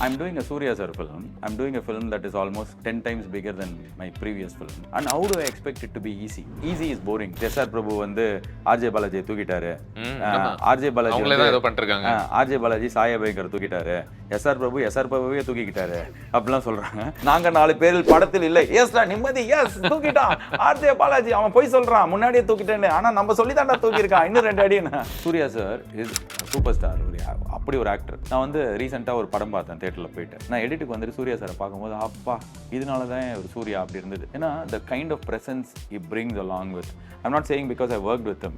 I'm doing a Surya sir film. I'm doing a film that is almost 10 times bigger than my previous film. And how do I expect it to be easy? Easy is boring. SR Prabhu வந்து RJ Balaji தூக்கிட்டாரு. RJ Balaji அவங்களே தான் ஏதோ பண்ணிருக்காங்க. RJ Balaji சாயபேகர் தூக்கிட்டாரு. SR பிரபுவே தூக்கிக்கிட்டாரு அப்படிலாம் சொல்றாங்க. நாங்க 4 பேரில் படத்தில் இல்லை. எஸ்டா நிம்மதி, எஸ் தூக்கிட்டான் ஆர்ஜே பாலாஜி. அவன் போய் சொல்றான் முன்னாடியே தூக்கிட்டேன்னு. ஆனா நம்ம சொல்லி தாண்டா தூக்கியிருக்கான். இன்னும் 2 அடி. Suriya sir is super star. அப்படி ஒரு ஆக்டர். நான் வந்து ரீசெண்டா ஒரு படம் பார்த்தேன் தியேட்டர்ல போயிட்டு. நான் எடிட்டுக்கு வந்துட்டு சூர்யா சாரை பார்க்கும்போது அப்பா இதனால தான் ஒரு சூர்யா அப்படி இருந்தது. ஏன்னா the kind of presence he brings along with. I'm not saying because I worked with him.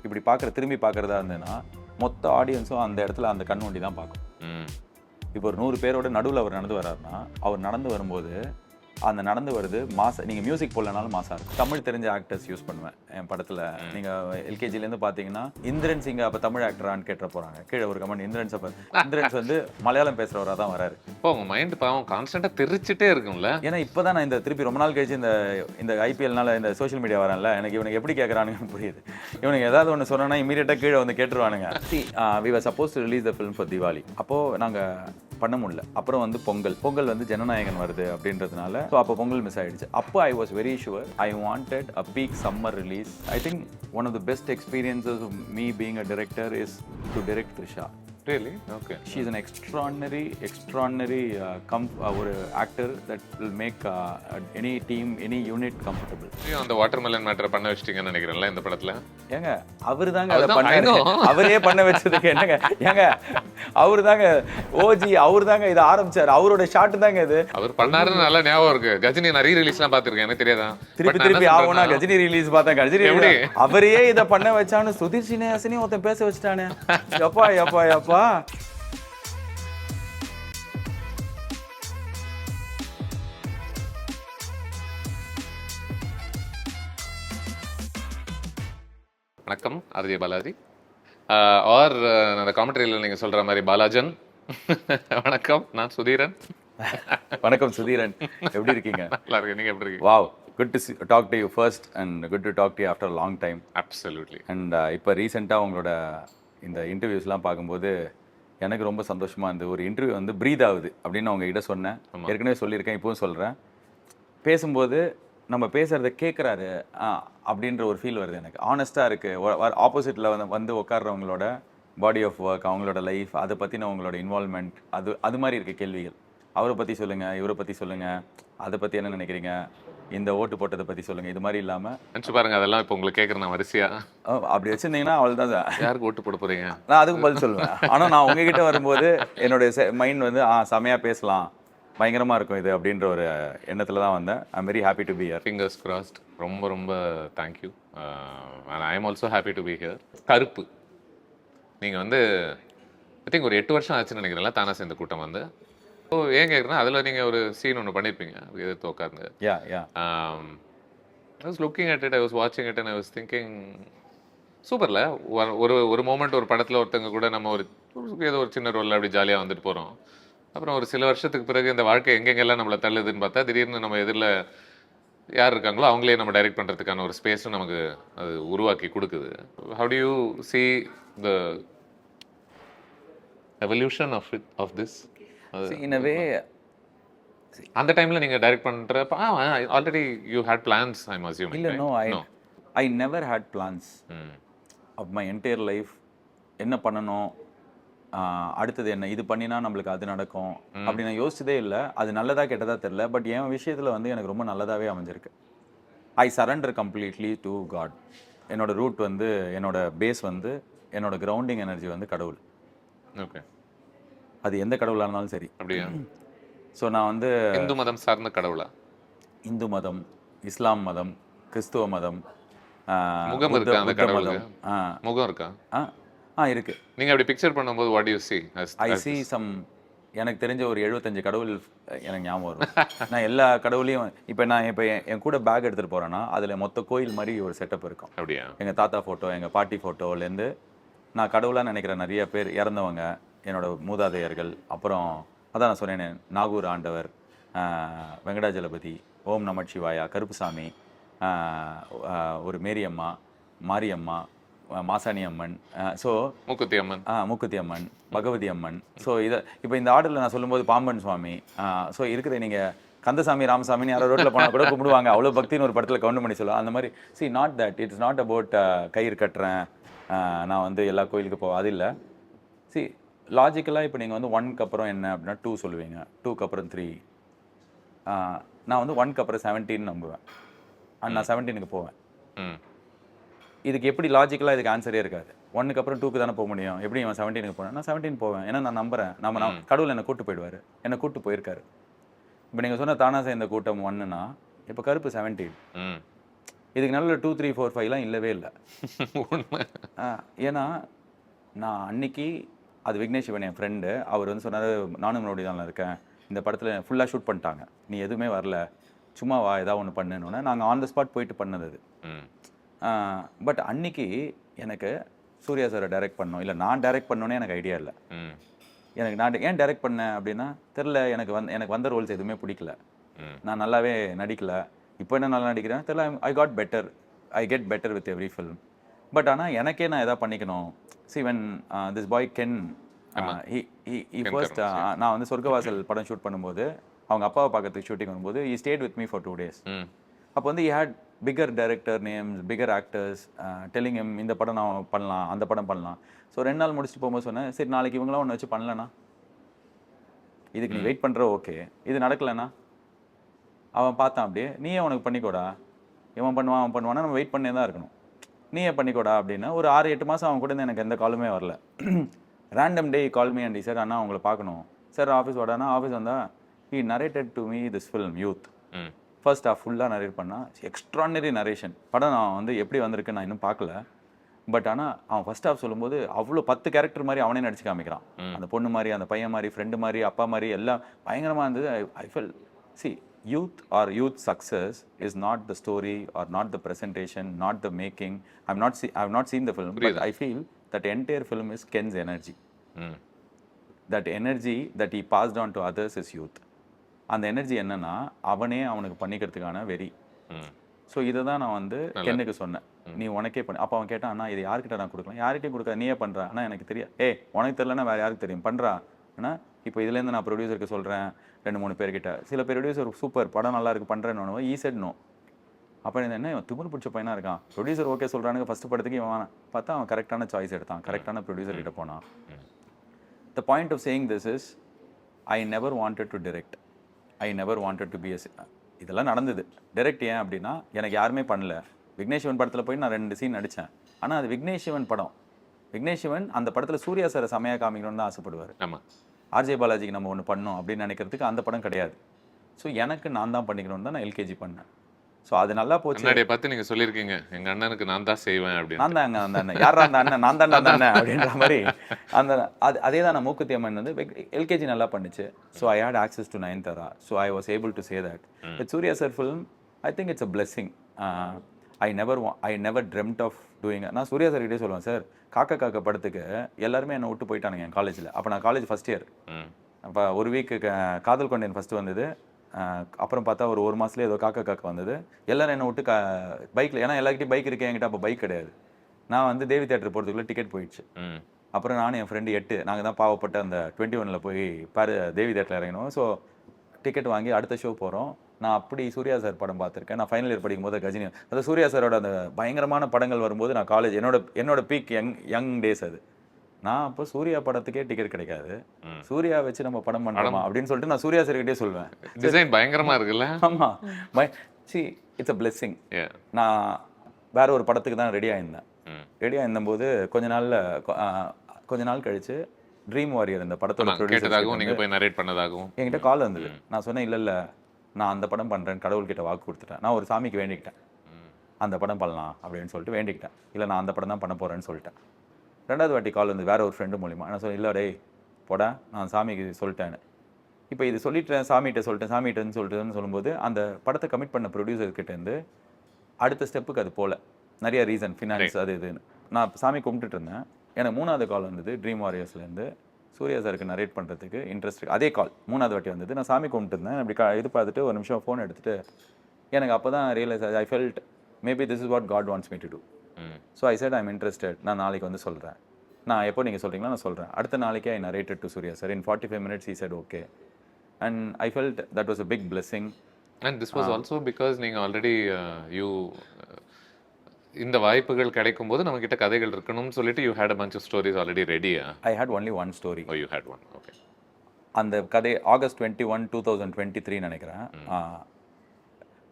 இப்படி திரும்பி பார்க்கறதா இருந்ததுன்னா மொத்த ஆடியன்ஸும் அந்த இடத்துல அந்த கண் ஒண்டி தான் பார்க்கும். இப்போ ஒரு 100 பேரோட நடுவில் அவர் நடந்து வர்றாருன்னா அவர் நடந்து வரும்போது அந்த நடந்து வருது மாசா. நீங்கள் மியூசிக் போடலனாலும் மாசா இருக்கும். தமிழ் தெரிஞ்ச ஆக்டர்ஸ் யூஸ் பண்ணுவேன் என் படத்தில். நீங்கள் எல்கேஜிலேருந்து பார்த்தீங்கன்னா இந்திரன் சிங் அப்போ தமிழ் ஆக்டரான்னு கேட்ட போகிறாங்க. கீழே ஒரு கமெண்ட் இந்திரன்ஸ் வந்து மலையாளம் பேசுகிறவராக தான் வராரு. இப்போ உங்கள் மைண்ட் பாவம் கான்ஸ்டன்ட்டாக தெரிச்சிட்டே இருக்கும்ல. ஏன்னா இப்போ தான் நான் இந்த திருப்பி ரொம்ப நாள் கழிச்சு இந்த ஐபிஎல்னால இந்த சோஷியல் மீடியா வரேன்ல, எனக்கு இவனுக்கு எப்படி கேட்குறானுங்க புரியுது. இவனுக்கு ஏதாவது ஒன்று சொன்னா இமீடியட்டாக கீழே வந்து கேட்டுருவானுங்க. we were supposed to release the film for Diwali. அப்போது நாங்கள் பண்ண முடியல. அப்புறம் வந்து பொங்கல் வந்து ஜனநாயகன் வருது அப்படின்றதுனால ஸோ அப்போ பொங்கல் மிஸ் ஆயிடுச்சு. அப்போ I was very sure I wanted a peak summer release. I think one of the best experiences of me being a director is to direct Trisha. Really? Okay. She is an extraordinary ஒரு actor that will make any team, any unit comfortable. அந்த watermelon matter பண்ண வச்சிட்டீங்கன்னு நினைக்கிறேன்ல இந்த படத்துல. ஏங்க அவர்தாங்க அதை பண்ணாரு. அவரே பண்ண வச்சதுக்கு என்னங்க? ஏங்க அவர்தாங்க ஓஜி, அவர்தாங்க இதை ஆரம்பிச்சாரு. அவரோட ஷாட் தாங்க இது. அவர் பண்ணாருன்னு நல்லா ஞாபகம் இருக்கு. கஜினி நான் ரீரிலீஸ்லாம் பார்த்திருக்கேன், எனக்கு தெரியாதா? திருப்பி ஆகும்னா கஜினி ரிலீஸ் பார்த்தேன். கஜினி அவரையே இதை பண்ண வச்சான்னு சுதீர் ஸ்ரீனிவாசனையும் ஒருத்தன் பேச வச்சுட்டானே. எப்பா வணக்கம் ஆர்ஜே பாலாஜி. ஆர் அந்த காமெண்ட்ரியில் நீங்கள் சொல்கிற மாதிரி பாலாஜன். வணக்கம், நான் சுதீரன். வணக்கம் சுதீரன், எப்படி இருக்கீங்க? நல்லா இருக்கு, நீங்கள் எப்படி இருக்கீங்க? Wow, good to talk to you first and good to talk to you after a long time. Absolutely. And இப்போ ரீசெண்டாக உங்களோட இந்த இன்டர்வியூஸ்லாம் பார்க்கும்போது எனக்கு ரொம்ப சந்தோஷமாக இருந்தது. ஒரு இன்டர்வியூ வந்து ப்ரீத் ஆகுது அப்படின்னு அவங்ககிட்ட சொன்னேன். ஏற்கனவே சொல்லியிருக்கேன், இப்போவும் சொல்கிறேன். பேசும்போது நம்ம பேசுகிறத கேட்குறாரு அப்படின்ற ஒரு ஃபீல் வருது எனக்கு. ஆனஸ்ட்டாக இருக்குது. ஆப்போசிட்டில் வந்து உட்கார்றவங்களோட பாடி ஆஃப் ஒர்க், அவங்களோட லைஃப், அதை பற்றின அவங்களோட இன்வால்மெண்ட், அது மாதிரி இருக்க கேள்விகள். அவரை பற்றி சொல்லுங்கள், இவரை பற்றி சொல்லுங்கள், அதை பற்றி என்ன நினைக்கிறீங்க, இந்த ஓட்டு போட்டதை பற்றி சொல்லுங்கள், இது மாதிரி இல்லாமல் நினச்சி பாருங்கள். அதெல்லாம் இப்போ உங்களுக்கு கேட்குறேன் வரிசையாக. அப்படி வச்சுருந்தீங்கன்னா அவள் தான் சார் யாருக்கு ஓட்டு போட போகிறீங்க நான் அதுக்கு பதில் சொல்லுவேன். ஆனால் நான் உங்ககிட்ட வரும்போது என்னுடைய மைண்ட் வந்து செமையாக பேசலாம், பயங்கரமாக இருக்கும் இது அப்படின்ற ஒரு எண்ணத்தில் தான் வந்தேன். I'm very happy to be here. Fingers crossed. ரொம்ப ரொம்ப thank you. And I am also happy to be here. கருப்பு நீங்கள் வந்து ஐ திங்க் ஒரு 8 வருஷம் ஆச்சுன்னு நினைக்கிறேன்ல தானா சேர்ந்த கூட்டம் வந்து. ஸோ ஏன் கேட்குறேன்னா அதில் நீங்கள் ஒரு சீன் ஒன்று பண்ணியிருப்பீங்க எதிர்த்து உட்கார்ந்து. I was looking at it, I was வாட்சிங் it and I was thinking சூப்பரில் ஒரு மூமெண்ட் ஒரு படத்தில் ஒருத்தங்க கூட நம்ம ஏதோ ஒரு சின்ன ரோலில் அப்படி ஜாலியாக வந்துட்டு போகிறோம். அப்புறம் ஒரு சில வருஷத்துக்கு பிறகு இந்த வாழ்க்கை எங்கெங்கெல்லாம் நம்மளை தள்ளுதுன்னு பார்த்தா திடீர்னு நம்ம எதிரில் யார் இருக்காங்களோ அவங்களே நம்ம டைரக்ட் பண்ணுறதுக்கான ஒரு ஸ்பேஸும் நமக்கு அது உருவாக்கி கொடுக்குது. How do you see the evolution of this? In a way அந்த டைமில் நீங்கள் டைரக்ட் பண்ணுறப்ப already you had plans I am assuming. இல்லை, no, I never had plans of my entire life. என்ன பண்ணணும், அடுத்தது என்ன, இது பண்ணினா நம்மளுக்கு அது நடக்கும் அப்படி நான் யோசிச்சதே இல்லை. அது நல்லதா கெட்டதா தெரியல. பட் என் விஷயத்தில் வந்து எனக்கு ரொம்ப நல்லதாகவே அமைஞ்சிருக்கு. I surrender completely to God. என்னோட ரூட் வந்து, என்னோட பேஸ் வந்து, என்னோட கிரவுண்டிங் எனர்ஜி வந்து கடவுள். ஓகே, அது எந்த கடவுளாக இருந்தாலும் சரி. அப்படியா? ஸோ நான் வந்து இந்து மதம் சார்ந்த கடவுளா? இந்து மதம், இஸ்லாம் மதம், கிறிஸ்துவ மதம், முகம் இருக்கா அந்த கடவுளுக்கு? முகம் இருக்கா? இருக்கு. நீங்க அப்படி பிக்சர் பண்ணும்போது what you see? I see some, எனக்கு தெரிஞ்ச ஒரு 75 கடவுள் எனக்கு ஞாபகம் வரும். நான் எல்லா கடவுளையும் இப்போ என் கூட பேக் எடுத்துகிட்டு போகிறேன்னா அதில் மொத்த கோயில் மாதிரி ஒரு செட்டப் இருக்கும். அப்படியா? எங்கள் தாத்தா ஃபோட்டோ, எங்கள் பாட்டி ஃபோட்டோலேருந்து நான் கடவுளாக நினைக்கிற நிறைய பேர் இறந்தவங்க, என்னோட மூதாதையர்கள். அப்புறம் அதான் நான் சொன்னேனே, நாகூர் ஆண்டவர், வெங்கடாஜலபதி, ஓம் நமச்சிவாயா, கருப்புசாமி, ஒரு மேரியம்மா, மாரியம்மா, மாசாணி அம்மன், ஸோ மூக்குத்தி அம்மன். மூக்குத்தி அம்மன், பகவதி அம்மன். ஸோ இதை இப்போ இந்த ஆர்டரில் நான் சொல்லும்போது பாம்பன் சுவாமி, ஸோ இருக்கிற நீங்கள் கந்தசாமி ராமசாமின்னு யாரோ ரோட்டில் போனால் கூட கும்பிடுவாங்க, அவ்வளோ பக்தின்னு ஒரு படத்தில் கவுண்ட் பண்ணி சொல்லுவாங்க. அந்த மாதிரி C not that, it's not about கயிறு கட்டுறேன், நான் வந்து எல்லா கோயிலுக்கு போவேன், அது இல்லை. சி லாஜிக்கலாக இப்போ நீங்கள் வந்து 1க்கு அப்புறம் என்ன அப்படின்னா 2 சொல்லுவீங்க, 2க்கு அப்புறம் 3. நான் வந்து 1க்கு அப்புறம் 17 நம்புவேன், நான் 17க்கு போவேன். இதுக்கு எப்படி லாஜிக்கலாக இதுக்கு ஆன்சரே இருக்காது. 1க்கு அப்புறம் 2க்கு தானே போக முடியும், எப்படி இவன் 17க்கு போனேன், நான் 17 போவேன். ஏன்னா நான் நம்புறேன், நான் கடவுள் என்னை கூட்டு போயிடுவார், என்னை கூட்டு போயிருக்காரு. இப்போ நீங்கள் சொன்ன தானா சேர்ந்த கூட்டம் 1ன்னா இப்போ கருப்பு 17. இதுக்கு நல்ல 2, 3, 4, 5லாம் இல்லவே இல்லை. ஏன்னா நான் அன்னைக்கு அது விக்னேஷ் சிவன் என் ஃப்ரெண்டு, அவர் வந்து சொன்னார், நானும் மறுபடியும் தான் இருக்கேன், இந்த படத்தில் ஃபுல்லாக ஷூட் பண்ணிட்டாங்க, நீ எதுவுமே வரல, சும்மா வா ஏதாவது ஒன்று பண்ணுன்னு. நாங்கள் ஆன் த ஸ்பாட் போயிட்டு பண்ணது அது. பட் அன்னைக்கு எனக்கு சூர்யா சாரை டைரக்ட் பண்ணோம், இல்லை நான் டைரக்ட் பண்ணோன்னே எனக்கு ஐடியா இல்லை. எனக்கு நான் ஏன் டைரக்ட் பண்ணேன் அப்படின்னா தெரில, எனக்கு வந்த ரோல்ஸ் எதுவுமே பிடிக்கல, நான் நல்லாவே நடிக்கலை. இப்போ என்ன நல்லா நடிக்கிறேன் தெரில, I get better with every film. But ஆனால் எனக்கே நான் எதாவது பண்ணிக்கணும். See when this boy Ken first, நான் வந்து சொர்க்கவாசல் படம் ஷூட் பண்ணும்போது அவங்க அப்பாவை பார்க்கறதுக்கு ஷூட்டிங் வரும்போது he stayed with me for 2 days. அப்போ வந்து he had bigger director names, bigger actors telling him இந்த படம் நான் பண்ணலாம், அந்த படம் பண்ணலாம். ஸோ 2 நாள் முடிச்சுட்டு போகும்போது சொன்னேன், சரி நாளைக்கு இவங்களாம் ஒன்று வச்சு பண்ணலண்ணா, இதுக்கு நீ வெயிட் பண்ணுற, ஓகே இது நடக்கலைண்ணா, அவன் பார்த்தான் அப்படியே, நீயே உனக்கு பண்ணிக்கோடா, இவன் பண்ணுவான் அவன் பண்ணுவானா, நம்ம வெயிட் பண்ணே தான் இருக்கணும், நீயே பண்ணிக்கோடா அப்படின்னு. ஒரு 6-8 மாதம் அவன் கூட இருந்து எனக்கு எந்த காலுமே வரல. Random day call me and sir அண்ணா உங்களை பார்க்கணும் சார், ஆஃபீஸ் வாடானா ஆஃபீஸ் வந்தா he narrated to me this film Youth. First half ஃபுல்லாக நரேட் பண்ணால் எக்ஸ்ட்ரானரி நரேஷன். படம் நான் வந்து எப்படி வந்திருக்கு நான் இன்னும் பார்க்கல, பட் ஆனால் அவன் ஃபர்ஸ்ட் ஆஃப் சொல்லும்போது அவ்வளோ 10 கேரக்டர் மாதிரி அவனே நடிச்சு காமிக்கிறான், அந்த பொண்ணு மாதிரி, அந்த பையன் மாதிரி, ஃப்ரெண்டு மாதிரி, அப்பா மாதிரி, எல்லாம் பயங்கரமாக இருந்தது. I fell see youth or youth success is not the story or not the presentation, not the making. I have not seen the film, but I feel that entire film is Ken's energy. That energy that he passed on to others is youth. அந்த energy என்னன்னா அவனே அவனுக்கு பண்ணிக்கிறதுக்கான வெறி. So இதை தான் நான் வந்து கென்னுக்கு சொன்னேன், நீ உனக்கே பண்ணு. அப்போ அவன் கேட்டான், அண்ணா இது யார்கிட்ட நான் கொடுக்கலாம், யார்கிட்டையும் கொடுக்க, நீயே பண்ணுறா. ஆனால் எனக்கு தெரியும், உனக்கு தெரியலன்னா வேறு யாருக்கு தெரியும், பண்ணுறா. ஆனால் இப்போ இதுலேருந்து நான் ப்ரொடியூசருக்கு சொல்கிறேன் 2-3 பேர்கிட்ட, சில ப்ரொடியூசர் சூப்பர் படம் நல்லா இருக்கு பண்ணுறேன்னு ஈ செட் நோ. அப்போ என்ன இவன் திமிரு பிடிச்ச பையனாக இருக்கான், ப்ரொடியூசர் ஓகே சொல்கிறானுங்க ஃபஸ்ட்டு படத்துக்கு, இவன் பார்த்தா அவன் கரெக்டான சாய்ஸ் எடுத்தான், கரெக்டான ப்ரொடியூசர் கிட்ட போனான். The point of saying this is I never wanted to direct, I never wanted to be இதெல்லாம் நடந்தது. டைரக்ட் ஏன் அப்படின்னா எனக்கு யாருமே பண்ணல. விக்னேஷ் சிவன் படத்தில் போய் நான் 2 சீன் நடித்தேன், ஆனால் அது விக்னேஷ் சிவன் படம். விக்னேஷ் சிவன் அந்த படத்தில் சூர்யா சாரை செமையாக காமிக்கணும்னு தான் ஆசைப்படுவார். ஆர்ஜே பாலாஜிக்கு நம்ம ஒன்று பண்ணோம் அப்படின்னு நினைக்கிறதுக்கு அந்த படம் கிடையாது. ஸோ எனக்கு நான் தான் பண்ணிக்கணும்னு தான் நான் எல்கேஜி பண்ணேன். ஸோ அது நல்லா போச்சு. பார்த்து நீங்கள் சொல்லியிருக்கீங்க, எங்கள் அண்ணனுக்கு நான் தான் செய்வேன் அப்படின்னு. நான் தாங்க அந்த அண்ணன், யாரா அந்த அண்ணன், நான் தான் அந்த அண்ணன் அப்படின்ற மாதிரி அதே தான். நான் மூக்குத்தி அம்மன் வந்து எல்கேஜி நல்லா பண்ணுச்சு. So I had access to Nayanthara, so I was able to say that with Suriya sir film I think it's a blessing. I never dreamt of doing. நான் சூர்யா சார் கிட்டே சொல்லுவேன், சார் காக்கா காக்கா படத்துக்கு எல்லாருமே என்னை விட்டு போயிட்டானுங்க என் காலேஜில். அப்போ நான் காலேஜ் ஃபஸ்ட் இயர். அப்போ ஒரு வீக்கு காதல் கொண்டேன் ஃபஸ்ட்டு வந்தது, அப்புறம் பார்த்தா ஒரு மாதத்துலேயே ஏதோ காக்கா காக்கா வந்தது. எல்லோரும் என்னை விட்டு பைக்கில், ஏன்னா எல்லாருக்கிட்டையும் பைக் இருக்கேன், என்கிட்ட அப்போ பைக் கிடையாது. நான் வந்து தேவி தேட்டர் போகிறதுக்குள்ளே டிக்கெட் போயிடுச்சு. அப்புறம் நானும் என் ஃப்ரெண்டு 8 நாங்கள் தான் பாவப்பட்ட அந்த 21 போய் தேவி தேட்டரில் இறங்கினோம். ஸோ டிக்கெட் வாங்கி அடுத்த ஷோ போகிறோம். நான் அப்படி சூர்யா சார் படம் பார்த்துருக்கேன். நான் ஃபைனல் இயர் படிக்கும்போது கஜினி, அது சூர்யா சாரோட அந்த பயங்கரமான படங்கள் வரும்போது நான் காலேஜ், என்னோட பீக் யங் டேஸ் அது. நான் அப்போ சூர்யா படத்துக்கே டிக்கெட் கிடைக்காது, சூர்யா வச்சு நம்ம படம் பண்ணலாமா அப்படின்னு சொல்லிட்டு நான் சூர்யா சார்கிட்டே சொல்வேன், டிசைன் பயங்கரமா இருக்குல்ல. ஆமாம், இட்ஸ் அ பிளெஸிங். நான் வேற ஒரு படத்துக்கு தான் ரெடியாக இருந்தபோது கொஞ்ச நாள் கழிச்சு ட்ரீம் வாரியர் இந்த படத்தோட ப்ரொடியூசர் நீங்க போய் நரேட் பண்ணதாகவும் என்கிட்ட கால் வந்தது. நான் சொன்னேன், இல்லை நான் அந்த படம் பண்ணுறேன், கடவுள்கிட்ட வாக்கு கொடுத்துட்டேன். நான் ஒரு சாமிக்கு வேண்டிக்கிட்டேன் அந்த படம் பண்ணலாம் அப்படின்னு சொல்லிட்டு வேண்டிக்கிட்டேன். இல்லை நான் அந்த படம் தான் பண்ண போகிறேன்னு சொல்லிட்டேன். 2வது வாட்டி கால் வந்து வேற ஒரு ஃப்ரெண்டு மூலிமா. நான் சொன்னேன், இல்லை டேய் போடா, நான் சாமிக்கு சொல்லிட்டேன்னு. இப்போ இது சொல்லிட்டேன், சாமிகிட்டன்னு சொல்லும்போது அந்த படத்தை கமிட் பண்ண ப்ரொடியூசர்கிட்டேருந்து அடுத்த ஸ்டெப்புக்கு அது போகல. நிறைய ரீசன், ஃபினான்ஸ், அது இதுன்னு. நான் சாமி கும்பிட்டுட்டு இருந்தேன். எனக்கு 3வது கால் வந்தது ட்ரீம் வாரியர்ஸ்லேருந்து, சூர்யா சாருக்கு நரேட் பண்ணுறதுக்கு இன்ட்ரெஸ்ட். அதே கால் 3வது வாட்டி வந்தது. நான் சாமி கும்பிட்டு இருந்தேன். அப்படி இது பார்த்துட்டு ஒரு நிமிஷம் ஃபோன் எடுத்துகிட்டு எனக்கு அப்போ தான் ரியலைஸ் ஆச்சு, I felt maybe this is what God wants me to do. So I said I'm interested, நான் நாளைக்கு வந்து சொல்கிறேன். நான் எப்போ நீங்கள் சொல்கிறீங்களோ நான் சொல்கிறேன். அடுத்த நாளைக்கே I narrated to Suriya sir. In 45 minutes he said okay. And I felt that was a big blessing. And this was also because நீங்க ஆல்ரெடி யூ இந்த வாய்ப்புகள் கிடைக்கும் போது நம்ம கிட்ட கதைகள் இருக்கணும்னு சொல்லிட்டு you had a bunch of stories already ready. I had only one story. Oh, you had one. Okay. அந்த கதை August 21, 2023 நினைக்கிறேன்.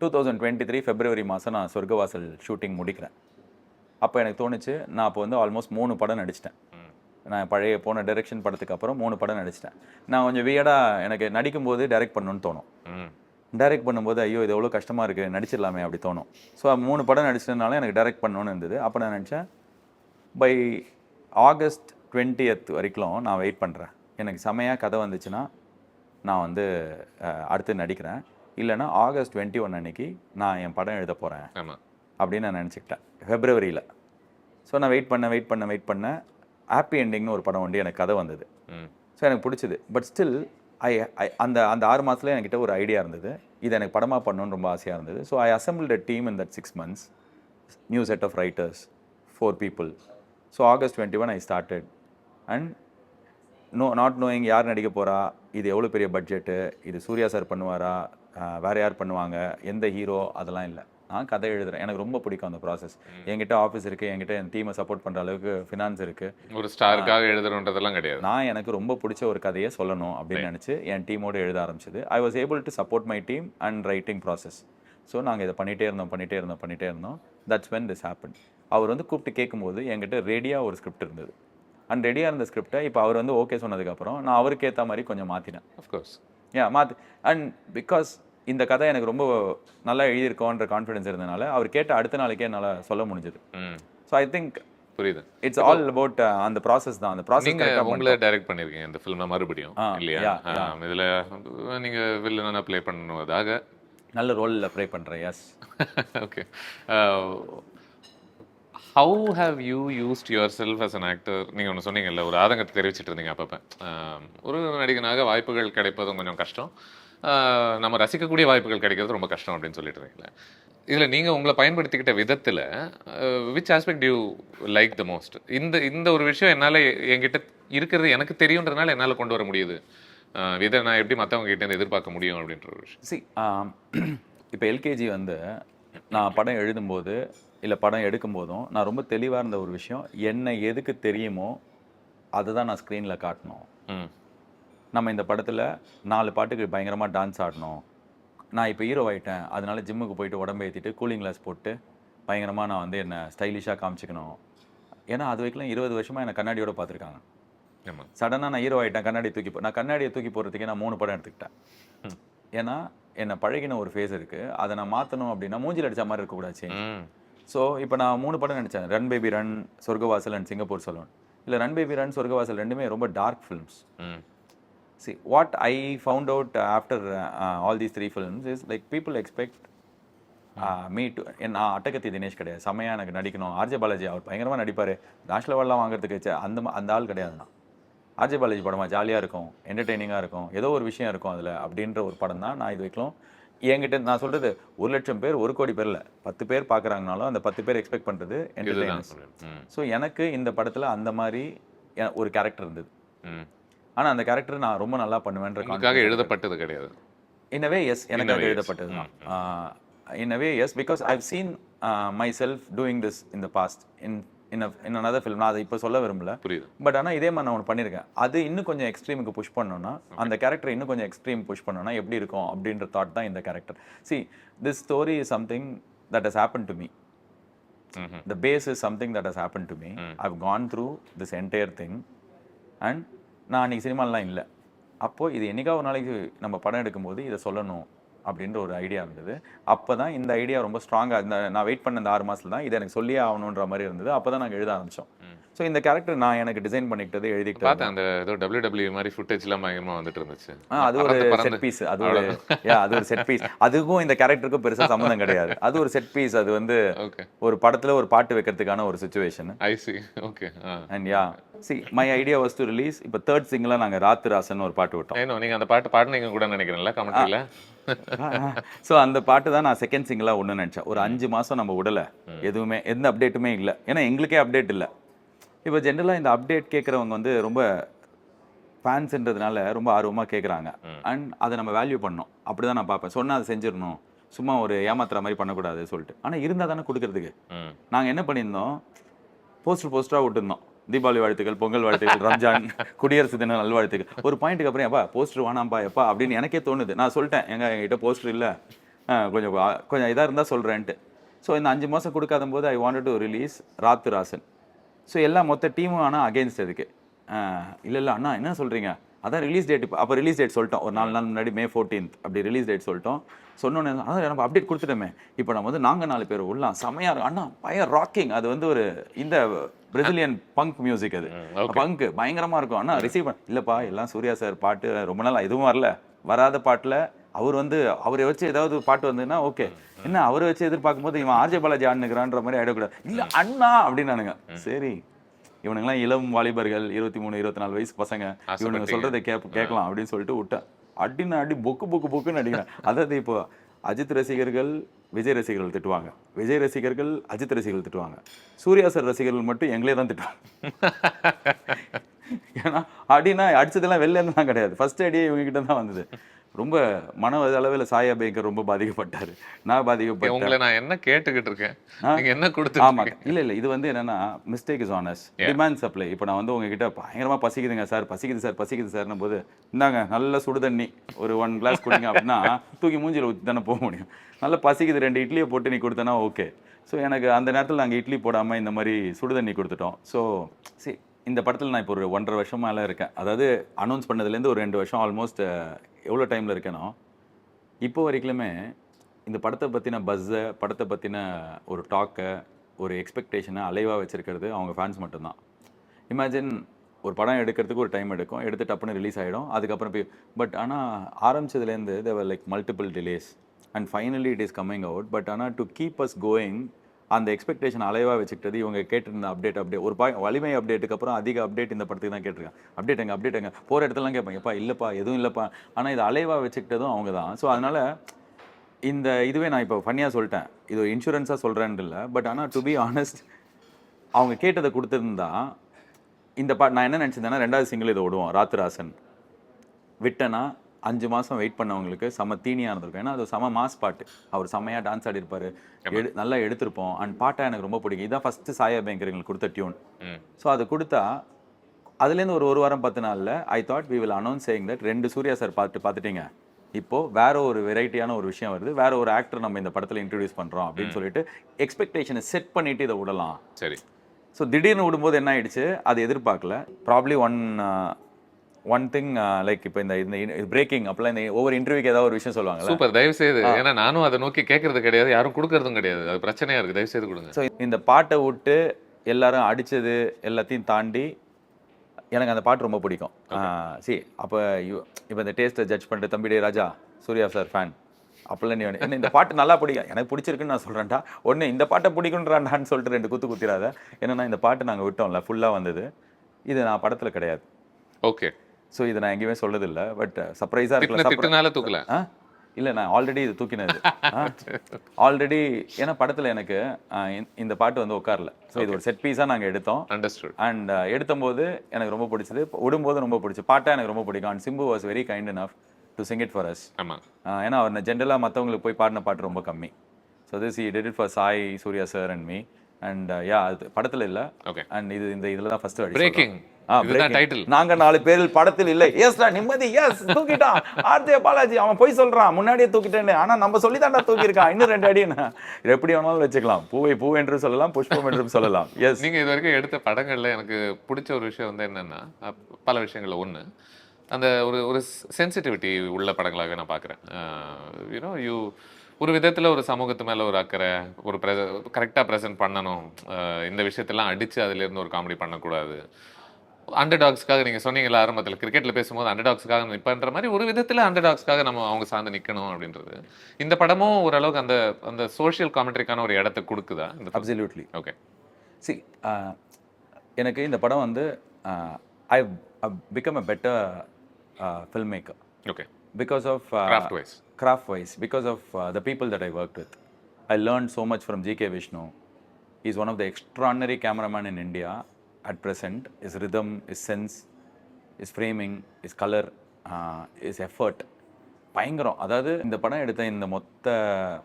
2023 February மாதம் நான் சொர்க்கவாசல் ஷூட்டிங் முடிக்கிறேன். அப்போ எனக்கு தோணுச்சு, நான் அப்போ வந்து ஆல்மோஸ்ட் 3 படம் நடிச்சிட்டேன். நான் பழைய போன டைரக்ஷன் படத்துக்கு அப்புறம் 3 படம் நடிச்சிட்டேன். நான் கொஞ்சம் வியர்டாக எனக்கு நடிக்கும்போது டைரக்ட் பண்ணணும்னு தோணும். டைரக்ட் பண்ணும்போது ஐயோ இது எவ்வளோ கஷ்டமாக இருக்குது, நடிச்சிடலாமே அப்படி தோணும். ஸோ 3 படம் நடிச்சதுனால எனக்கு டைரக்ட் பண்ணணும்னு இருந்தது. அப்போ நான் நினச்சேன், பை August 20th வரைக்கும் நான் வெயிட் பண்ணுறேன். எனக்கு செமையாக கதை வந்துச்சுன்னா நான் வந்து அடுத்து நடிக்கிறேன், இல்லைனா August 21 அன்னைக்கு நான் என் படம் எழுத போகிறேன் அப்படின்னு நான் நினச்சிக்கிட்டேன் ஃபெப்ரவரியில். ஸோ நான் வெயிட் பண்ணேன். ஹாப்பி எண்டிங்னு ஒரு படம் வந்து எனக்கு கதை வந்தது. ஸோ எனக்கு பிடிச்சது. பட் ஸ்டில் அந்த 6 மாதத்துல என்கிட்ட ஒரு ஐடியா இருந்தது, இது எனக்கு படமாக பண்ணணும்னு ரொம்ப ஆசையாக இருந்தது. So I assembled a team in that 6 months, new set of writers, 4 people. So August 21 I started. And not knowing யார் நடிக்க போகிறா, இது எவ்வளோ பெரிய பட்ஜெட்டு, இது சூர்யா சார் பண்ணுவாரா, வேறு யார் பண்ணுவாங்க, எந்த ஹீரோ, அதெல்லாம் இல்லை. நான் கதை எழுதுறேன். எனக்கு ரொம்ப பிடிக்கும் அந்த ப்ராசஸ். என்கிட்ட ஆஃபீஸ் இருக்குது, என்கிட்ட என் டீமை சப்போர்ட் பண்ணுற அளவுக்கு ஃபினான்ஸ் இருக்குது. ஒரு ஸ்டாருக்காக எழுதுறோன்றதெல்லாம் கிடையாது. நான் எனக்கு ரொம்ப பிடிச்ச ஒரு கதையை சொல்லணும் அப்படின்னு நினச்சி என் டீமோடு எழுத ஆரம்பிச்சது. I was able to support my team and writing process. So நாங்கள் இதை பண்ணிகிட்டே இருந்தோம். That's when this happen. அவர் வந்து கூப்பிட்டு கேட்கும்போது என்கிட்ட ரெடியாக ஒரு ஸ்கிரிப்ட் இருந்தது. அண்ட் ரெடியாக இருந்த ஸ்கிரிப்டை இப்போ அவர் வந்து ஓகே சொன்னதுக்கப்புறம் நான் அவருக்கு ஏற்ற மாதிரி கொஞ்சம் மாற்றினேன். அஃப்கோர்ஸ் அண்ட் பிகாஸ் இந்த கதை எனக்கு ரொம்ப நல்லா எழுதியிருக்கோன்ற கான்ஃபிடன்ஸ் இருந்தனால அவர் கேட்ட அடுத்த நாளைக்கே என்னால் சொல்ல முடிஞ்சது. ஸோ ஐ திங்க் புரியுது, இட்ஸ் ஆல் அபவுட் அந்த ப்ராசஸ் தான். அந்த ப்ராசஸ் நீங்க உங்களை டைரக்ட் பண்ணிருக்கீங்க இந்த ஃபில்மை மறுபடியும் இல்லையா? இதுல நீங்க வில்லனா ப்ளே பண்ணுவதாக நல்ல ரோல்ல ப்ளே பண்றேன். Yes. Okay. How have you used yourself as an actor? நீங்கள் ஒன்று சொன்னீங்கல்ல, ஒரு ஆதங்கத்தை தெரிவிச்சிட்டு இருந்தீங்க அப்பப்போ. ஒரு நடிகனாக வாய்ப்புகள் கிடைப்பதும் கொஞ்சம் கஷ்டம், நம்ம ரசிக்கக்கூடிய வாய்ப்புகள் கிடைக்கிறது ரொம்ப கஷ்டம் அப்படின்னு சொல்லிட்டு இருக்கீங்களே. இதில் நீங்கள் உங்களை பயன்படுத்திக்கிட்ட விதத்தில் which aspect you like the most? இந்த ஒரு விஷயம் என்னால் என்கிட்ட இருக்கிறது எனக்கு தெரியுன்றதுனால என்னால் கொண்டு வர முடியுது, இதை நான் எப்படி மற்றவங்க கிட்டேருந்து எதிர்பார்க்க முடியும் அப்படின்ற ஒரு விஷயம். இப்போ எல்கேஜி வந்து நான் படம் எழுதும்போது இல்லை படம் எடுக்கும்போதும் நான் ரொம்ப தெளிவாக இருந்த ஒரு விஷயம், என்ன எதுக்கு தெரியுமோ அதை தான் நான் ஸ்க்ரீனில் காட்டணும். நம்ம இந்த படத்தில் 4 பாட்டுக்கு பயங்கரமாக டான்ஸ் ஆடணும், நான் இப்போ ஹீரோ ஆகிட்டேன் அதனால ஜிம்முக்கு போயிட்டு உடம்பு ஏற்றிட்டு கூலிங் கிளாஸ் போட்டு பயங்கரமாக நான் வந்து என்னை ஸ்டைலிஷாக காமிச்சிக்கணும். ஏன்னா அது வரைக்கும் 20 வருஷமாக என்னை கண்ணாடியோடு பார்த்துருக்காங்க. சடனாக நான் ஹீரோ ஆகிட்டேன், கண்ணாடியை தூக்கி போடுறதுக்கே நான் 3 படம் எடுத்துக்கிட்டேன். ஏன்னா என்னை பழகின ஒரு ஃபேஸ் இருக்குது, அதை நான் மாற்றணும் அப்படின்னா மூஞ்சில் அடித்த மாதிரி இருக்கக்கூடாது. ஸோ இப்போ நான் 3 படம் நடித்தேன், run baby run, Sorgavaasal and Singapore saloon. இல்லை ரன் பேபி ரன், சொர்க்கவாசல் ரெண்டுமே ரொம்ப dark films. See, what I found out after all these 3 films is like people expect me to, நான் அட்டகத்தி தினேஷ் கிடையாது, செம்மையாக எனக்கு நடிக்கணும். ஆர்ஜே பாலாஜி அவர் பயங்கரமாக நடிப்பார், நேஷ்னல் அவார்ட்லாம் வாங்குறதுக்கு அந்த ஆள் கிடையாது. நான் ஆர்ஜே பாலாஜி படமாக ஜாலியாக இருக்கும், என்டர்டெய்னிங்காக இருக்கும், ஏதோ ஒரு விஷயம் இருக்கும் அதில் அப்படின்ற ஒரு படம் தான் நான் இது வைக்கலாம். என்கிட்ட நான் சொல்கிறது 1,00,000 பேர் 1 கோடி பேரில் 10 பேர் பார்க்குறாங்கனாலும் அந்த 10 பேர் எக்ஸ்பெக்ட் பண்ணுறது என்டர்டெயின்மெண்ட். ஸோ எனக்கு இந்த படத்தில் அந்த மாதிரி ஒரு கேரக்டர் இருந்தது. ஆனால் அந்த கேரக்டர் நான் ரொம்ப நல்லா பண்ணுவேன்றதுக்காக எழுதப்பட்டது கிடையாது. இன் அ வே எஸ், எனக்காக எழுதப்பட்டது தான். In a way yes, because I have seen myself doing this in the past in another film. நான் அதை இப்போ சொல்ல விரும்பல, பட் ஆனால் இதே மாதிரி நான் ஒன்று பண்ணியிருக்கேன். அது இன்னும் கொஞ்சம் எக்ஸ்ட்ரீமுக்கு புஷ் பண்ணோன்னா, அந்த கேரக்டர் இன்னும் கொஞ்சம் எக்ஸ்ட்ரீம் புஷ் பண்ணோன்னா எப்படி இருக்கும் அப்படின்ற தாட் தான் இந்த character. See, this story is something that has happened to me. The base is something that has happened to me. I've gone through this entire thing. And நான் அன்றைக்கி சினிமாலாம் இல்லை. அப்போது இது என்றைக்கா ஒரு நாளைக்கு நம்ம படம் எடுக்கும்போது இதை சொல்லணும் அப்படின்ற ஒரு ஐடியா இருந்தது. அப்போ தான் இந்த ஐடியா ரொம்ப ஸ்ட்ராங்காக, நான் வெயிட் பண்ண இந்த 6 மாதத்துல தான் இதை எனக்கு சொல்லியே ஆகணுன்ற மாதிரி இருந்தது. அப்போ தான் நாங்கள் எழுத ஆரம்பித்தோம். ஸோ இந்த கேரக்டர் நான் எனக்கு டிசைன் பண்ணிக்கிட்டது எழுதிக்கிட்டது பார்த்தேன் அந்த ஏதோ WWE மாதிரி ஃபுட்டேஜ்லாம் பயங்கரமா வந்துட்டு இருந்துச்சு. அது ஒரு செட் பீஸ், அது ஒரு அது ஒரு செட் பீஸ். அதுக்கும் இந்த கேரக்டருக்கும் பெருசா சம்மந்தம் கிடையாது. அது ஒரு செட் பீஸ். அது வந்து ஓகே. ஒரு படத்துல ஒரு பாட்டு வைக்கிறதுக்கான ஒரு situation. I C. Okay. And yeah see my idea was to release. இப்போ 3rd சிங்கிளா நாங்க ராத்திராசன் ஒரு பாட்டு விட்டோம். ஏனோ நீங்க அந்த பாட்டு பாடுனீங்க கூட நினைக்கிறேன்ல கமெண்ட்ரியில. ஸோ அந்த பாட்டு தான் நான் செகண்ட் சிங்கிளா ஒன்று நினைச்சேன். ஒரு 5 மாசம் நம்ம விடல, எதுவுமே எந்த அப்டேட்டுமே இல்லை. ஏன்னா எங்களுக்கே அப்டேட் இல்லை. இப்போ ஜென்ரலாக இந்த அப்டேட் கேட்குறவங்க வந்து ரொம்ப ஃபேன்ஸ்ன்றதுனால ரொம்ப ஆர்வமாக கேட்குறாங்க. அண்ட் அதை நம்ம வேல்யூ பண்ணோம். அப்படி தான் நான் பார்ப்பேன். சொன்னால் அதை செஞ்சிடணும், சும்மா ஒரு ஏமாத்துற மாதிரி பண்ணக்கூடாது சொல்லிட்டு. ஆனால் இருந்தால் தானே கொடுக்கறதுக்கு. நாங்கள் என்ன பண்ணியிருந்தோம், போஸ்டராக விட்டுருந்தோம். தீபாவளி வாழ்த்துக்கள், பொங்கல் வாழ்த்துக்கள், ரம்ஜான், குடியரசு தின நல்வாழ்த்துக்கள். ஒரு பாயிண்ட்டுக்கு அப்புறம் எப்பா போஸ்டர் வேணாம்ப்பா எப்பா அப்படின்னு எனக்கே தோணுது. நான் சொல்லிட்டேன், எங்ககிட்ட போஸ்டர் இல்லை, கொஞ்சம் இதாக இருந்தால் சொல்கிறேன்ட்டு. ஸோ இந்த 5 மாதம் கொடுக்காத போது ஐ வாண்டட் டு ரிலீஸ் ராத்திராசன். ஸோ எல்லா மொத்த டீமும் ஆனால் அகேன்ஸ்ட் அதுக்கு. இல்லை அண்ணா என்ன சொல்கிறீங்க, அதான் ரிலீஸ் டேட். இப்போ அப்போ ரிலீஸ் டேட் சொல்லிட்டோம், ஒரு 4 நாள் முன்னாடி May 14th அப்படி ரிலீஸ் டேட் சொல்லிட்டோம். சொன்னோன்னே அதான் நம்ம அப்டேட் கொடுத்துட்டோமே, இப்போ நம்ம வந்து நாங்கள் 4 பேர் உள்ளலாம் செமையாக இருக்கும் அண்ணா, பையன் ராக்கிங். அது வந்து ஒரு இந்த பிரசிலியன் பங்க் மியூசிக், அது பங்க் பயங்கரமாக இருக்கும் அண்ணா. ரிசீவ் இல்லைப்பா, எல்லாம் சூர்யா சார் பாட்டு ரொம்ப நாள் எதுவும் வரல, வராத பாட்டில் அவர் வந்து அவரை வச்சு ஏதாவது பாட்டு வந்ததுன்னா ஓகே. என்ன அவரை வச்சு எதிர்பார்க்கும் போது இவன் ஆர்ஜே பாலாஜி ஆடுனுக்கிறான்ற மாதிரி ஆயிடக்கூடாது. இல்லை அண்ணா அப்படின்னானுங்க. சரி, இவனுங்கெல்லாம் இளம் வாலிபர்கள், 23 24 வயசு பசங்க, இவனுங்க சொல்றதை கேட்கலாம் அப்படின்னு சொல்லிட்டு விட்டேன். அடி பொக்குன்னு அடிக்கிறேன். அதாவது இப்போ அஜித் ரசிகர்கள் விஜய் ரசிகர்கள் திட்டுவாங்க, விஜய் ரசிகர்கள் அஜித் ரசிகர்கள் திட்டுவாங்க, சூர்யா சார் ரசிகர்கள் மட்டும் எங்களே தான் திட்டுவாங்க. ஏன்னா அடினா அடிச்சதெல்லாம் வெளில இருந்து தான் கிடையாது, ஃபர்ஸ்ட் அடியே இவங்க கிட்ட தான் வந்தது. ரொம்ப மன அளவில் சாயா பேக்கர் ரொம்ப பாதிக்கப்பட்டாரு, நான் பாதிக்கப்பட்டேன். உங்களை நான் என்ன கேட்டுக்கிட்டு இருக்கேன், நீங்க என்ன கொடுத்து? ஆமா, இல்ல இது வந்து என்னன்னா mistake is honest, demand supply. இப்போ நான் வந்து உங்ககிட்ட பயங்கரமா பசிக்குதுங்க சார், பசிக்குது சார்னும் போது இந்தாங்க நல்ல சுடு தண்ணி ஒரு 1 கிளாஸ் குடிங்க அப்படின்னா தூக்கி மூஞ்சில ஊற்றி தானே போக முடியும். நல்லா பசிக்குது 2 இட்லியை போட்டு நீ கொடுத்தனா ஓகே. ஸோ எனக்கு அந்த நேரத்தில் நாங்கள் இட்லி போடாமல் இந்த மாதிரி சுடு தண்ணி கொடுத்துட்டோம். ஸோ சரி, இந்த படத்தில் நான் இப்போ ஒரு 1.5 வருஷம் மேலே இருக்கேன். அதாவது அனௌன்ஸ் பண்ணதுலேருந்து ஒரு 2 வருஷம் ஆல்மோஸ்ட் எவ்வளோ டைமில் இருக்கேனோ இப்போ வரைக்குமே இந்த படத்தை பற்றின பஸ்ஸை, படத்தை பற்றின ஒரு டாக்கை, ஒரு எக்ஸ்பெக்டேஷனை அலைவாக வச்சுருக்கிறது அவங்க ஃபேன்ஸ் மட்டும்தான். இமேஜின் ஒரு படம் எடுக்கிறதுக்கு ஒரு டைம் எடுக்கும், எடுத்து டப்புன்னு ரிலீஸ் ஆகிடும், அதுக்கப்புறம் போய் பட் ஆனால் ஆரம்பிச்சதுலேருந்து they were like multiple delays and finally it is coming out. But ஆனால் டு கீப் அஸ் கோயிங் அந்த எக்ஸ்பெக்டேஷன் அலைவாக வச்சுக்கிட்டது இவங்க கேட்டிருந்த அப்டேட் ஒரு வலிமை அப்டேட்டுக்கு அப்புறம் அதிக அப்டேட் இந்த படத்துக்கு தான் கேட்டிருக்காங்க. அப்டேட் எங்க போகிற இடத்துலாம் கேட்பாங்க, எப்பா இல்லைப்பா எதுவும் இல்லைப்பா. ஆனால் இது அலைவாக வச்சுக்கிட்டதும் அவங்க தான். ஸோ அதனால் இந்த இதுவே நான் இப்போ ஃபன்னியாக சொல்லிட்டேன், இது ஒரு இன்சூரன்ஸாக சொல்கிறேன்னு இல்லை. பட் ஆனால் டு பி ஆனஸ்ட் அவங்க கேட்டதை கொடுத்துருந்தா இந்த நான் என்ன நினச்சிருந்தேன்னா 2வது சிங்கிள் இதை விடுவோம் ராத்திராசன் விட்டேன்னா 5 மாதம் வெயிட் பண்ணவங்களுக்கு செம்ம தீனியாக இருந்திருக்கும். ஏன்னா அது செம மாஸ் பாட்டு, அவர் செம்மையாக டான்ஸ் ஆடி இருப்பார், நல்லா எடுத்திருப்போம். அண்ட் பாட்டை எனக்கு ரொம்ப பிடிக்கும். இதான் ஃபஸ்ட்டு சாயா பேங்கர் எங்களுக்கு கொடுத்த டியூன். ஸோ அது கொடுத்தா அதுலேருந்து ஒரு வாரம் 10 நாளில் I thought we will announce saying that 2 Suriya sir பார்த்துட்டீங்க, இப்போது வேற ஒரு வெரைட்டியான ஒரு விஷயம் வருது, வேற ஒரு ஆக்டர் நம்ம இந்த படத்தில் இன்ட்ரடியூஸ் பண்ணுறோம் அப்படின்னு சொல்லிட்டு எக்ஸ்பெக்டேஷனை செட் பண்ணிட்டு இதை விடலாம். சரி. ஸோ திடீர்னு விடும்போது என்ன ஆயிடுச்சு, அது எதிர்பார்க்கல. ப்ராப்ளி ஒன் திங் லைக் இப்போ இந்த பிரேக்கிங் அப்பெல்லாம் இந்த ஒவ்வொரு இன்டர்வியூக்கு ஏதாவது ஒரு விஷயம் சொல்லுவாங்க. சூப்பர், தயவு செய்து. ஏன்னா நானும் அதை நோக்கி கேட்கறது கிடையாது, யாரும் கொடுக்கறதும் கிடையாது, அது பிரச்சனையா இருக்கு, தயவு செய்து கொடுங்க. ஸோ இந்த பாட்டை விட்டு எல்லாரும் அடிச்சது எல்லாத்தையும் தாண்டி எனக்கு அந்த பாட்டு ரொம்ப பிடிக்கும். அப்போ இப்போ இந்த டேஸ்ட்டை ஜட்ஜ் பண்ணிட்டு தம்பி டே ராஜா சூர்யா சார் ஃபேன் அப்பெல்லாம் நீ என்ன இந்த பாட்டு நல்லா பிடிக்கும், எனக்கு பிடிச்சிருக்குன்னு நான் சொல்கிறேன்டா, ஒன்று இந்த பாட்டை பிடிக்குன்றான்டான்னு சொல்லிட்டு 2 குத்து குத்திராத. என்னன்னா இந்த பாட்டு நாங்கள் விட்டோம்ல ஃபுல்லாக வந்தது, இது நான் படத்தில் கிடையாது. ஓகே. ஸோ இதை நான் எங்கேயுமே சொல்லதில்ல. பட் சர்ப்ரைஸாக இருக்கல. இல்லை நான் ஆல்ரெடி இது தூக்கினது ஆல்ரெடி. ஏன்னா படத்தில் எனக்கு இந்த பாட்டு வந்து உட்காரல. ஸோ இது ஒரு செட் பீஸாக நாங்கள் எடுத்தோம். அண்டர்ஸ்டுட். அண்ட் எடுத்தபோது எனக்கு ரொம்ப பிடிச்சது, விடும்போது ரொம்ப பிடிச்சி பாட்டாக எனக்கு ரொம்ப பிடிக்கும். And Simbu was very kind enough to sing it for us. ஏன்னா அவர் ஜென்ரலாக மற்றவங்களுக்கு போய் பாடின பாட்டு ரொம்ப கம்மி. So this he did it for Sai, Suriya sir and me. And yeah அது படத்தில் இல்லை. அண்ட் இது இந்த இதில் தான் ஃபர்ஸ்ட் பிரேக்கிங். நாங்க 4 பேரில் படத்தில் இல்லை. எஸ்டா நிம்மதி, எஸ் தூக்கிட்டான் ஆர்ஜே பாலாஜி, அவன் போய் சொல்றான் முன்னாடியே தூக்கிட்டேன்னு, ஆனா நம்ம சொல்லி தாண்டா தூக்கியிருக்கான், இன்னும் 2 அடி. எப்படி வேணாலும் வச்சுக்கலாம், பூவை பூ என்று சொல்லலாம், புஷ்பம் என்றும் சொல்லலாம். எஸ். நீங்க இது வரைக்கும் எடுத்த படங்கள்ல எனக்கு பிடிச்ச ஒரு விஷயம் வந்து என்னன்னா, பல விஷயங்கள்ல ஒண்ணு அந்த ஒரு சென்சிட்டிவிட்டி உள்ள படங்களாக நான் பார்க்குறேன். யூனோ ஒரு விதத்துல ஒரு சமூகத்து மேல ஒரு அக்கறை, ஒரு கரெக்டா ப்ரெசென்ட் பண்ணணும். இந்த விஷயத்தெல்லாம் அடிச்சு அதுல இருந்து ஒரு காமெடி பண்ணக்கூடாது. அண்டர்டாக்ஸ்க்காக நீங்க சொன்னீங்கல்ல ஆரம்பத்துல, கிரிக்கெட்ல பேசும்போது அண்டர்டாக்ஸ்க்காக நிப்பேன்ற மாரி ஒரு விதத்துல அண்டர்டாக்ஸ்க்காக நம்ம அவங்க சார்ந்து நிக்கணும் அப்படின்றது. இந்த படமும் ஓரளவுக்கு அந்த அந்த சோசியல் காமெண்ட்ரிக்கான ஒரு இடத்த குடுக்குதா? இந்த அப்சல்யூட்லி. ஓகே. சி எனக்கு இந்த படம் வந்து I become a better film maker okay. because of craft wise, because of the people that I worked with. I learned so much from GK Vishnu. He's one of the extraordinary cameraman in India at present. His rhythm, his sense, his framing, his color, his effort பயங்கரம். அதாவது இந்த படம் எடுத்த இந்த மொத்த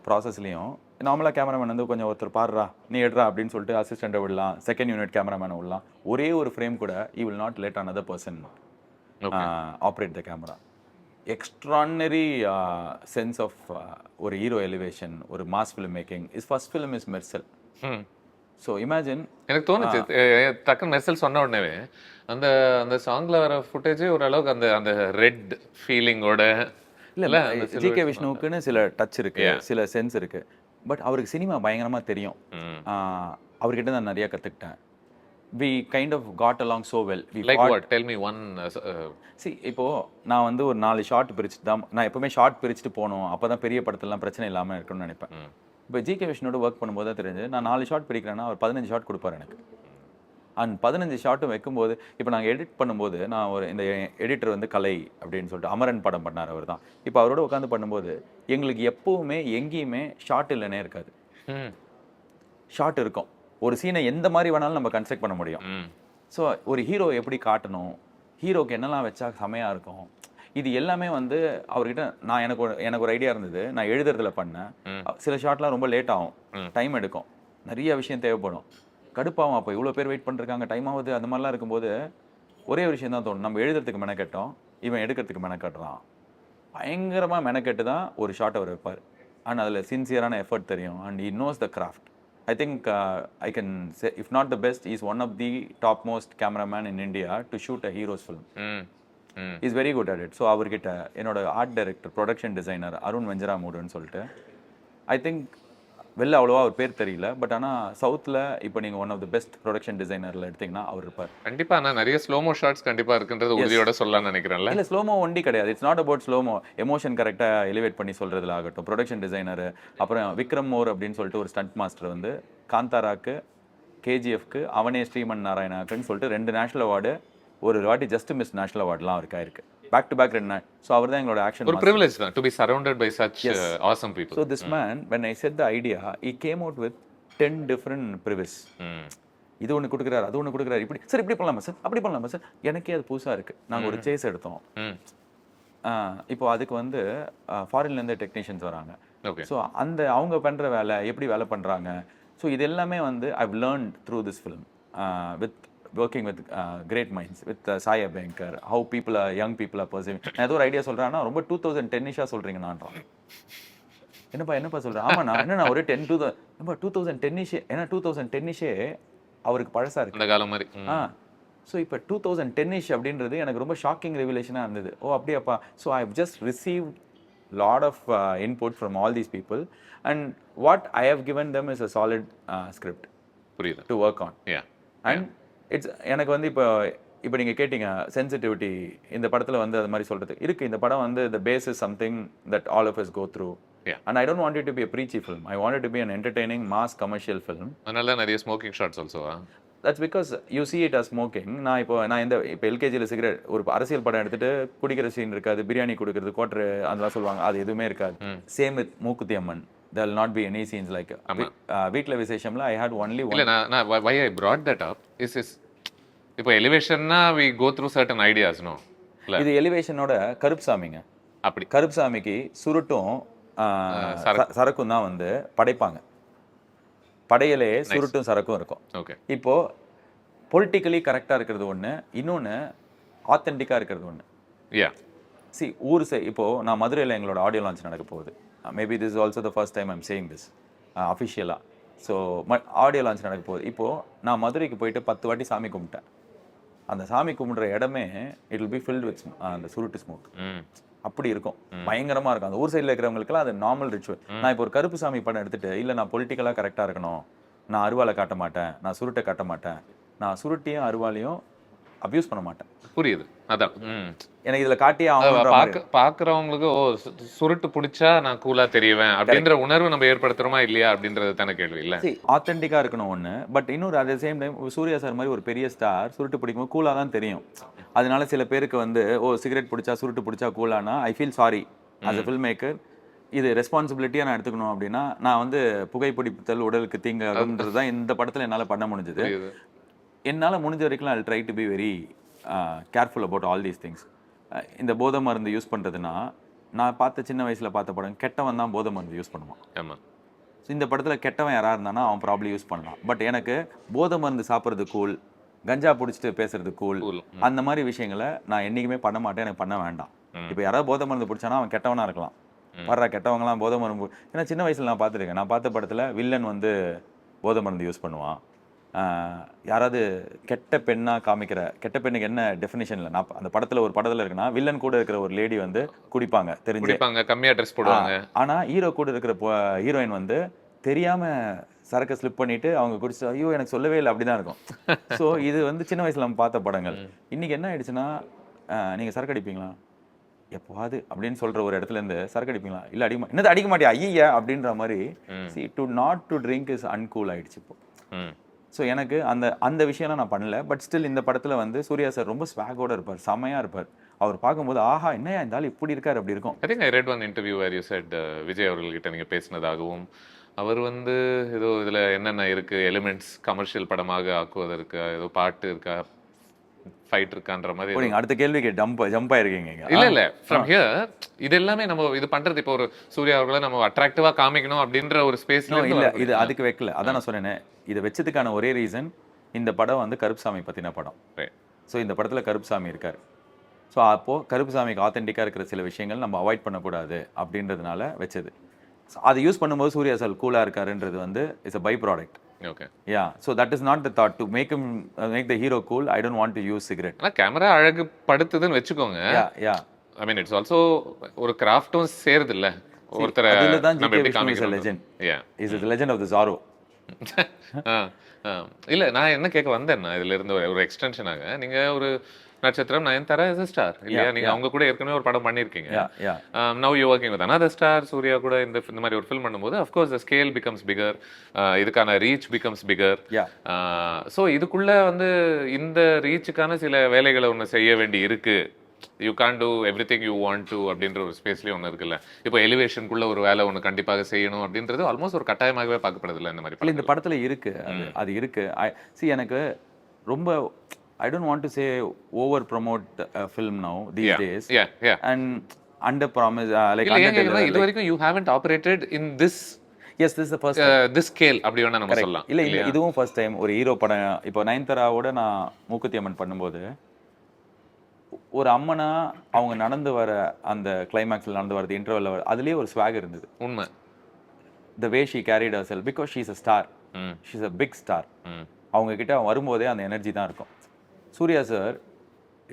ப்ராசஸ்லையும் நார்மலாக cameraman வந்து கொஞ்சம் ஒருத்தர் பாடுறா நீ எடுறா அப்படின்னு சொல்லிட்டு அசிஸ்டண்ட்டை விடலாம், செகண்ட் யூனிட் கேமராமேனை விடலாம். ஒரே ஒரு ஃப்ரேம் கூட he will not let another person operate the camera. Extraordinary sense of ஒரு ஹீரோ எலிவேஷன், ஒரு mass film making. Is first film is Mersal. So imagine எனக்கு தோணுச்சு டக்குன்னு மெர்சல் சொன்ன உடனே அந்த அந்த சாங்ல வர ஃபுட்டேஜே ஓரளவுக்கு அந்த அந்த ரெட் ஃபீலிங்கோட இல்லை ஜிகே விஷ்ணுவுக்குன்னு சில டச் இருக்கு, சில சென்ஸ் இருக்கு. பட் அவருக்கு சினிமா பயங்கரமாக தெரியும். அவர்கிட்ட நான் நிறைய கற்றுக்கிட்டேன். we kind of got along so well. Like what? Tell me one. See, இப்போ நான் வந்து ஒரு 4 ஷார்ட் பிரிச்சுட்டு தான், நான் எப்பவுமே ஷார்ட் பிரிச்சுட்டு போகணும், அப்போ தான் பெரிய படத்துலலாம் பிரச்சனை இல்லாமல் இருக்கணும்னு நினைப்பேன். இப்போ ஜிகே விஷ்ணுவோட ஒர்க் பண்ணும்போது தான் தெரிஞ்சு, நான் 4 ஷார்ட் பிரிக்கிறேன்னா அவர் 15 ஷார்ட் கொடுப்பார் எனக்கு. அண்ட் 15 ஷார்ட்டும் வைக்கும்போது, இப்போ நாங்கள் எடிட் பண்ணும்போது, நான் ஒரு இந்த எடிட்டர் வந்து கலை அப்படின்னு சொல்லிட்டு அமரன் படம் பண்ணார் அவர் தான். இப்போ அவரோட உட்காந்து பண்ணும்போது எங்களுக்கு எப்பவுமே எங்கேயுமே ஷார்ட் இல்லைன்னே இருக்காது. ஷார்ட் இருக்கும். ஒரு சீனை எந்த மாதிரி வேணாலும் நம்ம கன்ஸ்ட்ரக்ட் பண்ண முடியும். ஸோ ஒரு ஹீரோ எப்படி காட்டணும், ஹீரோக்கு என்னெல்லாம் வச்சா செமையாக இருக்கும், இது எல்லாமே வந்து அவர்கிட்ட நான் எனக்கு ஒரு ஐடியா இருந்தது. நான் எழுதுறதுல பண்ணேன். சில ஷார்ட்லாம் ரொம்ப லேட் ஆகும், டைம் எடுக்கும், நிறைய விஷயம் தேவைப்படும், கடுப்பாகும். அப்போ இவ்வளோ பேர் வெயிட் பண்ணிருக்காங்க, டைம் ஆகுது, அந்த மாதிரிலாம் இருக்கும்போது ஒரே ஒரு விஷயம் தான் தோணும், நம்ம எழுதுறதுக்கு மெனக்கெட்டோம், இவன் எடுக்கிறதுக்கு மெனக்கட்டுறான். பயங்கரமாக மெனக்கெட்டு தான் ஒரு ஷார்ட் அவர் வைப்பார். அண்ட் அதில் சின்சியரான எஃபர்ட் தெரியும். And he knows the craft. I think I can say, if not the best, he's one of the topmost cameraman in India to shoot a hero's film. He's very good at it. So அவர்கிட்ட என்னோட art director, production designer Arun வெஞ்சராமூடுன்னு சொல்லிட்டு, I think வெளில அவ்வளோவா அவர் பேர் தெரியல, but ஆனால் சவுத்தில் இப்போ நீங்கள் one of the best production டிசைனரில் எடுத்தீங்கன்னா அவர் இருப்பார். கண்டிப்பாக. ஆனால் நிறைய ஸ்லோமோ ஷார்ட்ஸ் கண்டிப்பாக இருக்குன்றது உறுதியோட சொல்லலாம்னு நினைக்கிறேன்ல. இல்லை, ஸ்லோமோ ஒண்டி கிடையாது. It's not about slo-mo. Emotion கரெக்டாக எலிவேட் பண்ணி சொல்கிறதுல ஆகட்டும், ப்ரொடக்ஷன் டிசைனர், அப்புறம் விக்ரம் மோர் அப்படின்னு சொல்லிட்டு ஒரு ஸ்டண்ட் மாஸ்டர் வந்து காந்தாராக்கு, கேஜிஎஃப்க்கு, அவனே ஸ்ரீமன் நாராயணாக்குன்னு சொல்லிட்டு 2 நேஷனல் அவார்டு, ஒரு வாட்டி ஜஸ்ட் மிஸ் நேஷனல் அவார்ட்லாம் அவருக்கு ஆயிருக்கு. பேக் டு பேக் 2 நாள். ஸோ அவர் தான் எங்களோட ஆக்ஷன். ஒரு privilege தான் to be surrounded by such awesome people. So this man, when I said the idea, he came out with 10 different previs. இது ஒன்று கொடுக்குறாரு, அது ஒன்று கொடுக்குறாரு, இப்படி சார் இப்படி பண்ணலாமா சார், அப்படி பண்ணலாமா சார். எனக்கே அது புதுசாக இருக்குது. நாங்கள் ஒரு சேஸ் எடுத்தோம். இப்போ அதுக்கு வந்து ஃபாரின்லேருந்து டெக்னீஷியன்ஸ் வராங்க. ஸோ அந்த அவங்க பண்ணுற வேலை எப்படி வேலை பண்ணுறாங்க. ஸோ இது எல்லாமே வந்து I've learnt through this film with working with great minds, with Sai Abhiyankar, how people are, young people are perceiving. நான் ஏதோ ஒரு ஐடியா சொல்கிறேன்னா ரொம்ப 2010-ish சொல்கிறீங்க நான்றான். என்னப்பா சொல்கிறேன். ஆமாண்ணா, என்னண்ணா ஒரு 2010-ish, ஏன்னா 2010-ish அவருக்கு பழசாக இருக்குது அந்த காலம் மாதிரி. ஸோ இப்போ 2010-ish அப்படின்றது எனக்கு ரொம்ப ஷாக்கிங் ரெவலேஷனாக இருந்தது. ஓ அப்படியாப்பா. So I have just received lot of input from all these people, and what I have given them is a solid script to work on. And it's எனக்கு வந்து இப்போ நீங்கள் கேட்டிங்க சென்சிட்டிவிட்டி இந்த படத்தில் வந்து அது மாதிரி சொல்கிறது இருக்குது. இந்த படம் வந்து the base is something that all of us go through. And I don't want it to be a preachy film. I want it to be an entertaining mass commercial film. அதனால நிறைய smoking shots also. That's because you see it as smoking. நான் இப்போ எல்கேஜியில் cigarette, ஒரு அரசியல் படம் எடுத்துகிட்டு குடிக்கிற scene இருக்காது, பிரியாணி கொடுக்குறது, கோட்டரு அதெல்லாம் சொல்லுவாங்க, அது எதுவுமே இருக்காது. Same with Mookuthi Amman. There will not be any scenes like வீட்ல விசேஷம்ல I had only one. இல்ல நான் why I brought that up is இப்போ எலிவேஷன்னா we go through certain ideas, no? இது எலிவேஷனோட கருப்சாமிங்க. அப்படி கருப்சாமிக்கு சுருட்டும் சரக்கும் தான் வந்து படைப்பாங்க. படையிலே சுருட்டும் சரக்கும் இருக்கும். ஓகே. இப்போ பொலிட்டிக்கலி கரெக்டாக இருக்கிறது ஒன்று, இன்னொன்று ஆத்தென்டிக்காக இருக்கிறது ஒன்று. சி ஊர் இப்போ நான் மதுரையில் எங்களோட ஆடியோ லான்ச் நடக்க போகுது. Maybe this is also the first time I'm saying this அஃபிஷியலாக. ஸோ ஆடியோ லான்ச் நடக்க போகுது. இப்போது நான் மதுரைக்கு போயிட்டு 10 வாட்டி சாமி கும்பிட்டேன். அந்த சாமி கும்பிடுற இடமே it will be filled with அந்த சுருட்டு ஸ்மோக். அப்படி இருக்கும், பயங்கரமா இருக்கும். அந்த ஊர் சைடில் இருக்கிறவங்களுக்குலாம் அது நார்மல் ரிச்சுவல். நான் இப்போ ஒரு கருப்பு சாமி படம் எடுத்துட்டு இல்லை நான் பொலிட்டிக்கலாக கரெக்டாக இருக்கணும், நான் அருவாலை காட்ட மாட்டேன், நான் சுருட்டை காட்ட மாட்டேன், நான் சுருட்டியும் அருவாலையும் அபியூஸ் பண்ண மாட்டேன். புரியுது. அதான் எனக்கு இதுல காட்டியே ஆகணும். பாக்குறவங்களுக்கு ஓ சுருட்டு பிடிச்சா நான் கூலா தெரியவேன் அப்படின்ற உணர்வு நம்ம ஏற்படுத்துறோமா இல்லையா அப்படின்றது தானே கேள்வி இல்ல. ஆத்தென்டிக்கா இருக்கணும் ஒண்ணு. பட் இன்னொரு at the same time Suriya sir மாதிரி ஒரு பெரிய ஸ்டார் சுருட்டு பிடிக்கும்போது கூலா தான் தெரியும். அதனால சில பேருக்கு வந்து ஓ சிகரெட் பிடிச்சா சுருட்டு பிடிச்சா கூலானா I feel sorry as a filmmaker. இது ரெஸ்பான்சிபிலிட்டியா நான் எடுத்துக்கணும் அப்படின்னா நான் வந்து புகைப்பிடித்தல் உடலுக்கு தீங்காகும்ன்றது தான் இந்த படத்துல என்னால பண்ண முடிஞ்சது. என்னால் முடிஞ்ச வரைக்கும் I try to be very careful about all these things. இந்த போதை மருந்து யூஸ் பண்ணுறதுனா நான் பார்த்த சின்ன வயசில் பார்த்த படம் கெட்டவன் தான் போதை மருந்து யூஸ் பண்ணுவான். ஆமாம். ஸோ இந்த படத்தில் கெட்டவன் யாராக இருந்தானா அவன் ப்ராப்ளம் யூஸ் பண்ணலாம். பட் எனக்கு போதை மருந்து சாப்பிட்றது கூல், கஞ்சா பிடிச்சிட்டு பேசுறது கூல், அந்த மாதிரி விஷயங்களை நான் என்றைக்குமே பண்ண மாட்டேன், எனக்கு பண்ண வேண்டாம். இப்போ யாராவது போதை மருந்து பிடிச்சானா அவன் கெட்டவனாக இருக்கலாம். வர்ற கெட்டவங்களாம் போதை மருந்து ஏன்னா சின்ன வயசில் நான் பார்த்துருக்கேன். நான் பார்த்த படத்தில் வில்லன் வந்து போதை மருந்து யூஸ் பண்ணுவான். யாராவது கெட்ட பெண்ணாக காமிக்கிற கெட்ட பெண்ணுக்கு என்ன டெஃபினிஷனில் நான் அந்த படத்தில் ஒரு படத்தில் இருக்குன்னா வில்லன் கூட இருக்கிற ஒரு லேடி வந்து குடிப்பாங்க, தெரிஞ்சுப்பாங்க, கம்மியாக ட்ரெஸ் போடுவாங்க. ஆனால் ஹீரோ கூட இருக்கிற ஹீரோயின் வந்து தெரியாமல் சரக்கை ஸ்லிப் பண்ணிட்டு அவங்க குடிச்சு ஐயோ எனக்கு சொல்லவே இல்லை, அப்படி தான் இருக்கும். ஸோ இது வந்து சின்ன வயசில் நம்ம பார்த்த படங்கள். இன்றைக்கி என்ன ஆயிடுச்சுன்னா நீங்கள் சரக்கு அடிப்பீங்களா எப்போவாது அப்படின்னு சொல்கிற ஒரு இடத்துல இருந்து சரக்கு அடிப்பீங்களா இல்லை அடிக்க என்னது அடிக்க மாட்டியா ஐயா அப்படின்ற மாதிரி C to not to drink is அன்கூல் ஆயிடுச்சு இப்போ. ஸோ எனக்கு அந்த விஷயம்லாம் நான் பண்ணல. பட் ஸ்டில் இந்த படத்தில் வந்து சூர்யா சார் ரொம்ப ஸ்வாகோட இருப்பார், செமையாக இருப்பார். அவர் பார்க்கும்போது ஆஹா என்னையா இருந்தாலும் இப்படி இருக்கார் அப்படி இருக்கும். I think I read one interview where you said Vijay அவர்கள்கிட்ட நீங்கள் பேசினதாகவும் அவர் வந்து ஏதோ இதில் என்னென்ன இருக்குது எலிமெண்ட்ஸ் கமர்ஷியல் படமாக ஆக்குவதற்கு ஏதோ பாட்டு இருக்கா ஃபைட் இருக்கான்ற மாதிரி. நீங்க அடுத்த கேள்விக்கு ஜம்ப் ஆயிருக்கீங்க. இல்ல ஃப்ரம் ஹியர் இது எல்லாமே நம்ம இது பண்றது இப்போ ஒரு சூர்யா அவர்களை நம்ம அட்ராக்டிவா காமிக்கணும் அப்படின்ற ஒரு ஸ்பேஸ்ல இல்ல இது அதுக்கு வைக்கல. அதான் நான் சொன்னேன், இதை வச்சதுக்கான ஒரே ரீசன் இந்த படம் வந்து கருப்புசாமி பத்தின படம். ஸோ இந்த படத்துல கருப்புசாமி இருக்காரு. ஸோ அப்போ கருப்புசாமிக்கு ஆத்தென்டிக்கா இருக்கிற சில விஷயங்கள் நம்ம அவாய்ட் பண்ணக்கூடாது அப்படின்றதுனால வச்சது. அதை யூஸ் பண்ணும்போது சூர்யா சார் கூலா இருக்காருன்றது வந்து it's a by product. Okay. Yeah, so that is not the thought to make the hero cool. I don't want to use cigarette. ஆனா கேமரா அழகு படுத்துதுன்னு வெச்சுக்கோங்க. Yeah. I mean it's also ஒரு கிராஃப்டும் சேருது இல்ல. ஒருத்தர நம்ம எப்படி காமிக்கிறோம். legend. Yeah. Is the legend of the Zorro. இல்ல நான் என்ன கேட்க வந்தேன்னா இதுல இருந்து ஒரு எக்ஸ்டென்ஷனாக நீங்க ஒரு நட்சத்திரம் நயன்தாரா இஸ் a star இல்லையா? நீங்க அவங்க கூட ஏற்கனவே ஒரு படம் பண்ணிருக்கீங்க. Now you working with another star. Surya கூட இந்த மாதிரி ஒரு ஃபில்ம் பண்ணும்போது of course the scale becomes bigger. இதுக்கான ரீச் becomes bigger. So இதுக்குள்ள வந்து இந்த ரீச்சுக்கான சில வேலைகளை ஒன்று செய்ய வேண்டி இருக்கு. You can do everything you want to அப்படின்ற ஒரு ஸ்பேஸ்லயே ஒன்று இருக்குல்ல. இப்போ எலிவேஷனுக்குள்ள ஒரு வேலை ஒன்று கண்டிப்பாக செய்யணும் அப்படின்றது ஆல்மோஸ்ட் ஒரு கட்டாயமாகவே பார்க்கப்படுதில்ல இந்த மாதிரி. இந்த படத்துல இருக்கு, அது இருக்கு. எனக்கு ரொம்ப I don't want to say over promote a film now these days. And under promise like இது வரைக்கும் you haven't operated in this. Yes, this is the first this scale அப்படி வேணா நம்ம சொல்லலாம். இல்ல இதுவும் ஃபர்ஸ்ட் டைம் ஒரு ஹீரோ படம். இப்போ நயன்தாராவோட நான் மூக்குத்தி அம்மன் பண்ணும்போது ஒரு அம்மனா அவங்க நடந்து வர அந்த கிளைமேக்ஸ்ல நடந்து வரது இன்டர்வல்ல அதுலயே ஒரு ஸ்வாக் இருந்தது. உண்மை. The way she carried herself because she's a star. She's a big star. அவங்க கிட்ட வரும்போதே அந்த எனர்ஜி தான் இருக்கும். Suriya sir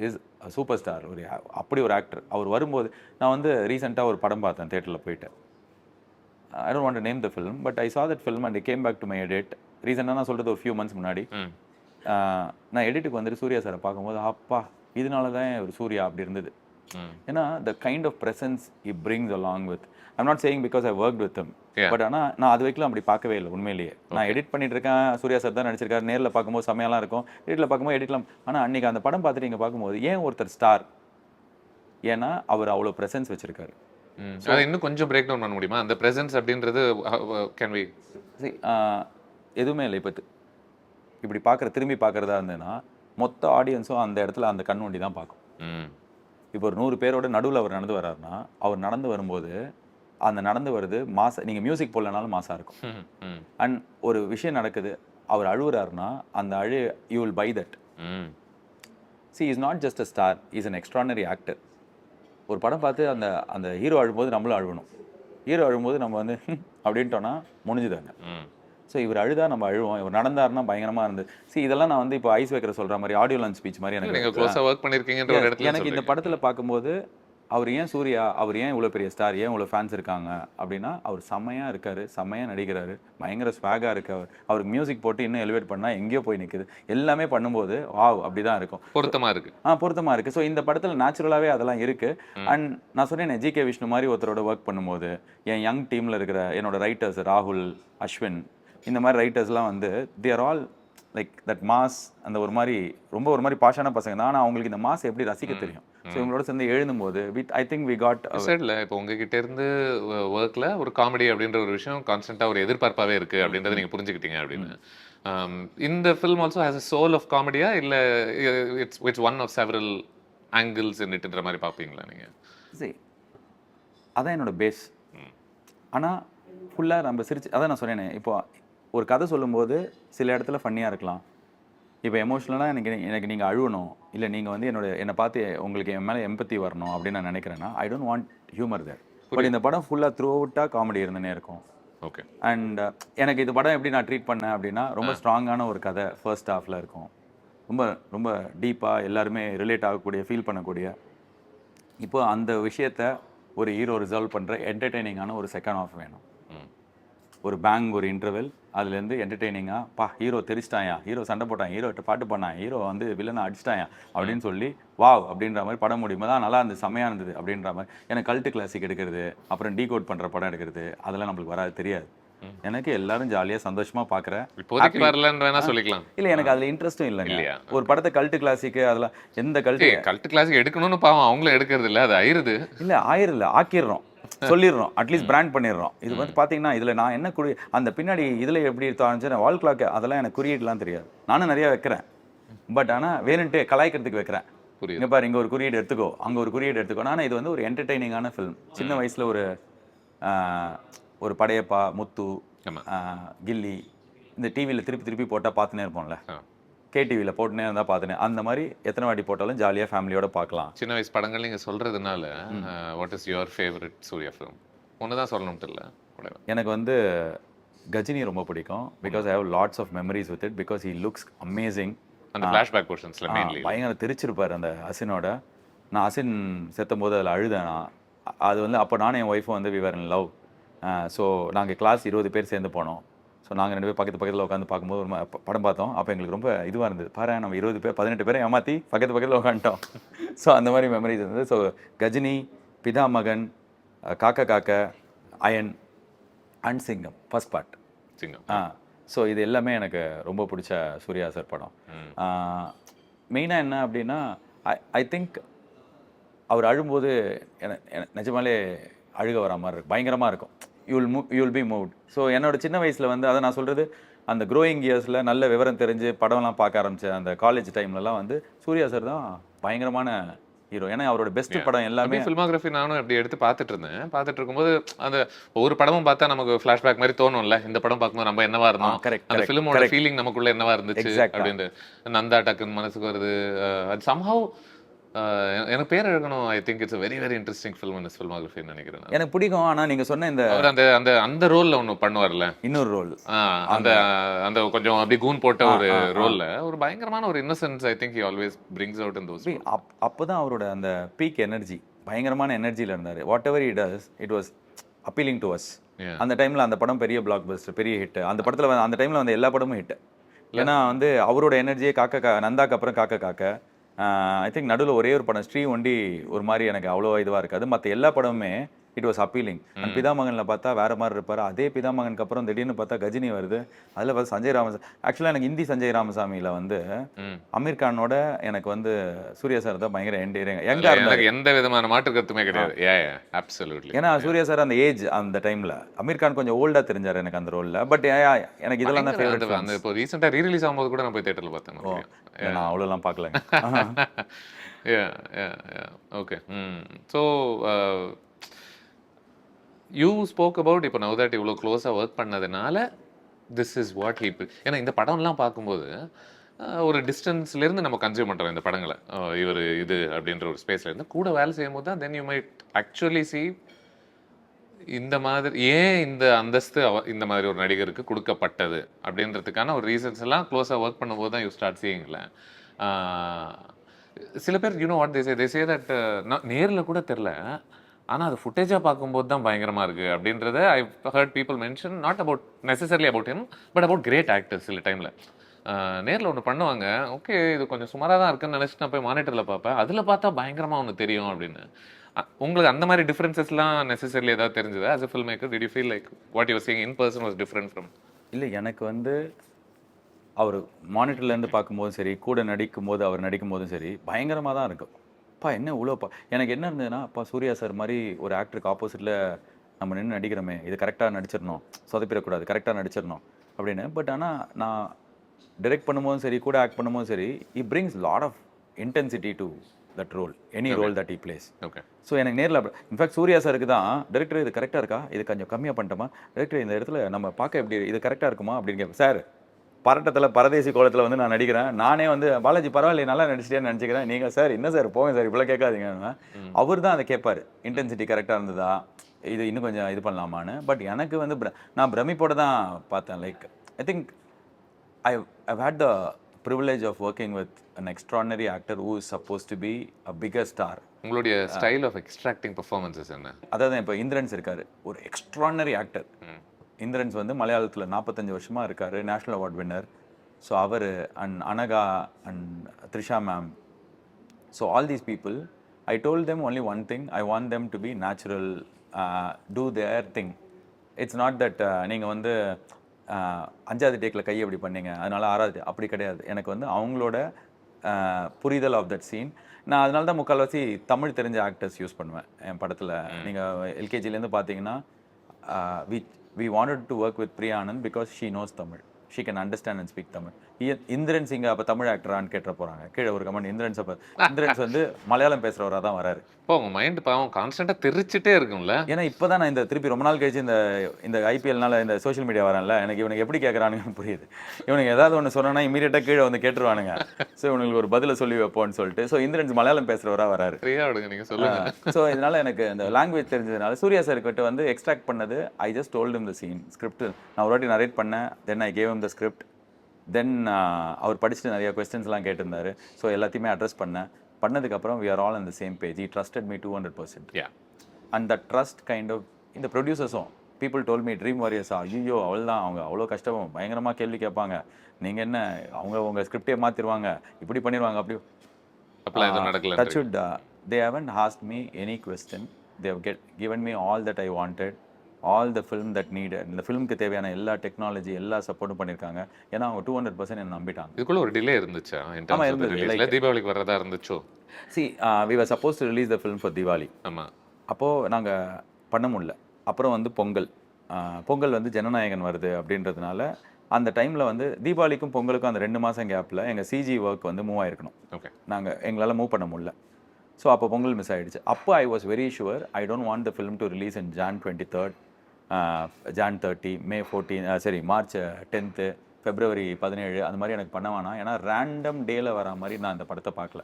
is super star, ஒரு அப்படி ஒரு ஆக்டர். அவர் வரும்போது நான் வந்து ரீசெண்டாக ஒரு படம் பார்த்தேன் தேட்டரில் போயிட்டு. I don't want to name the film but I saw that film and came back to my edit. ரீசெண்டாக நான் சொல்கிறது ஒரு ஃபியூ மந்த்ஸ் முன்னாடி நான் எடிட்டுக்கு வந்துட்டு சூர்யா சாரை பார்க்கும்போது அப்பா இதனால தான் ஒரு சூர்யா அப்படி இருந்தது. ஏன்னா the kind of presence he brings along with I'm not saying because I work with him. But ஆனால் நான் அது வரைக்கும் அப்படி பார்க்கவே இல்லை உண்மையிலேயே. நான் எடிட் பண்ணிட்டு இருக்கேன், சூர்யா சார் தான் நடிச்சிருக்காரு, நேரில் பார்க்கும்போது செமையெல்லாம் இருக்கும், எடிட்டில் பார்க்கும்போது எடிட்லாம். ஆனால் அன்றைக்கி அந்த படம் பார்த்துட்டு நீங்கள் பார்க்கும்போது ஏன் ஒருத்தர் ஸ்டார், ஏன்னா அவர் அவ்வளோ ப்ரெசன்ஸ் வச்சிருக்காரு. அதை இன்னும் கொஞ்சம் பிரேக் டவுன் பண்ண முடியுமா அந்த ப்ரெசன்ஸ் அப்படின்றது? கேன் வி எதுவுமே இல்லை. இப்போ இப்படி பார்க்குற திரும்பி பார்க்குறதா இருந்ததுன்னா மொத்த ஆடியன்ஸும் அந்த இடத்துல அந்த கண் ஒண்டி தான் பார்க்கும். இப்போ ஒரு 100 பேரோட நடுவில் அவர் நடந்து வர்றாருன்னா அவர் நடந்து வரும்போது அந்த நடந்து வருது மாசா, நீங்கள் மியூசிக் போடலனாலும் மாசா இருக்கும். அண்ட் ஒரு விஷயம் நடக்குது, அவர் அழுகுறாருன்னா அந்த you will buy that. C is not just a star, is an extraordinary actor. ஒரு படம் பார்த்து அந்த ஹீரோ அழும்போது நம்மளும் அழுகணும். ஹீரோ அழும்போது நம்ம வந்து அப்படின்ட்டோன்னா முடிஞ்சுதாங்க. ஸோ இவர் அழுதா நம்ம அழுவோம், இவர் நடந்தாருன்னா பயங்கரமாக இருந்து. இதெல்லாம் நான் வந்து இப்போ ஐஸ் வைக்கிற சொல்கிற மாதிரி ஆடியோ லான்ச் ஸ்பீச் மாதிரி நீங்க எனக்கு க்ளோஸா ஒர்க் பண்ணிருக்கீங்கன்ற ஒரு இடத்துல எனக்கு இந்த படத்தில் பார்க்கும்போது அவர் ஏன் சூர்யா, அவர் ஏன் இவ்வளோ பெரிய ஸ்டார், ஏன் இவ்வளோ ஃபேன்ஸ் இருக்காங்க அப்படின்னா, அவர் செம்மையாக இருக்காரு, செம்மையாக நடிக்கிறாரு, பயங்கர ஸ்வாகாக இருக்கு. அவருக்கு மியூசிக் போட்டு இன்னும் எலிவேட் பண்ணால் எங்கேயோ போய் நிற்குது. எல்லாமே பண்ணும்போது வாவ் அப்படி தான் இருக்கும், பொருத்தமா இருக்கு. பொருத்தமாக இருக்குது. ஸோ இந்த படத்தில் நேச்சுரலாகவே அதெல்லாம் இருக்குது. அண்ட் நான் சொன்னேன் ஜிகே விஷ்ணு மாதிரி ஒருத்தரோட ஒர்க் பண்ணும்போது என் யங் டீமில் இருக்கிற என்னோட ரைட்டர்ஸ் ராகுல், அஸ்வின், இந்த மாதிரி ரைட்டர்ஸ்லாம் வந்து they are all like that mass. அந்த ஒரு மாதிரி பாஷான பசங்க தான். ஆனால் அவங்களுக்கு இந்த மாஸ் எப்படி ரசிக்க தெரியும். ஸோ இவங்களோட சேர்ந்து எழுதும்போது ஐ திங்க் வி காட் சைடில் இப்போ உங்ககிட்ட இருந்து ஒர்க்கில் ஒரு காமெடி அப்படின்ற ஒரு விஷயம் கான்ஸ்டன்ட்டாக ஒரு எதிர்பார்ப்பாகவே இருக்குது அப்படின்றத நீங்கள் புரிஞ்சுக்கிட்டீங்க அப்படின்னு. இந்த film also has a soul of காமெடியா இல்லை it's one of several angles என்னட்டுன்ற மாதிரி பார்ப்பீங்களா நீங்கள்? சரி, அதான் என்னோட பேஸ். ஆனால் ஃபுல்லாக நம்ம சிரிச்சு, அதான் நான் சொன்னேனே, இப்போ ஒரு கதை சொல்லும்போது சில இடத்துல ஃபன்னியாக இருக்கலாம். இப்போ எமோஷ்னலாக எனக்கு நீங்கள் அழுவணும், இல்லை நீங்கள் வந்து என்னை பார்த்து உங்களுக்கு என் மேலே எம்பத்தி வரணும் அப்படின்னு நான் நினைக்கிறேன்னா I don't want humour there. But இந்த படம் ஃபுல்லாக த்ரூ அவுட்டாக காமெடி இருந்துனே இருக்கும். ஓகே. அண்ட் எனக்கு இந்த படம் எப்படி நான் ட்ரீட் பண்ணேன் அப்படின்னா, ரொம்ப ஸ்ட்ராங்கான ஒரு கதை ஃபர்ஸ்ட் ஹாஃபில் இருக்கும், ரொம்ப ரொம்ப டீப்பாக எல்லாருமே ரிலேட் ஆகக்கூடிய, ஃபீல் பண்ணக்கூடிய. இப்போ அந்த விஷயத்த ஒரு ஹீரோ ரிசால்வ் பண்ணுற என்டர்டெய்னிங்கான ஒரு செகண்ட் ஹாஃப் வேணும். ஒரு பேங், ஒரு இன்டர்வெல், அதுலேருந்து என்டர்டெய்னிங்காக ஹீரோ தெரிச்சிட்டாயா, ஹீரோ சண்டை போட்டான், ஹீரோ பாட்டு பண்ணான், ஹீரோ வந்து வில்லனை அடிச்சிட்டாயா அப்படின்னு சொல்லி வாவ் அப்படின்ற மாதிரி படம் முடியுமா தான் நல்லா இருந்தது, செம்மையாக இருந்தது அப்படின்ற மாதிரி. எனக்கு கல்ட்டு கிளாசிக் எடுக்கிறது, அப்புறம் டீகோட் பண்ணுற படம் எடுக்கிறது, அதெல்லாம் நம்மளுக்கு வராது, தெரியாது. எனக்கு எல்லாரும் ஜாலியாக சந்தோஷமாக பார்க்குறேன். இப்போதைக்கு வரலன்னு வேணா சொல்லிக்கலாம். இல்லை, எனக்கு அதில் இன்ட்ரெஸ்ட்டும் இல்லைங்க. ஒரு படத்தை கல்ட்டு கிளாசிக்கு அதெல்லாம் எந்த கல்ட்டு கிளாசிக் எடுக்கணும்னு பாவம் அவங்களும் எடுக்கிறது இல்லை, அது ஆயிருது. இல்லை ஆயிரல ஆக்கிடுறோம், சொல்லிடுறோம், அட்லீஸ்ட் பிராண்ட் பண்ணிடுறோம். இது வந்து பார்த்தீங்கன்னா இதில் நான் என்ன அந்த பின்னாடி இதில் எப்படி எடுத்து வால் கிளாக் அதெல்லாம் எனக்கு குறியீடுலாம் தெரியாது. நானும் நிறையா வைக்கிறேன், பட் ஆனால் வேணுன்ட்டு கலாய்க்கிறதுக்கு வைக்கிறேன். இங்கே பாரு, இங்கே ஒரு குறியீடு எடுத்துக்கோ, அங்கே ஒரு குறியீடு எடுத்துக்கோ. ஆனால் இது வந்து ஒரு என்டர்டெய்னிங்கான ஃபிலிம். சின்ன வயசில் ஒரு படையப்பா, முத்து, கில்லி இந்த டிவியில் திருப்பி போட்டால் பார்த்துனே இருப்போம்ல, கேடிவியில் போட்டுனே இருந்தால் பார்த்துனே, அந்த மாதிரி எத்தனை வாட்டி போட்டாலும் ஜாலியாக ஃபேமிலியோட பார்க்கலாம். சின்ன வயசு படங்கள் நீங்கள் சொல்கிறதுனால what is your favourite Suriya film? ஒன்று தான் சொல்லணும்ட்டு இல்லை, எனக்கு வந்து கஜினி ரொம்ப பிடிக்கும். Because I have lots of memories with it. Because he looks amazing. அந்த ஃப்ளாஷ்பேக் போர்ஷன்ஸில் மெயின்லி பயங்கர தெரிச்சிருப்பார் அந்த அசினோட. நான் அசின் செத்தும் போது அதில் அழுதேன். அது வந்து அப்போ நானும் என் ஒய்ஃபும் வந்து we were in love. So நாங்கள் கிளாஸ் 20 பேர் சேர்ந்து போனோம். ஸோ நாங்கள் 2 பேர் பக்கத்தில் உட்காந்து பார்க்கும்போது ஒரு படம் பார்த்தோம். அப்போ எங்களுக்கு ரொம்ப இதுவாக இருந்தது. பாரு, நம்ம 20 பேர் 18 பேரை ஏமாற்றி பக்கத்தில் உட்காந்துட்டோம். ஸோ அந்த மாதிரி மெமரிஸ் இருந்தது. ஸோ கஜினி, பிதா மகன், காக்க, அயன் அண்ட் சிங்கம் ஃபர்ஸ்ட் பார்ட். சிங்கம். ஸோ இது எல்லாமே எனக்கு ரொம்ப பிடிச்ச சூர்யா சார் படம். மெயினாக என்ன அப்படின்னா, ஐ திங்க் அவர் அழும்போது நிஜமாலே அழுக வர மாதிரி இருக்கும், பயங்கரமாக இருக்கும். You will be moved. So என்னோட சின்ன வயசில் வந்து அதை நான் சொல்கிறது, அந்த க்ரோயிங் இயர்ஸில் நல்ல விவரம் தெரிஞ்சு படம்லாம் பார்க்க ஆரம்பித்தேன். அந்த காலேஜ் டைம்லலாம் வந்து சூர்யா சார் தான் பயங்கரமான ஹீரோ. ஏன்னா அவரோட பெஸ்ட் படம் எல்லாமே ஃபில்மோகிராஃபி நானும் அப்படி எடுத்து பார்த்துட்டு இருக்கும்போது அந்த ஒரு படமும் பார்த்தா நமக்கு ஃப்ளாஷ்பேக் மாதிரி தோணும்ல, இந்த படம் பார்க்கும்போது நம்ம என்னவா இருந்தோம், அந்த ஃபிலிமோட ஃபீலிங் நமக்குள்ள என்னவா இருந்துச்சு அப்படின்னு. நந்தா டக்குன்னு மனசுக்கு வருது. அது சம்ஹவ் எனக்கு பேர் எழுதணும். ஐ think it's very very interesting film in filmography நினைக்கிறேன். எனக்கு பிடிக்கும். ஆனால் நீங்கள் சொன்ன இந்த அந்த அந்த ரோல்ல ஒன்று பண்ணுவார்ல, இன்னொரு ரோல், அந்த அந்த கொஞ்சம் அப்படி கூன் போட்ட ஒரு ரோல்ல ஒரு பயங்கரமான ஒரு innocence I think he always brings out in those. அப்போதான் அவரோட அந்த பீக் எனர்ஜி, பயங்கரமான எனர்ஜியில் இருந்தார். What ever he does it was appealing to us. அந்த டைமில் அந்த படம் பெரிய பிளாக் பஸ்டர், பெரிய ஹிட். அந்த படத்தில் அந்த டைமில் வந்து எல்லா படமும் ஹிட். ஏன்னா வந்து அவரோட எனர்ஜியே நந்தாக்கு அப்புறம் காக்க ஐ திங்க் நடுவில் ஒரே ஒரு படம் ஸ்ரீ ஒண்டி ஒரு மாதிரி எனக்கு அவ்வளோ இதுவாக இருக்காது. மற்ற எல்லா படமுமே இட் வாஸ் அப்பீலிங். அண்ட் பிதாமகனில் பார்த்தா வேறு மாதிரி இருப்பார். அதே பிதாமகனுக்கு அப்புறம் திடீர்னு பார்த்தா கஜினி வருது. அதில் பார்த்து சஞ்சய் ராமசாமி. ஆக்சுவலாக எனக்கு ஹிந்தி சஞ்சய் ராமசாமியில் வந்து அமீர் கானோட எனக்கு வந்து சூர்யா சார் தான் பயங்கர எங்க எனக்கு எந்த விதமான மாற்று கருத்துமே கிடையாது. ஏன்னா சூர்யா சார் அந்த ஏஜ், அந்த டைமில் அமீர் கான் கொஞ்சம் ஓல்டாக தெரிஞ்சார் எனக்கு அந்த ரோலில். பட் எனக்கு இதெல்லாம் தான் ஃபேவரட். அந்த இப்போ ரீசெண்டாக ரீரிலீஸ் ஆகும்போது கூட நான் போய் தேட்டரில் பார்த்தேன். நான் அவ்வளோலாம் பார்க்கலங்க. Okay. So you spoke about இப்போ நவ் தட் இவ்வளோ க்ளோஸாக ஒர்க் பண்ணதுனால திஸ் இஸ் வாட் ஹீ. ஏன்னா இந்த படம்லாம் பார்க்கும்போது ஒரு டிஸ்டன்ஸ்லேருந்து நம்ம கன்சியூம் பண்ணுறோம் இந்த படங்களை. இவர் இது அப்படின்ற ஒரு ஸ்பேஸ்லேருந்து கூட வேலை செய்யும் போது தான் then you might actually C இந்த மாதிரி ஏன் இந்த அந்தஸ்து இந்த மாதிரி ஒரு நடிகருக்கு கொடுக்கப்பட்டது அப்படின்றதுக்கான ஒரு ரீசன்ஸ் எல்லாம் க்ளோஸாக ஒர்க் பண்ணும்போது தான் யூ ஸ்டார்ட் சீயிங்ல. சில பேர் you know what they say that நேரில் கூட தெரில, ஆனால் அது ஃபுட்டேஜாக பார்க்கும்போது தான் பயங்கரமாக இருக்குது அப்படின்றத I heard people mention, not about necessarily about him but about great actors. சில டைமில் நேரில் ஒன்று பண்ணுவாங்க, ஓகே இது கொஞ்சம் சுமாராக தான் இருக்குன்னு நினச்சிட்டு நான் போய் மானிட்டரில் பார்ப்பேன், அதில் பார்த்தா பயங்கரமாக ஒன்று தெரியும் அப்படின்னு. உங்களுக்கு அந்த மாதிரி டிஃப்ரென்சஸ்லாம் நெசசரிலி ஏதாவது தெரிஞ்சதா as a filmmaker? Did you feel like what you were seeing in person was different from? இல்லை, எனக்கு வந்து அவர் மானிட்டர்லேருந்து பார்க்கும்போதும் சரி, கூட நடிக்கும்போது அவர் நடிக்கும் போதும் சரி, பயங்கரமாக தான் இருக்கும். அப்பா என்ன இவ்வளோப்பா எனக்கு என்ன இருந்ததுன்னா, அப்பா சூர்யா சார் மாதிரி ஒரு ஆக்டருக்கு ஆப்போசிட்டில் நம்ம நின்று நடிக்கிறோமே, இது கரெக்டாக நடிச்சிடணும், சொதப்பிடக்கூடாது, கரெக்டாக நடிச்சிடணும் அப்படின்னு. பட் ஆனால் நான் டைரக்ட் பண்ணும்போதும் சரி, கூட ஆக்ட் பண்ணும்போதும் சரி, he brings lot of intensity to that role, any role that he plays. Okay. So எனக்கு நேரில் இன்ஃபேக்ட் சூர்யா சாருக்கு தான், டைரக்டர் இது கரெக்டாக இருக்கா, இது கொஞ்சம் கம்மியாக பண்ணிட்டோமா, டைரக்டர் இந்த இடத்துல நம்ம பார்க்க எப்படி இது கரெக்டாக இருக்குமா அப்படின்னு கேட்பேன். சார் பரட்டத்தில் பரதேசி கோலத்தில் வந்து நான் நடிக்கிறேன், நானே வந்து பாலாஜி பரவாயில்ல நல்லா நடிச்சிட்டேன்னு நினச்சிக்கிறேன், நீங்கள் சார் என்ன சார் போங்க சார் இவ்வளோ கேட்காதீங்க. அவர் தான் அதை கேட்பார், இன்டென்சிட்டி கரெக்டாக இருந்ததா, இது இன்னும் கொஞ்சம் இது பண்ணலாமான்னு. பட் எனக்கு வந்து நான் பிரமிப்போட தான் பார்த்தேன். Like I think I've had the privilege of working with an extraordinary actor who is supposed to be a bigger star. உங்களுடைய ஸ்டைல் ஆஃப் எக்ஸ்ட்ராக்டிங் பெர்ஃபார்மன்ஸஸ் என்ன? அதாவது இப்போ இந்திரன்ஸ் இருக்காரு, ஒரு எக்ஸ்ட்ராடனரி ஆக்டர். இந்திரன்ஸ் வந்து மலையாளத்தில் 45 வருஷமா இருக்காரு, நேஷனல் அவார்ட் வின்னர். ஸோ அவர் and Anagha and Trisha ma'am, so all these people I told them only one thing, I want them to be natural, do their thing. It's not that நீங்கள் வந்து 5வது tackle கை எப்படி பண்ணீங்க அதனால 6வது அப்படி கிடையாது. எனக்கு வந்து அவங்களோட புரிதல் ஆஃப் தட் சீன். நான் அதனால தான் முக்கால்வாசி தமிழ் தெரிஞ்ச ஆக்டர்ஸ் யூஸ் பண்ணுவேன் என் படத்தில். நீங்கள் எல்கேஜிலேருந்து பார்த்தீங்கன்னா we wanted to work with Priya Anand because she knows Tamil. She can understand and speak Tamil. Indrans இங்கே அப்போ தமிழ் ஆக்டரான்னு கேட்ட போகிறாங்க, கீழே ஒரு கமெண்ட். இந்திரன்ஸ் அப்போ இந்திரன்ஸ் வந்து மலையாளம் பேசுகிறவராக தான் வராரு. இப்போ உங்கள் மைண்ட் பாவம் கான்ஸ்டண்ட்டாக தெரிச்சிட்டே இருக்கும்ல. ஏன்னா இப்போ தான் நான் இந்த திருப்பி ரொம்ப நாள் கழிச்சு இந்த ஐபிஎல்னால இந்த சோஷியல் மீடியா வரேன்ல, எனக்கு இவனுக்கு எப்படி கேட்குறானுங்கன்னு புரியுது. இவனுக்கு ஏதாவது ஒன்று சொன்னா இமீடியட்டாக கீழே வந்து கேட்டுருவானுங்க. ஸோ இவனுக்கு ஒரு பதிலை சொல்லி வைப்போன்னு சொல்லிட்டு, ஸோ இந்திரன்ஸ் மலையாளம் பேசுகிறவராக வராரு. ஃப்ரீயாக விடுங்க, நீங்கள் சொல்லுங்கள். ஸோ இதனால எனக்கு இந்த லாங்குவேஜ் தெரிஞ்சதுனால சூர்யா சார் கிட்ட வந்து எக்ஸ்ட்ராக்ட் பண்ணது, I just told him the scene script. நான் ஒரு வாட்டி நரேட் பண்ணேன், then I gave him the script. Then அவர் படிச்சுட்டு நிறைய கொஸ்டின்ஸ்லாம் கேட்டிருந்தாரு. ஸோ எல்லாத்தையுமே அட்ரஸ் பண்ணதுக்கப்புறம் we are all on the same page. He trusted me 200%. Yeah. And that trust kind of இந்த ப்ரொடியூசர்ஸும் people told me dream warriors ஐயோ அவள்தான், அவங்க அவ்வளோ கஷ்டம், பயங்கரமாக கேள்வி கேட்பாங்க, நீங்கள் என்ன அவங்க உங்கள் ஸ்கிரிப்டே மாற்றிடுவாங்க, இப்படி பண்ணிடுவாங்க, அப்படி அப்பெல்லாம் எதுவும் நடக்கல. touch wood, they haven't asked me any question. They have given me all that I wanted, all the film that needed. இந்த ஃபிலிமுக்கு தேவையான எல்லா டெக்னாலஜி எல்லா சப்போர்ட்டும் பண்ணியிருக்காங்க. ஏன்னா அவங்க 200% என்ன நம்பிட்டாங்க. இதுக்குள்ள ஒரு டிலே இருந்துச்சா? இருந்தது. தீபாவளிக்கு வரதா இருந்துச்சோ? we were supposed to release the film for Diwali. ஆமாம். அப்போது நாங்கள் பண்ண முடியல. அப்புறம் வந்து பொங்கல் வந்து ஜனநாயகன் வருது அப்படின்றதுனால அந்த டைமில் வந்து தீபாவளிக்கும் பொங்கலுக்கும் அந்த 2 மாதம் கேப்பில் எங்கள் சிஜி ஒர்க் வந்து மூவ் ஆயிருக்கணும். ஓகே. எங்களால் மூவ் பண்ண முடியல. ஸோ அப்போ பொங்கல் மிஸ் ஆகிடுச்சு. அப்போ I was very sure I don't want the film to release in Jan 23rd, Jan 30, May 14, March 10th, February 17 அந்த மாதிரி எனக்கு பண்ண வேணாம். ஏன்னா ரேண்டம் டேல வர மாதிரி நான் அந்த படத்தை பார்க்கல.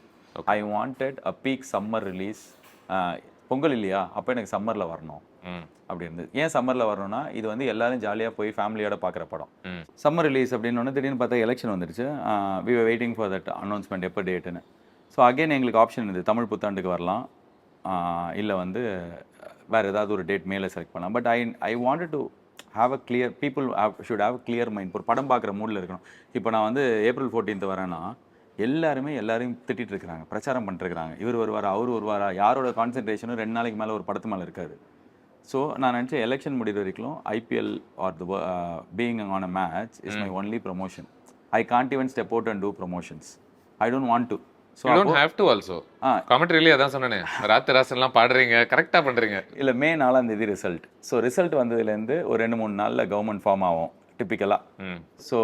ஐ wanted a peak summer release. Pongal இல்லையா, அப்போ எனக்கு சம்மரில் வரணும் அப்படி இருந்தது. ஏன் சம்மரில் வரணும்னா இது வந்து எல்லாரும் ஜாலியாக போய் ஃபேமிலியோட பார்க்குற படம். சம்மர் ரிலீஸ் அப்படின்னு திடீர்னு பார்த்தா எலெக்ஷன் வந்துருச்சு. We were waiting for that announcement எப்போ டேட்டுன்னு. ஸோ அகெயின் எங்களுக்கு ஆப்ஷன் இருந்தது, தமிழ் புத்தாண்டுக்கு வரலாம், இல்லை வந்து வேறு ஏதாவது ஒரு டேட் மேலே செலக்ட் பண்ணலாம். But I wanted to have a clear, people should have a clear mind. ஒரு படம் பார்க்குற மூடில் இருக்கணும். இப்போ நான் வந்து April 14th வரேன்னா எல்லாரையும் திட்டிகிட்டு இருக்கிறாங்க, பிரச்சாரம் பண்ணிட்டுருக்காங்க, இவர் வருவாரா அவர் வருவாரா, யாரோட கான்சன்ட்ரேஷனும் 2 நாளைக்கு மேலே ஒரு படத்து மேலே இருக்காது. ஸோ நான் நினச்சேன் எலெக்ஷன் முடிகிற வரைக்கும் IPL are the being on a match is my only promotion. I can't even step out and do promotions. I don't want to. So you don't have to also. கமெண்ட்ரியிலே அதான் சொன்னேனே, ராத்து ராசன்லாம் பாடுறீங்க, கரெக்டாக பண்ணுறீங்க. இல்லை, May 4 ரிசல்ட். ஸோ ரிசல்ட் வந்ததுலேருந்து ஒரு 2-3 நாளில் கவர்மெண்ட் ஃபார்ம் ஆகும் டிப்பிக்கலாக. ஸோ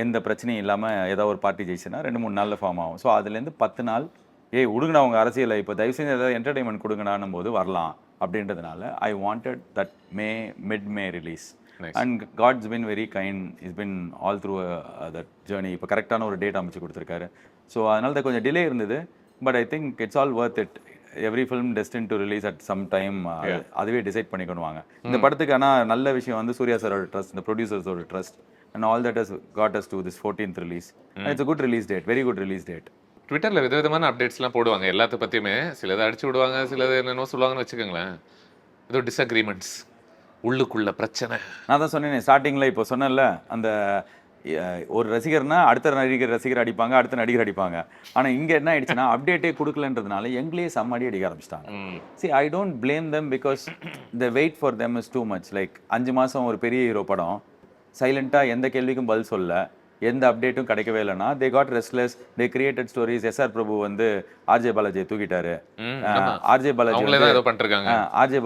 எந்த பிரச்சனையும் இல்லாமல் ஏதாவது ஒரு பார்ட்டி ஜெயிச்சுன்னா 2-3 நாளில் ஃபார்ம் ஆகும். ஸோ அதுலேருந்து 10 நாள் விடுங்கண்ணா அவங்க அரசியலை, இப்போ தயவு செஞ்சு ஏதாவது என்டர்டைன்மெண்ட் கொடுங்கடான்னும் போது வரலாம் அப்படின்றதுனால I wanted that mid-May release. And God's been very kind, is been all through that journey. இப்போ கரெக்டான ஒரு டேட் அமைச்சு கொடுத்துருக்காரு. ஸோ அதனால தான் கொஞ்சம் டிலே இருந்தது. But I think it's all worth it. Every film destined to release at some time அதுவே டிசைட் பண்ணிக்கணுவாங்க. இந்த படத்துக்கு ஆனால் நல்ல விஷயம் வந்து சூர்யா சாரோட ட்ரஸ்ட், இந்த ப்ரொடியூசர்ஸோட trust and all that has got us to this 14th release. It's a good release date, very good release date. ட்விட்டரில் விதவிதமான அப்டேட்ஸ்லாம் போடுவாங்க எல்லாத்த பற்றியுமே. சிலதை அடிச்சு விடுவாங்க, சிலது என்னென்னோ சொல்லுவாங்கன்னு வச்சுக்கோங்களேன். ஏதோ டிஸ்அக்ரிமெண்ட்ஸ், உள்ளுக்குள்ள பிரச்சனை. நான் தான் சொன்னேனே ஸ்டார்டிங்கில், இப்போ சொன்னேன்ல, அந்த ஒரு ரசிகர்னா அடுத்த ரசிகர் அடிப்பாங்க, அடுத்த நடிகர் அடிப்பாங்க. ஆனால் இங்கே என்ன ஆயிடுச்சுன்னா அப்டேட்டே கொடுக்கலன்றதுனால எங்களே செம்மடி அடிக்க ஆரம்பிச்சிட்டாங்க. See, I don't blame them because the wait for them is too much. Like 5 மாதம் ஒரு பெரிய ஹீரோ படம் சைலண்ட்டாக எந்த கேள்விக்கும் பதில் சொல்ல, எந்த அப்டேட்டும் கிடைக்கவே இல்லைன்னா they got restless, they created stories. SR Prabhu வந்து ஆர்ஜே பாலாஜியை தூக்கிட்டாரு, ஆர்ஜே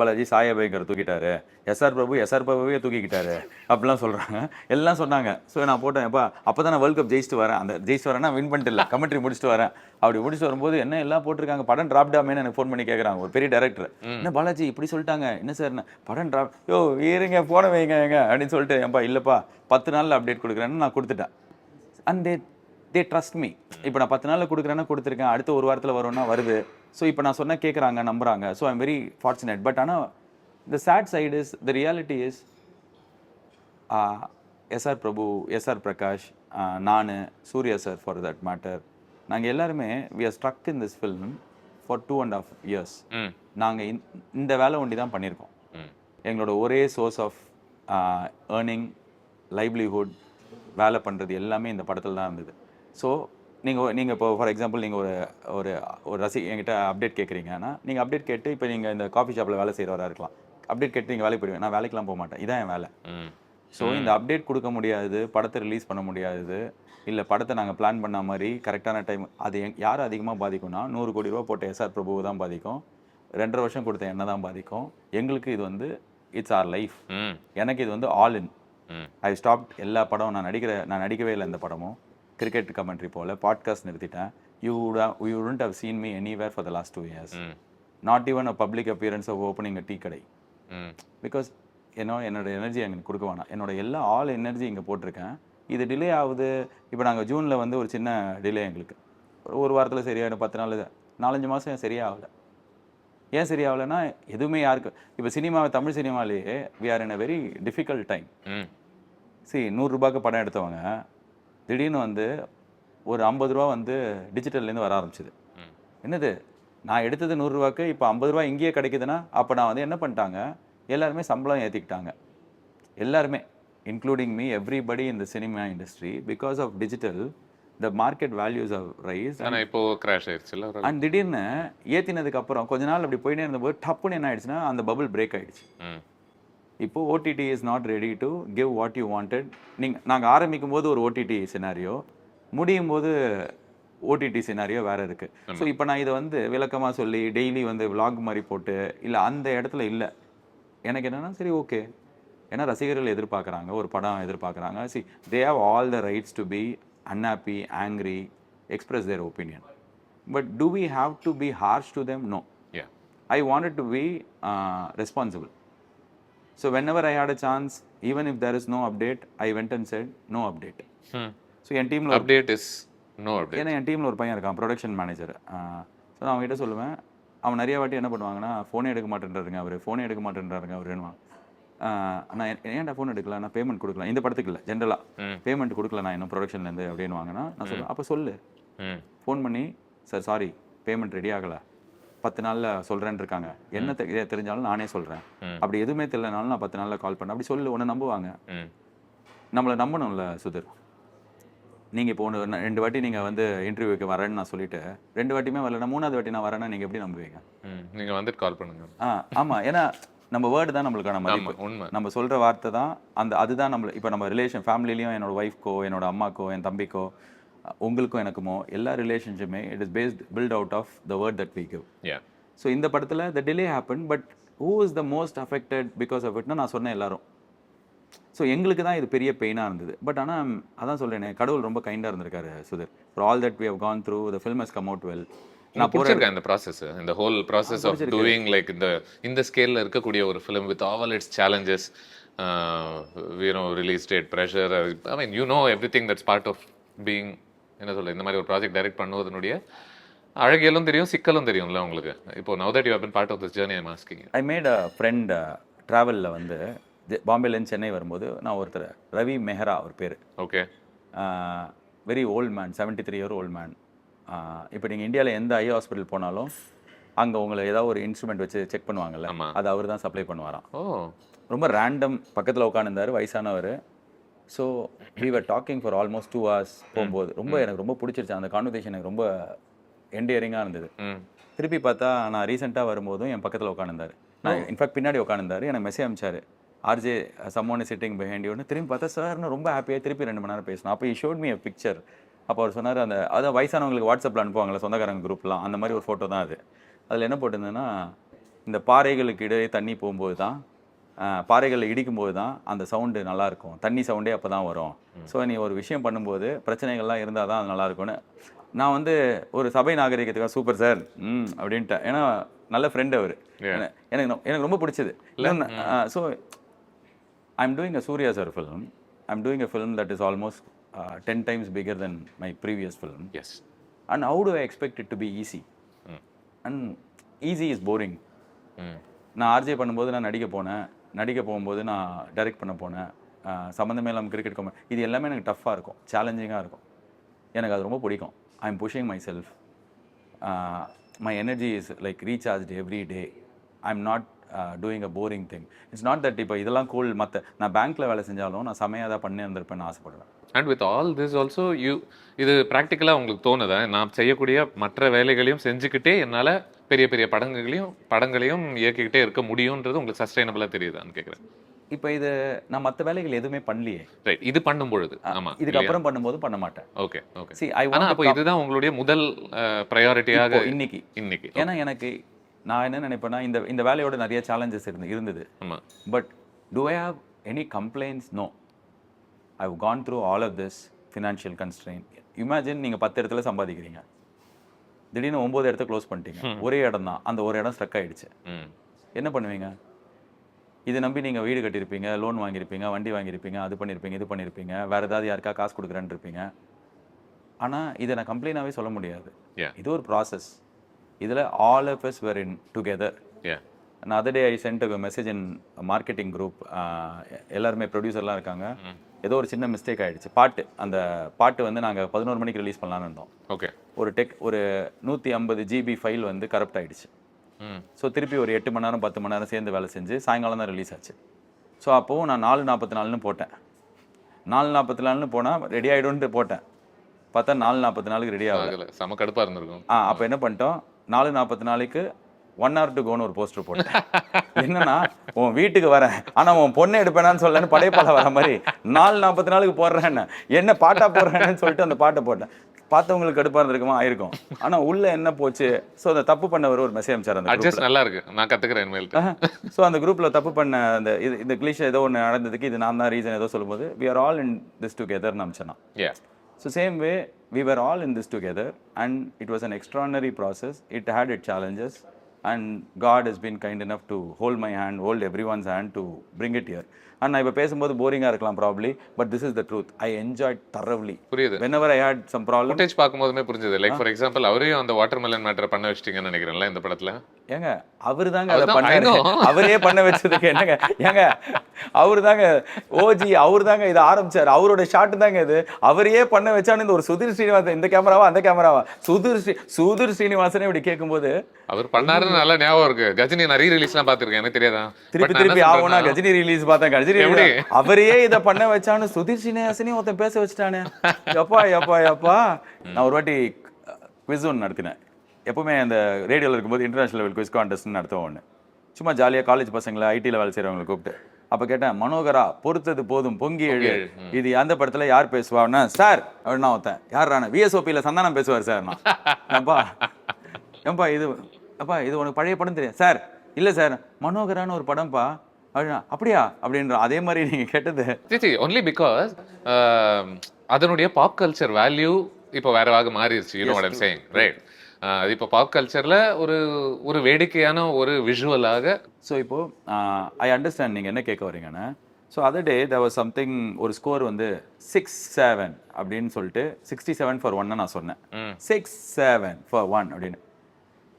பாலாஜி சாயபயங்கர் தூக்கிட்டாரு, எஸ்ஆர் பிரபுவே தூக்கிக்கிட்டாரு அப்படிலாம் சொல்றாங்க, எல்லாம் சொன்னாங்க. ஸோ நான் போட்டேன், எப்பா அப்போ தான் நான் வேர்ல்ட் கப் ஜெயிச்சுட்டு வரேன், அந்த ஜெயிச்சுட்டு வரேன்னா வின் பண்ணிட்டு இல்லை, கமெண்ட்ரி முடிச்சுட்டு வரேன். அப்படி முடிச்சுட்டு வரும்போது என்ன எல்லாம் போட்டிருக்காங்க, படம் டிராப் டாமேன்னு எனக்கு ஃபோன் பண்ணி கேட்குறாங்க ஒரு பெரிய டேரக்டர். என்ன பாலாஜி இப்படி சொல்லிட்டாங்க, என்ன சார் படம் டிராப், யோ இருங்க போன வைங்க அப்படின்னு சொல்லிட்டு, ஏன்பா இல்லைப்பா 10 நாளில் அப்டேட் கொடுக்குறேன்னு நான் கொடுத்துட்டேன். And they trust me. இப்போ நான் 10 நாளில் கொடுக்குறேன்னா கொடுத்துருக்கேன், அடுத்த ஒரு வாரத்தில் வரும்னா வருது. ஸோ இப்போ நான் சொன்னால் கேட்குறாங்க, நம்புறாங்க. So I'm very fortunate. But ஆனால் the sad side is, the reality is, SR Prabhu, SR Prakash, நான், Suriya sir for that matter, நாங்கள் எல்லாருமே we are struck in this film for 2.5 years. நாங்கள் இந்த வேலை ஒண்டி தான் பண்ணியிருக்கோம். எங்களோட ஒரே சோர்ஸ் ஆஃப் ஏர்னிங், லைவ்லிஹுட், வேலை பண்ணுறது எல்லாமே இந்த படத்தில் தான் இருந்தது. ஸோ நீங்கள் இப்போ ஃபார் எக்ஸாம்பிள் நீங்கள் ஒரு ஒரு என்கிட்ட அப்டேட் கேட்குறீங்கன்னா, நீங்கள் அப்டேட் கேட்டு இப்போ நீங்கள் இந்த காஃபி ஷாப்பில் வேலை செய்கிறவராக இருக்கலாம், அப்டேட் கேட்டு நீங்கள் வேலைக்கு போயிடுவீங்க. நான் வேலைக்கெலாம் போக மாட்டேன், இதான் என் வேலை. ஸோ இந்த அப்டேட் கொடுக்க முடியாது, படத்தை ரிலீஸ் பண்ண முடியாது, இல்லை படத்தை நாங்கள் பிளான் பண்ண மாதிரி கரெக்டான டைம், அது யார் அதிகமாக பாதிக்கும்னா 100 கோடி ரூபா போட்ட எஸ்ஆர் பிரபுவை தான் பாதிக்கும், 2.5 வருஷம் கொடுத்த என்ன தான் பாதிக்கும். எங்களுக்கு இது வந்து இட்ஸ் ஆர் லைஃப். எனக்கு இது வந்து ஆல் இன். ஐ ஸ்டாப்ட் எல்லா படம், நான் நடிக்கவே இல்லை. இந்த படமும் கிரிக்கெட் கமெண்ட்ரி போல் பாட்காஸ்ட் நிறுத்திட்டேன். You wouldn't have seen me anywhere for the last 2 years. Not even a public appearance of opening a tea கடை. பிகாஸ் என்னோட எனர்ஜி அங்கே கொடுக்க வேணாம். என்னோட எல்லா ஆல் எனர்ஜி இங்கே போட்டிருக்கேன். இது டிலே ஆகுது. இப்போ நாங்கள் ஜூனில் வந்து ஒரு சின்ன டிலே, எங்களுக்கு ஒரு வாரத்தில் சரியாயிடும், 10 நாள், 4-5 மாதம் சரியாகலை. ஏன் சரியாகலைன்னா எதுவுமே யாருக்கு, இப்போ தமிழ் சினிமாலேயே we are in a very difficult time. சரி, 100 ரூபாய்க்கு படம் எடுத்தவங்க திடீர்னு வந்து ஒரு 50 ரூபா வந்து டிஜிட்டல்லேருந்து வர ஆரம்பிச்சிது. என்னது, நான் எடுத்தது 100 ரூபாய்க்கு இப்போ 50 ரூபா இங்கேயே கிடைக்குதுன்னா, அப்போ நான் வந்து என்ன பண்ணிட்டாங்க, எல்லாருமே சம்பளம் ஏற்றிக்கிட்டாங்க. எல்லாருமே, including me, everybody in the cinema industry, because of digital the market values have raised. ஆனால் இப்போ கிராஷ் ஆயிடுச்சுல்ல. அண்ட் திடீர்னு ஏற்றினதுக்கு அப்புறம் கொஞ்ச நாள் அப்படி போயிட்டே இருந்தபோது டப்புன்னு என்ன ஆயிடுச்சுன்னா அந்த பபுள் பிரேக் ஆயிடுச்சு. இப்போ OTT is not ready to give what you wanted. நாங்கள் ஆரம்பிக்கும் போது ஒரு ஓடிடி சினாரியோ, முடியும் போது ஓடிடி சினாரியோ வேறு இருக்குது. ஸோ இப்போ நான் இதை வந்து விளக்கமாக சொல்லி டெய்லி வந்து விலாக் மாதிரி போட்டு இல்லை, அந்த இடத்துல இல்லை. எனக்கு என்னென்னா சரி ஓகே, ஏன்னா ரசிகர்கள் எதிர்பார்க்குறாங்க, ஒரு படம் எதிர்பார்க்குறாங்க. See, they have all the rights to be unhappy, angry, express their opinion. But do we have to be harsh to them? No. Yeah. I wanted to be responsible. So whenever I had a chance, even if there is no update, I went and said no update. So என் டீமில் update is no update. ஏன்னா என் டீமில் ஒரு பையன் இருக்கான், production manager. So நான் அவங்ககிட்ட சொல்லுவேன், அவன் நிறைய வாட்டி என்ன பண்ணுவாங்கன்னா, ஃபோனே எடுக்க மாட்டேன்றாருங்க அவருன்னு. நான் ஏன்டா ஃபோன் எடுக்கல, நான் பேமெண்ட் கொடுக்கல, இந்த படத்துக்கு இல்லை, ஜென்ரலாக பேமெண்ட் கொடுக்கல நான் இன்னும் ப்ரொடக்ஷன்லேருந்து அப்படின்னு வாங்கினா, நான் சொல்லுவேன் அப்போ சொல்லு, ஃபோன் பண்ணி சார் சாரி பேமெண்ட் ரெடி ஆகலை, 10 நாளில் சொல்கிறேன்னு இருக்காங்க, என்ன தெரிஞ்சாலும் நானே சொல்கிறேன், அப்படி எதுவுமே தெரியலனாலும் நான் 10 நாளில் கால் பண்ணேன், அப்படி சொல்லு, உன்னை நம்புவாங்க. நம்மளை நம்பணும்ல சுதர். நீங்கள் இப்போ 2 வாட்டி நீங்கள் வந்து இன்டர்வியூக்கு வரேன்னு நான் சொல்லிட்டு 2 வாட்டியுமே வரலன்னா 3வது வாட்டி நான் வரேன்னா நீங்கள் எப்படி நம்புவீங்க? நீங்கள் வந்துட்டு கால் பண்ணுங்க. ஆமாம், ஏன்னா நம்ம வேர்டு தான் நம்மளுக்கான மதிப்பு. நம்ம சொல்கிற வார்த்தை தான் அதுதான் நம்மளை. இப்போ நம்ம ரிலேஷன், ஃபேமிலிலையும் என்னோட ஒய்ஃப்க்கோ, என்னோட அம்மாக்கோ, என் தம்பிக்கோ, உங்களுக்கும் எனக்குமோ எல்லா ரிலேஷன்ஷிப்புமே it is built out of the word that we give. So இந்த படத்தில் the delay happen, but who is the most affected because of இட்னா நான் சொன்னேன் எல்லாரும். ஸோ எங்களுக்கு தான் இது பெரிய பெயினாக இருந்தது. பட் ஆனால் அதான் சொல்கிறேனே, கடவுள் ரொம்ப கைண்டாக இருந்திருக்காரு Sudhar. For all that we have gone through, the film has come out well. நான் பிடிச்சிருக்கேன் இந்த ப்ராசஸ், இந்த whole process of doing like இந்த ஸ்கேலில் இருக்கக்கூடிய ஒரு film with all its challenges, release date, pressure, I mean everything that's part of being, என்ன சொல்ல, இந்த மாதிரி ஒரு ப்ராஜெக்ட் டைரக்ட் பண்ணுவதனுடைய அழகியலும் தெரியும், சிக்கலும் தெரியும்ல உங்களுக்கு. இப்போ now that you have been part of this journey, I'm asking you. I made a friend ட்ராவலில் வந்து பாம்பேலேருந்து சென்னை வரும்போது நான் ஒருத்தர் ரவி மெஹரா அவர் பேர், okay. Very old man, 73 year old man. இப்போ நீங்கள் இந்தியாவில் எந்த ஐ ஹாஸ்பிட்டல் போனாலும் அங்கே உங்களை ஏதாவது ஒரு இன்ஸ்ட்ருமெண்ட் வச்சு செக் பண்ணுவாங்கல்ல, ஆமா. அது அவர் தான் சப்ளை பண்ணுவாராம். ஓ, ரொம்ப ரேண்டம், பக்கத்தில் உட்காந்துருந்தார், வயசானவர். So we were talking for almost 2 hours போகும்போது எனக்கு ரொம்ப பிடிச்சிருச்சு அந்த கான்வர்சேஷன். எனக்கு ரொம்ப எண்டியரிங்காக இருந்தது. திருப்பி பார்த்தா நான் ரீசெண்டாக வரும்போதும் என் பக்கத்தில் உட்காந்துருந்தார். நான் இன்ஃபேக்ட் பின்னாடி உட்காந்துருந்தார். எனக்கு மெசேஜ் அனுப்பிச்சாரு, ஆர்ஜே சம்மோன் சிட்டிங் பிஹைண்ட் யூன்னு. திரும்பி பார்த்தா சார்னு ரொம்ப ஹாப்பியாக திருப்பி 2 மணி நேரம் பேசணும். அப்போ ஷோட் மீ a பிக்சர். அப்போ அவர் சொன்னார், அந்த அதான் வயசானவங்களுக்கு வாட்ஸ்அப்பில் அனுப்புவாங்களே சொந்தக்காரங்க குரூப்லாம், அந்த மாதிரி ஒரு ஃபோட்டோ தான் அது. அதில் என்ன போட்டிருந்தேன்னா, இந்த பாறைகளுக்கு இடையே தண்ணி போகும்போது தான், பாறைகளில் இடிக்கும்போது தான் அந்த சவுண்டு நல்லாயிருக்கும், தண்ணி சவுண்டே அப்போ தான் வரும். ஸோ நீ ஒரு விஷயம் பண்ணும்போது பிரச்சனைகள்லாம் இருந்தால் தான் அது நல்லாயிருக்கும்னு நான் வந்து ஒரு சபை நாகரிகத்துக்காக சூப்பர் சார் அப்படின்ட்டேன். ஏன்னா நல்ல ஃப்ரெண்ட் அவர். எனக்கு ரொம்ப பிடிச்சது. So I'm doing a Suriya sir film. I'm doing a film that is almost 10 times bigger than my previous film. Yes. And how do I expect it to be easy? And easy is boring. நான் RJ பண்ணும்போது நான் நடிக்க போகும்போது நான் direct பண்ண போனேன், சம்மந்தமே இல்லாமல் கிரிக்கெட் இது எல்லாமே எனக்கு டஃப்பாக இருக்கும், சேலஞ்சிங்காக இருக்கும். எனக்கு அது ரொம்ப பிடிக்கும். I am pushing myself. My energy is like recharged every day. I am not doing a boring thing. It's not that இப்போ இதெல்லாம் கூல், மற்ற நான் பேங்க்கில் வேலை செஞ்சாலும் நான் செமையாக தான் பண்ணி வந்திருப்பேன்னு ஆசைப்படுவேன். And with all this also இது ப்ராக்டிக்கலாக உங்களுக்கு தோணுதா, நான் செய்யக்கூடிய மற்ற வேலைகளையும் செஞ்சுக்கிட்டே என்னால் பெரிய பெரிய படங்களையும் இயக்கிக்கிட்டே இருக்க முடியுன்றது உங்களுக்கு சஸ்டைனபிளாக தெரியுதான்னு கேட்குறேன். இப்போ இது நான் மற்ற வேலைகள் எதுவுமே பண்ணலையே. ரைட், இது பண்ணும்பொழுது. ஆமாம், இதுக்கப்புறம் பண்ணும்போது பண்ண மாட்டேன். Okay okay. See, ஆனால் அப்போ இதுதான் உங்களுடைய முதல் ப்ரையாரிட்டியாக இன்னைக்கு. ஏன்னா எனக்கு நான் என்ன நினைப்பேன்னா, இந்த வேலையோட நிறைய சேலஞ்சஸ் இருந்தது. ஆமாம். But do I have any complaints? No. I've gone through all of this financial constraint. Imagine நீங்கள் 10 இடத்துல சம்பாதிக்கிறீங்க, திடீர்னு 9 இடத்த க்ளோஸ் பண்ணிட்டீங்க. ஒரே இடம் தான், அந்த ஒரு இடம் ஸ்ட்ரக் ஆகிடுச்சு. என்ன பண்ணுவீங்க? இதை நம்பி நீங்கள் வீடு கட்டியிருப்பீங்க, லோன் வாங்கியிருப்பீங்க, வண்டி வாங்கியிருப்பீங்க, அது பண்ணியிருப்பீங்க, இது பண்ணியிருப்பீங்க, வேறு ஏதாவது யாருக்கா காசு கொடுக்குறேன்னு இருப்பீங்க. ஆனால் இதை நான் கம்ப்ளைண்டாகவே சொல்ல முடியாது. இது ஒரு ப்ராசஸ். இதில் all of us were in together. நான் other day I sent a message in marketing group. எல்லாருமே ப்ரொடியூசர்லாம் இருக்காங்க. ஏதோ ஒரு சின்ன மிஸ்டேக் ஆகிடுச்சு. அந்த பாட்டு வந்து நாங்கள் 11 மணிக்கு ரிலீஸ் பண்ணலான்னு இருந்தோம். ஓகே. ஒரு 150 GB ஃபைல் வந்து கரப்ட் ஆகிடுச்சு. ஸோ திருப்பி ஒரு 8 மணி நேரம் 10 மணி நேரம் சேர்ந்து வேலை செஞ்சு சாயங்காலம் தான் ரிலீஸ் ஆச்சு. ஸோ அப்போது நான் 4:44 போட்டேன். 4:44 போனால் ரெடி ஆகிடும்ட்டு போட்டேன். பார்த்தா 4:44 ரெடி ஆகல. செம கடுப்பாக இருந்திருக்கும். அப்போ என்ன பண்ணிட்டோம், 4:44 1 hour to goன்னு ஒரு போஸ்டர் போட்டேன். என்னன்னா, உன் வீட்டுக்கு வரேன் ஆனால் உன் பொண்ணை எடுப்பேனான்னு சொல்லன்னு படைப்பாள வர மாதிரி 4:44 போடுறேன்னு, என்ன பாட்டா போடுறேன்னு சொல்லிட்டு அந்த பாட்டை போட்டேன். பார்த்தவங்களுக்கு கடுப்பாக இருந்திருக்குமா? ஆயிருக்கும். ஆனால் உள்ள என்ன போச்சு, ஸோ அந்த தப்பு பண்ணவர் ஒரு மெசேஜ் அனுப்பிச்சார். அந்த அட்ஜஸ்ட் நல்லா இருக்கு, நான் கற்றுக்கிறேன். ஸோ அந்த குரூப்பில் தப்பு பண்ண அந்த இந்த கிளிஷ் ஏதோ ஒன்று நடந்ததுக்கு இது நான் தான் ரீசன் ஏதோ சொல்லும்போது, we are all in this together அனுப்பிச்சேன். So same way, we were all in this together and it was an extraordinary process. It had its challenges and God has been kind enough to hold my hand, hold everyone's hand to bring it here. And நான் இப்போ பேசும்போது போரிங்காக இருக்கலாம் probably, but this is the truth. I enjoyed thoroughly. புரியுது. whenever I had some problem. Footage பார்க்கும்போதுமே புரிஞ்சது. Like for example அவரையும் அந்த வாட்டர்மெலன் மேட்டரை பண்ண வச்சிட்டீங்கன்னு நினைக்கிறேன்ல இந்த படத்தில். ஏங்க அவர் தாங்க அதை பண்ணாரு, அவரே பண்ண வச்சதுக்கு என்னங்க? ஏங்க அவரு தாங்க ஓஜி, அவர் தாங்க இதை ஆரம்பிச்சார், அவரோட ஷாட் தாங்க இது. அவரையே பண்ண வச்சான்னு இந்த ஒரு சுதீர் ஸ்ரீனிவாசன், இந்த கேமராவா அந்த கேமராவா, சுதீர் ஸ்ரீனிவாசனே இப்படி கேட்கும்போது அவர் பண்ணாருன்னு நல்லா ஞாபகம் இருக்கு. கஜினி நான் ரிலீஸ்லாம் பார்த்துருக்கேன், எனக்கு தெரியாதா? திருப்பி ஆகும்னா கஜினி ரிலீஸ் பார்த்தேன். கஜினி அவரையே இதை பண்ண வச்சான்னு சுதீர் ஸ்ரீனிவாசனையும் ஒருத்தன் பேச வச்சுட்டானே. எப்பா நான் ஒரு வாட்டி குவிஸ் ஒன்று நடத்தினேன். எப்பவுமே அந்த ரேடியோவில் இருக்கும்போது இன்டர்நேஷனல் லெவல் குவிஸ் கான்டெஸ்ட்னு நடத்துவோம் ஒன்று. சும்மா ஜாலியாக காலேஜ் பசங்களை ஐடியில் வேலை செய்கிறவங்களை கூப்பிட்டு அப்போ கேட்டேன், மனோகரா பொறுத்தது போதும் பொங்கி எழு, இது அந்த படத்தில் யார் பேசுவான்னா சார் அப்படின்னா ஒருத்தன், யார் ரான விஎஸ்ஓபியில் சந்தானம் பேசுவார் சார். ஏப்பா இது உனக்கு பழைய படம் தெரியும் சார்? இல்லை சார், மனோகரான்னு ஒரு படம்ப்பா அப்படியா அப்படின்ற. அதே மாதிரி நீங்க கேட்டது ஒன்லி பிகாஸ் அதனுடைய பாப் கல்ச்சர் வேல்யூ இப்போ வேறவாக மாறிடுச்சு. You know what I am saying, right? அது இப்போ பாப் கல்ச்சர்ல ஒரு வேடிக்கையான ஒரு விஷுவலாக. ஸோ இப்போ ஐ அண்டர்ஸ்டாண்ட் நீங்க என்ன கேட்க வரீங்கன்னா, so other day there was something ஒரு ஸ்கோர் வந்து 6-7 அப்படின்னு சொல்லிட்டு 67 for 1 நான் சொன்னேன். 6-7 for 1 அப்படின்னு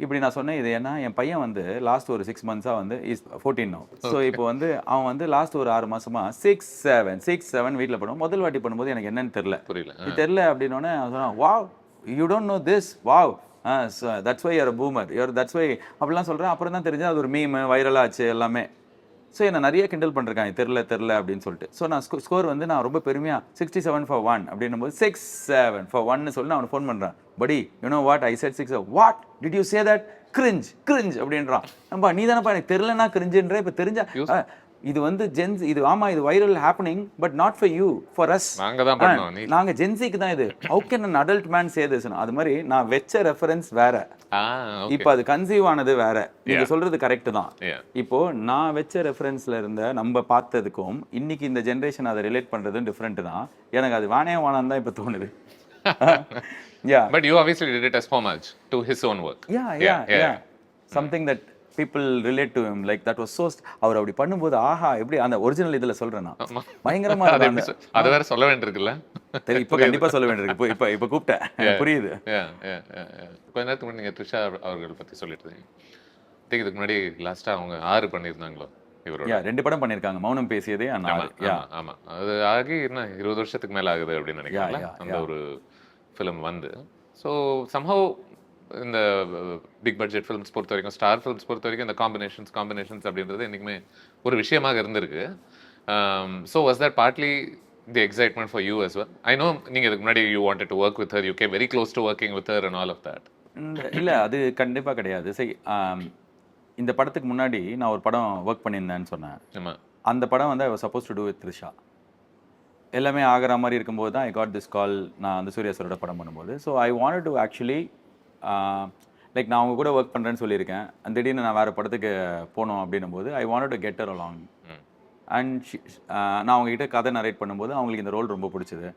இப்படி நான் சொன்னேன். இது ஏன்னா என் பையன் வந்து லாஸ்ட் ஒரு 6 months வந்து இஸ் 14 now. ஸோ இப்போ வந்து அவன் வந்து லாஸ்ட் ஒரு 6 மாசமா 6-7 வீட்டில் பண்ணுவோம். முதல் வாட்டி பண்ணும்போது எனக்கு என்னன்னு தெரியல. இது தெரியல அப்படின்னோடனே அவன் சொன்னான், wow you don't know this, wow that's why you're boomer you're that's why அப்படிலாம் சொல்கிறேன். அப்புறம் தான் தெரிஞ்சு அது ஒரு மீம் வைரலாச்சு எல்லாமே. ஸோ என்னை நிறைய கிண்டல் பண்ணிருக்காங்க தெரில அப்படின்னு சொல்லிட்டு. ஸோ நான் ஸ்கோர் வந்து நான் ரொம்ப பெருமையாக 67 for 1 அப்படின்னும் போது 6-7 for 1 சொல்லி நான் அவனை ஃபோன் பண்ணுறேன். படி you know what I set 6 what did you say that cringe அப்படின்றான். நம்பா நீ தானப்பா எனக்கு தெரிலனா கிரிஞ்சுன்ற இப்போ தெரிஞ்சா இது வந்து ஜென்ஸ் இது ஆமா இது viral happening but not for you for us. நாங்க ஜென்சிக்கு தான் இது. How can an adult man say this? அது மாதிரி நான் வெச்ச ரெஃபரன்ஸ் வேற, இப்போ அது கன்சீவ் ஆனது வேற. நீங்க சொல்றது கரெக்ட் தான். இப்போ நான் வெச்ச ரெஃபரன்ஸ்ல இருந்த நம்ம பார்த்ததுக்கும் இன்னைக்கு இந்த ஜெனரேஷன் அதை ரிலேட் பண்றதும் டிஃப்ரெண்ட் தான். எனக்கு அது வானான்னு தான் இப்போ தோணுது. Yeah. But you obviously did it as homage to his own work. Yeah. Something that people relate to him, like that was so அவர் அப்படி பண்ணும்போது ஆஹா எப்படி அந்த ஒரிஜினல் இதுல சொல்றேன் நான் பயங்கரமா இருக்கு. அது வேற சொல்ல வேண்டியிருக்குல்ல. சரி இப்போ கண்டிப்பா சொல்ல வேண்டியிருக்கு. இப்போ கூப்பிட்டேன் புரியுது. கொஞ்ச நேரத்துக்கு முன்னாடி நீங்க த்ரிஷா அவர்கள் பத்தி சொல்லிட்டு இருந்தீங்க. இதுக்கு முன்னாடி லாஸ்டா அவங்க 6 பண்ணியிருந்தாங்களோ இவரோட? 2 படம் பண்ணிருக்காங்க. மௌனம் பேசியதே. ஆமா அது ஆகி என்ன 20 வருஷத்துக்கு மேல ஆகுது அப்படின்னு நினைக்கிறேன் அந்த ஒரு ஃபிலிம் வந்து. ஸோ சம்ஹவ் இந்த பிக் பட்ஜெட் ஃபிலிம்ஸ் பொறுத்த வரைக்கும், ஸ்டார் ஃபிலிம்ஸ் பொறுத்த வரைக்கும் இந்த காம்பினேஷன்ஸ் அப்படின்றது என்றைக்குமே ஒரு விஷயமாக இருந்திருக்கு. So was that partly the excitement for you as well? I know நீங்கள் இதுக்கு முன்னாடி you wanted to work with her, you came very close to working with her and all of that. இல்லை அது கண்டிப்பாக கிடையாது. சரி இந்த படத்துக்கு முன்னாடி நான் ஒரு படம் ஒர்க் பண்ணியிருந்தேன்னு சொன்னேன். அந்த படம் வந்து I was supposed to do with Trisha. எல்லாமே ஆகிற மாதிரி இருக்கும்போது தான் ஐ காட் திஸ் கால். நான் வந்து சூர்யா சாரோட படம் பண்ணும்போது. So I wanted to actually like நான் அவங்க கூட ஒர்க் பண்ணுறேன்னு சொல்லியிருக்கேன். திடீர்னு நான் வேறு படத்துக்கு போனோம் அப்படின்னும் போது I wanted to get her along. And நான் அவங்ககிட்ட கதை நரேட் பண்ணும்போது அவங்களுக்கு இந்த ரோல் ரொம்ப பிடிச்சது.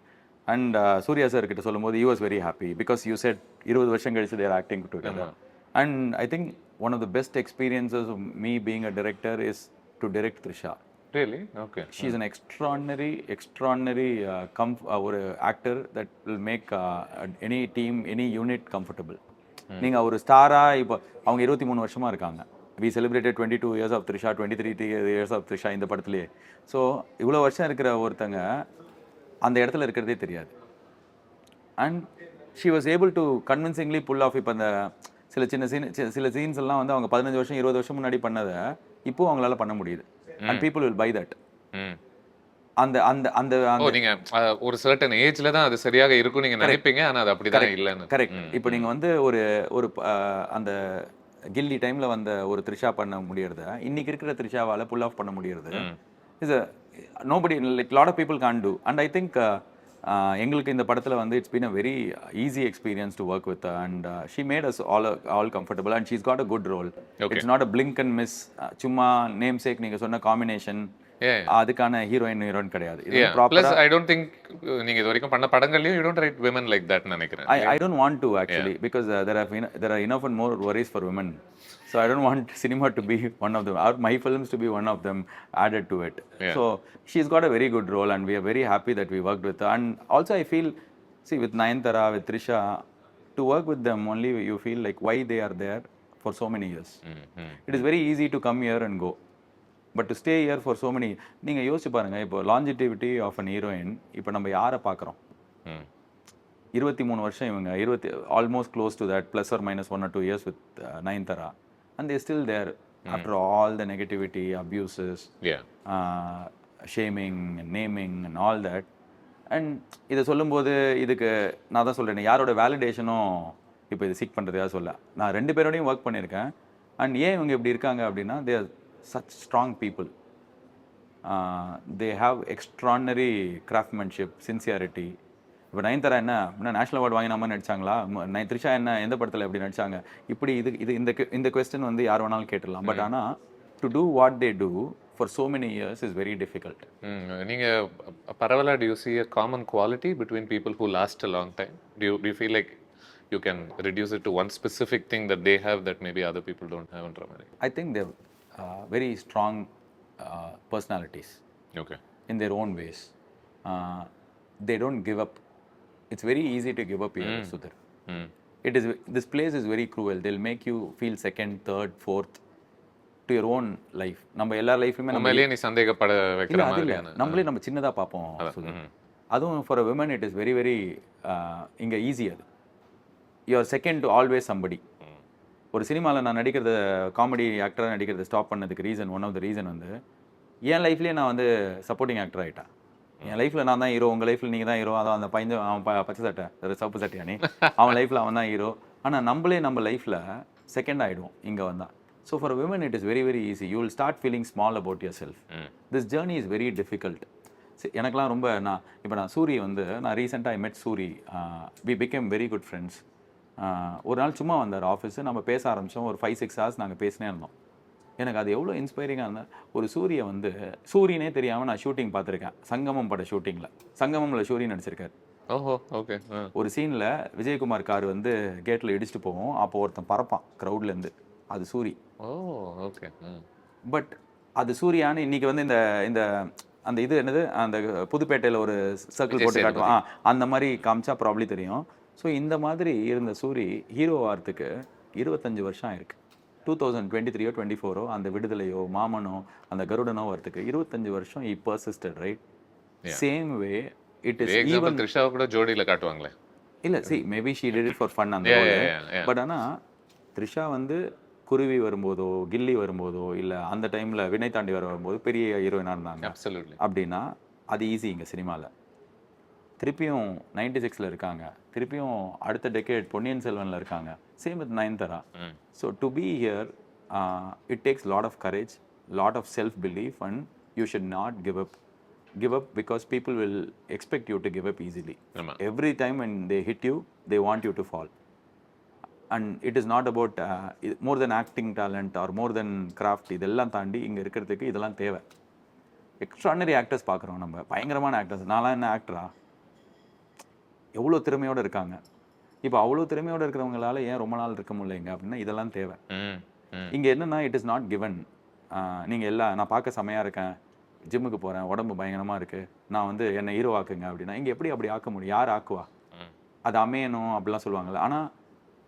அண்ட் சூர்யா சார் கிட்ட சொல்லும்போது you was very happy because you said 20 வருஷம் கழிச்சு there acting together. And I think one of the best experiences of me being a director is to direct Trisha. Really? Okay. She is an extraordinary ஒரு actor that will make any team, any unit comfortable. நீங்க ஒரு ஸ்டாரா இப்போ அவங்க 23 வருஷமா இருக்காங்க. We celebrated 22 years of Trisha, 23 years of Trisha இந்த படத்துலயே. So இவ்வளோ வருஷம் இருக்கிற ஒருத்தங்க அந்த இடத்துல இருக்கிறதே தெரியாது. And she was able to convincingly pull off. இப்போ அந்த சில சீன்ஸ் எல்லாம் வந்து அவங்க 15 வருஷம் 20 வருஷம் முன்னாடி பண்ணதை இப்போ அவங்களால பண்ண முடியுது. And people will buy that. அந்த அந்த அந்த நீங்க ஒரு certain ஏஜ்ல தான் அது சரியாக இருக்கும் நீங்க நினைப்பீங்க, ஆனா அது அப்படிதான் இல்லன்னு. கரெக்ட். இப்போ நீங்க வந்து ஒரு அந்த கில்லி டைம்ல வந்த ஒரு த்ரிஷா பண்ண முடியறத இன்னைக்கு இருக்கிற த்ரிஷாவால புல் ஆஃப் பண்ண முடியறது is nobody like lot of people can't do. And I think எங்களுக்கு இந்த படத்துல வந்து it's been a very easy experience to work with her and she made us all comfortable and she's got a good role. It's not a blink and miss. சும்மா name சேக் நீங்க சொன்ன combination அதுக்கான heroine கிடையாது. Plus I don't think நீங்க இது வரைக்கும் பண்ண படங்கள்லயும் you don't write women like that நினைக்கிறேன். I don't want to actually because there are enough and more worries for women. So I don't want cinema to be one of them, or my films to be one of them added to it. So she's got a very good role and we are very happy that we worked with her. And also I feel, see, with Nayanthara, with Trisha, to work with them only you feel like why they are there for so many years. It is very easy to come here and go, but to stay here for so many, நீங்க யோசிச்சு பாருங்க. இப்போ longevity of an heroine, இப்போ நம்ம யாரை பார்க்குறோம்? 23 வருஷம் இவங்க, almost close to that, plus or minus 1 or 2 years with Nayanthara. And they're still there after all the negativity, abuses, shaming and naming and all that. And இதை சொல்லும்போது இதுக்கு நான் தான் சொல்கிறேன், யாரோட வேலிடேஷனும் இப்போ இது சீக் பண்ணுறதா சொல்ல. நான் 2 பேரோடையும் ஒர்க் பண்ணியிருக்கேன். அண்ட் ஏன் இவங்க இப்படி இருக்காங்க அப்படின்னா they are such strong people. They have extraordinary craftsmanship, sincerity. இப்போ நயன்தாரா என்ன நேஷனல் அவார்டு வாங்கி நம்ம நடிச்சாங்களா? த்ரிஷா என்ன எந்த படத்தில் எப்படி நடிச்சாங்க? இப்படி இந்த கொஸ்டின் வந்து யார் வேணாலும் கேட்டுடலாம். பட் ஆனால் to do what they do for so many years is very difficult. நீங்க பரவலா do you see a common quality between people who last a long time? Do you feel like you can reduce it to one specific thing that they have that maybe other people don't have in drama? I think they're very strong personalities. Okay. in their own ways. They don't give up. It's very easy to give up here, Sudhir. ம். It is, this place is very cruel. They'll make you feel second, third, fourth to your own life. நம்ம எல்லா லைஃப்லையுமே நம்ம உண்மையிலேயே நீ சந்தேகப்பட வைக்கிற இல்லை அது இல்லை மாதிரியான நம்மளே நம்ம சின்னதாக பார்ப்போம் சுதர். அதுவும் for a women it is very very இங்கே ஈஸி. அது your second to always somebody. ஒரு சினிமாவில் நான் நடிக்கிறத காமெடி ஆக்டராக நடிக்கிறத ஸ்டாப் பண்ணதுக்கு reason, one of the reason வந்து என் லைஃப்லேயே நான் வந்து சப்போர்ட்டிங் ஆக்டர் ஆகிட்டேன். என் லைஃப்பில் நான் தான் ஹீரோ, உங்கள் லைஃப்பில் நீங்கள் தான் ஹீரோ. அதான் அந்த பையன் அவன் பச்சை சட்டை சப்பு சட்டையானி அவன் லைஃப்பில் அவன் தான் ஹீரோ. ஆனால் நம்மளே நம்ம லைஃப்பில் செகண்ட் ஆகிடுவோம் இங்கே வந்தால். So for women it is very very easy. You will start feeling small about yourself. This journey is very difficult. எனக்குலாம் ரொம்ப நான் சூரி வந்து நான் ரீசெண்டாக I met Soori. We became very good friends. ஒரு நாள் சும்மா வந்தார் ஆஃபீஸு, நம்ம பேச ஆரம்பித்தோம். ஒரு 5-6 hours நாங்கள் பேசினே இருந்தோம். எனக்கு அது எவ்வளோ இன்ஸ்பைரிங்காக இருந்தேன். ஒரு சூரியை வந்து சூரியனே தெரியாமல் நான் ஷூட்டிங் பார்த்துருக்கேன். சங்கமம் பட ஷூட்டிங்கில். சங்கமமில் சூரியன் நடிச்சிருக்காரு. ஓஹோ, ஓகே. ஒரு சீனில் விஜயகுமார் கார் வந்து கேட்டில் இடிச்சுட்டு போவோம். அப்போ ஒருத்தன் பறப்பான் க்ரௌட்லேருந்து. அது சூரி. ஓ, ஓகே. பட் அது சூரியான்னு இன்னைக்கு வந்து இந்த இந்த அந்த இது என்னது, அந்த புதுப்பேட்டையில் ஒரு சர்க்கிள் போட்டு காட்டுவான், அந்த மாதிரி காமிச்சா ப்ராப்ளி தெரியும். ஸோ இந்த மாதிரி இருந்த சூரி ஹீரோ ஆகிறதுக்கு 25 வருஷம் ஆயிருக்கு. 2023 24 அந்த விடுதலையோ மாமனோ அந்த கருடனோ வரதுக்கு 25 வருஷம். He persisted, right? Same way it is even த்ரிஷாவை கூட ஜோடியில் காட்டுவாங்களே. இல்லை, see maybe she did it for fun அந்த. பட் ஆனால் த்ரிஷா வந்து குருவி வரும்போதோ கில்லி வரும்போதோ இல்லை அந்த டைமில் வினை தாண்டி வரும்போது பெரிய ஹீரோயினாக இருந்தாங்க. அப்சல்யூட்லி. அப்படின்னா அது ஈஸி இங்கே சினிமாவில். திருப்பியும் 96ல் இருக்காங்க. திருப்பியும் அடுத்த டெக்கேட் பொன்னியின் செல்வனில் இருக்காங்க. Same with Nayanthara. So to be here it takes lot of courage, lot of self belief, and you should not give up. Give up because people will expect you to give up easily. Every time when they hit you, they want you to fall. And it is not about more than acting talent or more than craft. இதெல்லாம் தாண்டி இங்கே இருக்கிறதுக்கு இதெல்லாம் தேவை. Extraordinary actors பார்க்குறோம் நம்ம, பயங்கரமான actors. நான்லாம் என்ன ஆக்டரா? எவ்வளோ திறமையோடு இருக்காங்க. இப்போ அவ்வளோ திறமையோடு இருக்கிறவங்களால ஏன் ரொம்ப நாள் இருக்க முடியலைங்க அப்படின்னா இதெல்லாம் தேவை. இங்கே என்னென்னா இட் இஸ் நாட் கிவன். நீங்கள் எல்லாம் நான் பார்க்க செமையாக இருக்கேன், ஜிம்முக்கு போகிறேன், உடம்பு பயங்கரமாக இருக்குது, நான் வந்து என்னை ஹீரோ ஆக்குங்க அப்படின்னா இங்கே எப்படி அப்படி ஆக்க முடியும்? யார் ஆக்குவா? அது அமையணும் அப்படிலாம் சொல்லுவாங்கள்ல. ஆனால்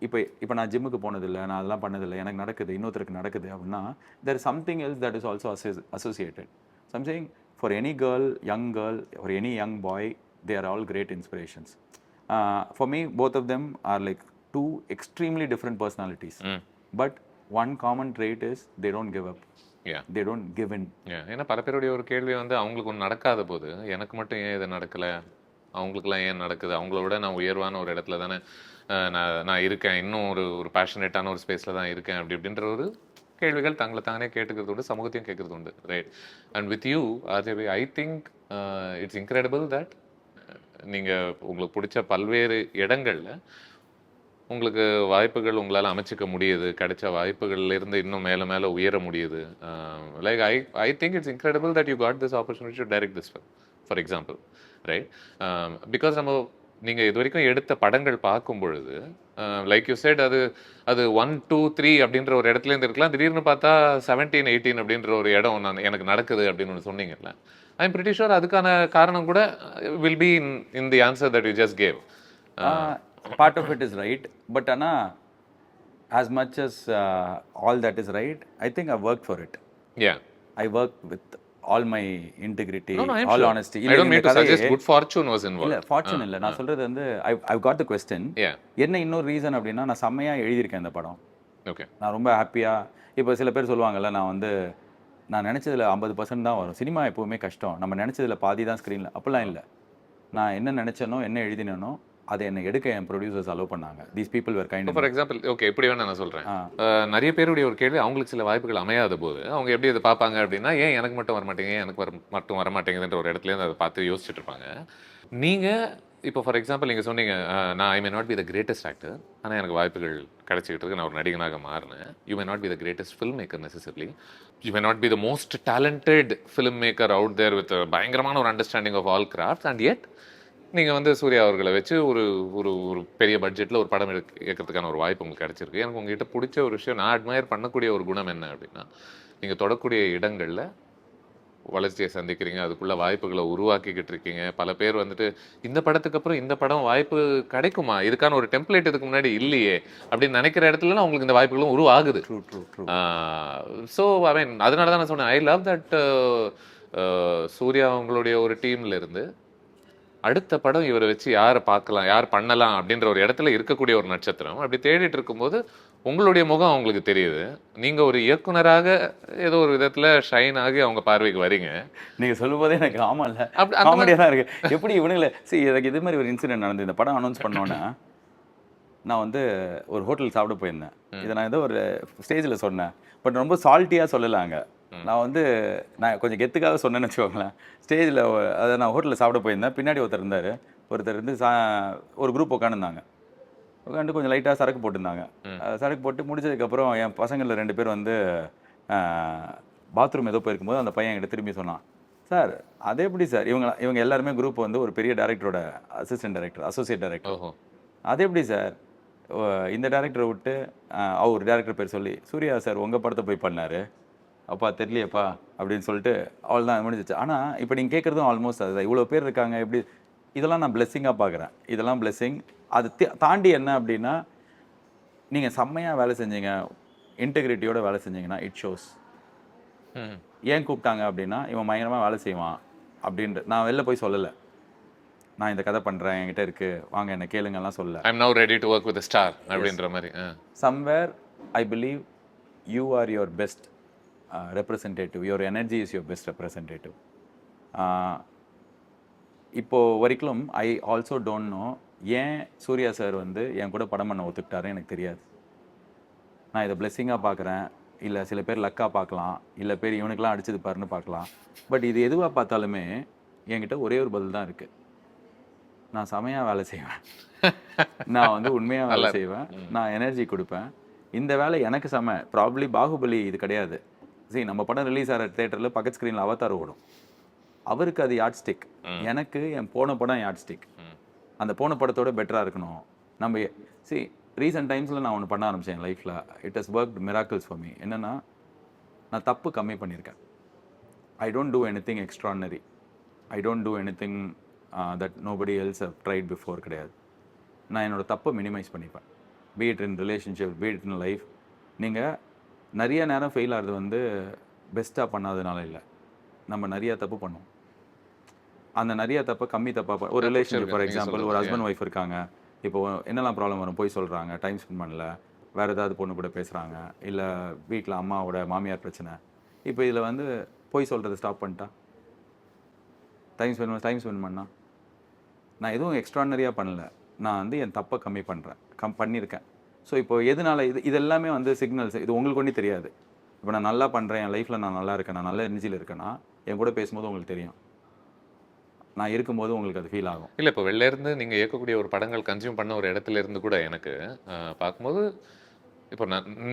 இப்போ நான் ஜிம்முக்கு போனதில்லை, நான் அதெல்லாம் பண்ணதில்லை, எனக்கு நடக்குது, இன்னொருத்தருக்கு நடக்குது அப்படின்னா there is something else that is also associated. So I'm saying for any girl, young girl, or any young boy, they are all great inspirations. For me, both of them are like two extremely different personalities. But one common trait is they don't give up. They don't give in. ஏன்னா பல பேருடைய ஒரு கேள்வி வந்து அவங்களுக்கு ஒன்று நடக்காத போது எனக்கு மட்டும் ஏன் இது நடக்கலை, அவங்களுக்குலாம் ஏன் நடக்குது, அவங்களோட நான் உயர்வான ஒரு இடத்துல தானே நான் இருக்கேன், இன்னும் ஒரு பேஷனேட்டான ஒரு ஸ்பேஸில் தான் இருக்கேன் அப்படின்ற ஒரு கேள்விகள் தங்களை தானே கேட்டுக்கிறது உண்டு, சமூகத்தையும் கேட்கறது உண்டு, right? And with you RJV, I think it's incredible that நீங்கள் உங்களுக்கு பிடிச்ச பல்வேறு இடங்களில் உங்களுக்கு வாய்ப்புகள் உங்களால் அமைச்சிக்க முடியுது, கிடைச்ச வாய்ப்புகள்லேருந்து இன்னும் மேலே மேலே உயர முடியுது. Like I think it's incredible that you got this opportunity to direct this for example, right? Because நம்ம நீங்கள் இது வரைக்கும் எடுத்த படங்கள் பார்க்கும் பொழுது லைக் யூ செட் அது 1, 2, 3 அப்படின்ற ஒரு இடத்துலேருந்து இருக்கலாம், திடீர்னு பார்த்தா 17, 18 அப்படின்ற ஒரு இடம் எனக்கு நடக்குது அப்படின்னு ஒன்று சொன்னீங்கல்ல. ஐ எம் பிரிட்டி ஷூர் அதுக்கான காரணம் கூட will be in the answer that you just gave. Part of it is right, but Anna, as much as all that is right, I think I worked for it. Yeah. I worked with all my integrity, I'm all sure. honesty. I don't mean to suggest good fortune was involved. இல்ல fortune இல்ல, நான் சொல்றது வந்து I've got the question. என்ன இன்னொரு reason அப்படின்னா நான் செம்மையா எழுதியிருக்கேன் இந்த படம். ஓகே. நான் ரொம்ப ஹாப்பியா. இப்போ சில பேர் சொல்லுவாங்கல்ல, நான் நினைச்சதுல 50% தான் வரும். சினிமா எப்பவுமே கஷ்டம், நம்ம நினைச்சதுல பாதி தான் ஸ்க்ரீன்ல. அப்படிலாம் இல்லை. நான் என்ன நினைச்சேனோ என்ன எழுதினேனோ அதை என்ன எடுக்க என் ப்ரொடியூசர்ஸ் அலோவ் பண்ணாங்க. These people were kind. For example, okay, எப்படி வேணா நான் சொல்கிறேன். நிறைய பேருடைய ஒரு கேள்வி, அவங்களுக்கு சில வாய்ப்புகள் அமையாத போது அவங்க எப்படி அதை பார்ப்பாங்க அப்படின்னா, ஏன் எனக்கு மட்டும் வரமாட்டேங்க, எனக்கு மட்டும் வரமாட்டேங்குதுன்ற ஒரு இடத்துலேருந்து அதை பார்த்து யோசிச்சுட்டு இருப்பாங்க. நீங்கள் இப்போ ஃபார் எக்ஸாம்பிள் நீங்கள் சொன்னீங்க, நான் I may not be the greatest actor, ஆனால் எனக்கு வாய்ப்புகள் கிடைச்சிக்கிட்டு இருக்கு, நான் ஒரு நடிகனாக மாறினேன். You may not be the greatest filmmaker necessarily, you may not be the most talented filmmaker out there with பயங்கரமான ஒரு understanding of all crafts, and yet நீங்கள் வந்து சூர்யா அவர்களை வச்சு ஒரு ஒரு ஒரு பெரிய பட்ஜெட்டில் ஒரு படம் எடுக்கிறதுக்கான ஒரு வாய்ப்பு உங்களுக்கு கிடச்சிருக்கு. எனக்கு உங்ககிட்ட பிடிச்ச ஒரு விஷயம், நான் அட்மையர் பண்ணக்கூடிய ஒரு குணம் என்ன அப்படின்னா, நீங்கள் தொடக்கூடிய இடங்களில் வளர்ச்சியை சந்திக்கிறீங்க, அதுக்குள்ள வாய்ப்புகளை உருவாக்கிக்கிட்டு இருக்கீங்க. பல பேர் வந்துட்டு இந்த படத்துக்கு அப்புறம் இந்த படம் வாய்ப்பு கிடைக்குமா, இதுக்கான ஒரு டெம்ப்ளேட் இதுக்கு முன்னாடி இல்லையே அப்படின்னு நினைக்கிற இடத்துல அவங்களுக்கு இந்த வாய்ப்புகளும் உருவாகுது. True true true. So I mean அதனால தான் நான் சொன்னேன், ஐ லவ் தட் சூர்யா அவங்களுடைய ஒரு டீம்ல இருந்து அடுத்த படம் இவரை வச்சு யாரை பார்க்கலாம், யார் பண்ணலாம் அப்படின்ற ஒரு இடத்துல இருக்கக்கூடிய ஒரு நட்சத்திரம். அப்படி தேடிட்டு இருக்கும்போது உங்களுடைய முகம் அவங்களுக்கு தெரியுது. நீங்க ஒரு இயக்குனராக ஏதோ ஒரு விதத்துல ஷைன் ஆகி அவங்க பார்வைக்கு வரீங்க. நீங்க சொல்லும் போதே எனக்கு ஆமா இல்ல அப்படி அந்த காமெடியா தான் இருக்கு. எப்படி இவனுங்களே எனக்கு இது மாதிரி ஒரு இன்சிடென்ட் நடந்தது. இந்த படம் அனௌன்ஸ் பண்ணோன்னே நான் வந்து ஒரு ஹோட்டல் சாப்பிட போயிருந்தேன். இதை நான் ஏதோ ஒரு ஸ்டேஜில் சொன்னேன், பட் ரொம்ப சால்ட்டியாக சொல்லலாங்க. நான் வந்து நான் கொஞ்சம் கெத்துக்காக சொன்னேன்னு வச்சுக்கோங்களேன். ஸ்டேஜில் அதை நான் ஹோட்டலில் சாப்பிட போயிருந்தேன். பின்னாடி ஒருத்தர் இருந்தார். ஒருத்தர் வந்து ஒரு குரூப் உட்காந்துருந்தாங்க. உட்காந்து கொஞ்சம் லைட்டாக சரக்கு போட்டிருந்தாங்க. சரக்கு போட்டு முடிச்சதுக்கப்புறம் என் பசங்களில் 2 பேர் வந்து பாத்ரூம் ஏதோ போயிருக்கும்போது அந்த பையன் என்கிட்ட திரும்பி சொன்னான், சார் அது எப்படி சார், இவங்க எல்லாருமே குரூப் வந்து ஒரு பெரிய டேரக்டரோட அசிஸ்டன்ட் டைரக்டர், அசோசியேட் டைரக்டர். அது எப்படி சார் இந்த டேரக்டரை விட்டு அவர் டேரக்டர் பேர் சொல்லி சூர்யா சார் உங்கள் படத்தை போய் பண்ணார், அப்பா தெரியலையப்பா அப்படின்னு சொல்லிட்டு அவள் தான் முடிஞ்சிச்சு. ஆனால் இப்போ நீங்கள் கேட்குறதும் ஆல்மோஸ்ட் அதுதான். இவ்வளோ பேர் இருக்காங்க, எப்படி இதெல்லாம் நான் பிளெஸ்ஸிங்காக பார்க்குறேன். இதெல்லாம் பிளெஸ்ஸிங். அது தாண்டி என்ன அப்படின்னா, நீங்கள் செம்மையாக வேலை செஞ்சீங்க, இன்டெகிரிட்டியோட வேலை செஞ்சீங்கன்னா இட் ஷோஸ். ஏன் கூப்பிட்டாங்க அப்படின்னா இவன் பயங்கரமாக வேலை செய்வான் அப்படின்ற. நான் வெளில போய் சொல்லலை, நான் இந்த கதை பண்ணுறேன், என்கிட்ட இருக்குது, வாங்க என்ன கேளுங்கலாம் சொல்லலை. I am now ready to work with a star அப்படின்ற மாதிரி. Somewhere I believe you are your best representative, your energy is your best representative. இப்போ வரைக்கும் ஐ ஆல்சோ டோன்ட் நோ ஏன் சூர்யா சார் வந்து என் கூட படம் பண்ண ஒத்துக்கிட்டாரு எனக்கு தெரியாது. நான் இதை பிளெஸ்ஸிங்காக பார்க்குறேன், இல்லை சில பேர் லக்காக பார்க்கலாம், இல்லை பேர் இவனுக்கெலாம் அடிச்சது பாருன்னு பார்க்கலாம். பட் இது எதுவாக பார்த்தாலுமே என்கிட்ட ஒரே ஒரு பதில் தான் இருக்குது, நான் செமையாக வேலை செய்வேன், நான் வந்து உண்மையாக வேலை செய்வேன், நான் எனர்ஜி கொடுப்பேன், இந்த வேலை எனக்கு செம. ப்ராபப்ளி பாகுபலி இது கிடையாது. சரி, நம்ம படம் ரிலீஸ் ஆகிற தேட்டரில் பக்கத்து ஸ்க்ரீனில் அவதார் ஓடும், அவருக்கு அது யாட் ஸ்டிக், எனக்கு என் போன படம் யாட் ஸ்டிக். அந்த போன படத்தோட பெட்டராக இருக்கணும். நம்ம ரீசெண்ட் டைம்ஸில் நான் ஒன்று பண்ண ஆரம்பித்தேன் என் லைஃப்பில். It has worked miracles for me. என்னென்னா, நான் தப்பு கம்மி பண்ணியிருக்கேன். I don't do anything extraordinary, I don't do anything that nobody else have tried before கிடையாது. நான் என்னோடய தப்பை மினிமைஸ் பண்ணிப்பேன். Be it in relationship, be it in life. நீங்கள் நிறைய நேரம் ஃபெயில் ஆகிறது வந்து பெஸ்ட்டாக பண்ணாதனால இல்லை, நம்ம நிறையா தப்பு பண்ணுவோம். அந்த நிறையா தப்பை கம்மி தப்பாக ஒரு ரிலேஷன்ஷிப், ஃபார் எக்ஸாம்பிள் ஒரு ஹஸ்பண்ட் ஒய்ஃப் இருக்காங்க, இப்போது என்னெல்லாம் ப்ராப்ளம் வரும், போய் சொல்கிறாங்க, டைம் ஸ்பெண்ட் பண்ணல, வேறு ஏதாவது பொண்ணு கூட பேசுகிறாங்க, இல்லை வீட்டில் அம்மாவோட மாமியார் பிரச்சனை. இப்போ இதில் வந்து போய் சொல்கிறத ஸ்டாப் பண்ணிட்டா, டைம் ஸ்பெண்ட் பண்ணால் நான் எதுவும் எக்ஸ்ட்ரானரியாக பண்ணல, நான் வந்து என் தப்பை கம்மி பண்ணுறேன், பண்ணியிருக்கேன். ஸோ இப்போ எதனால இது எல்லாமே வந்து சிக்னல்ஸ், இது உங்களுக்கு ஒன்றும் தெரியாது. இப்போ நான் நல்லா பண்ணுறேன், என் லைஃப்பில் நான் நல்லா இருக்கேன், நான் நல்ல எனர்ஜியில் இருக்கேன்னா என் கூட பேசும்போது உங்களுக்கு தெரியும், நான் இருக்கும்போது உங்களுக்கு அது ஃபீல் ஆகும். இல்லை, இப்போ வெளில இருந்து நீங்கள் இயக்கக்கூடிய ஒரு படங்கள் கன்சியூம் பண்ண ஒரு இடத்துல இருந்து கூட எனக்கு பார்க்கும்போது, இப்போ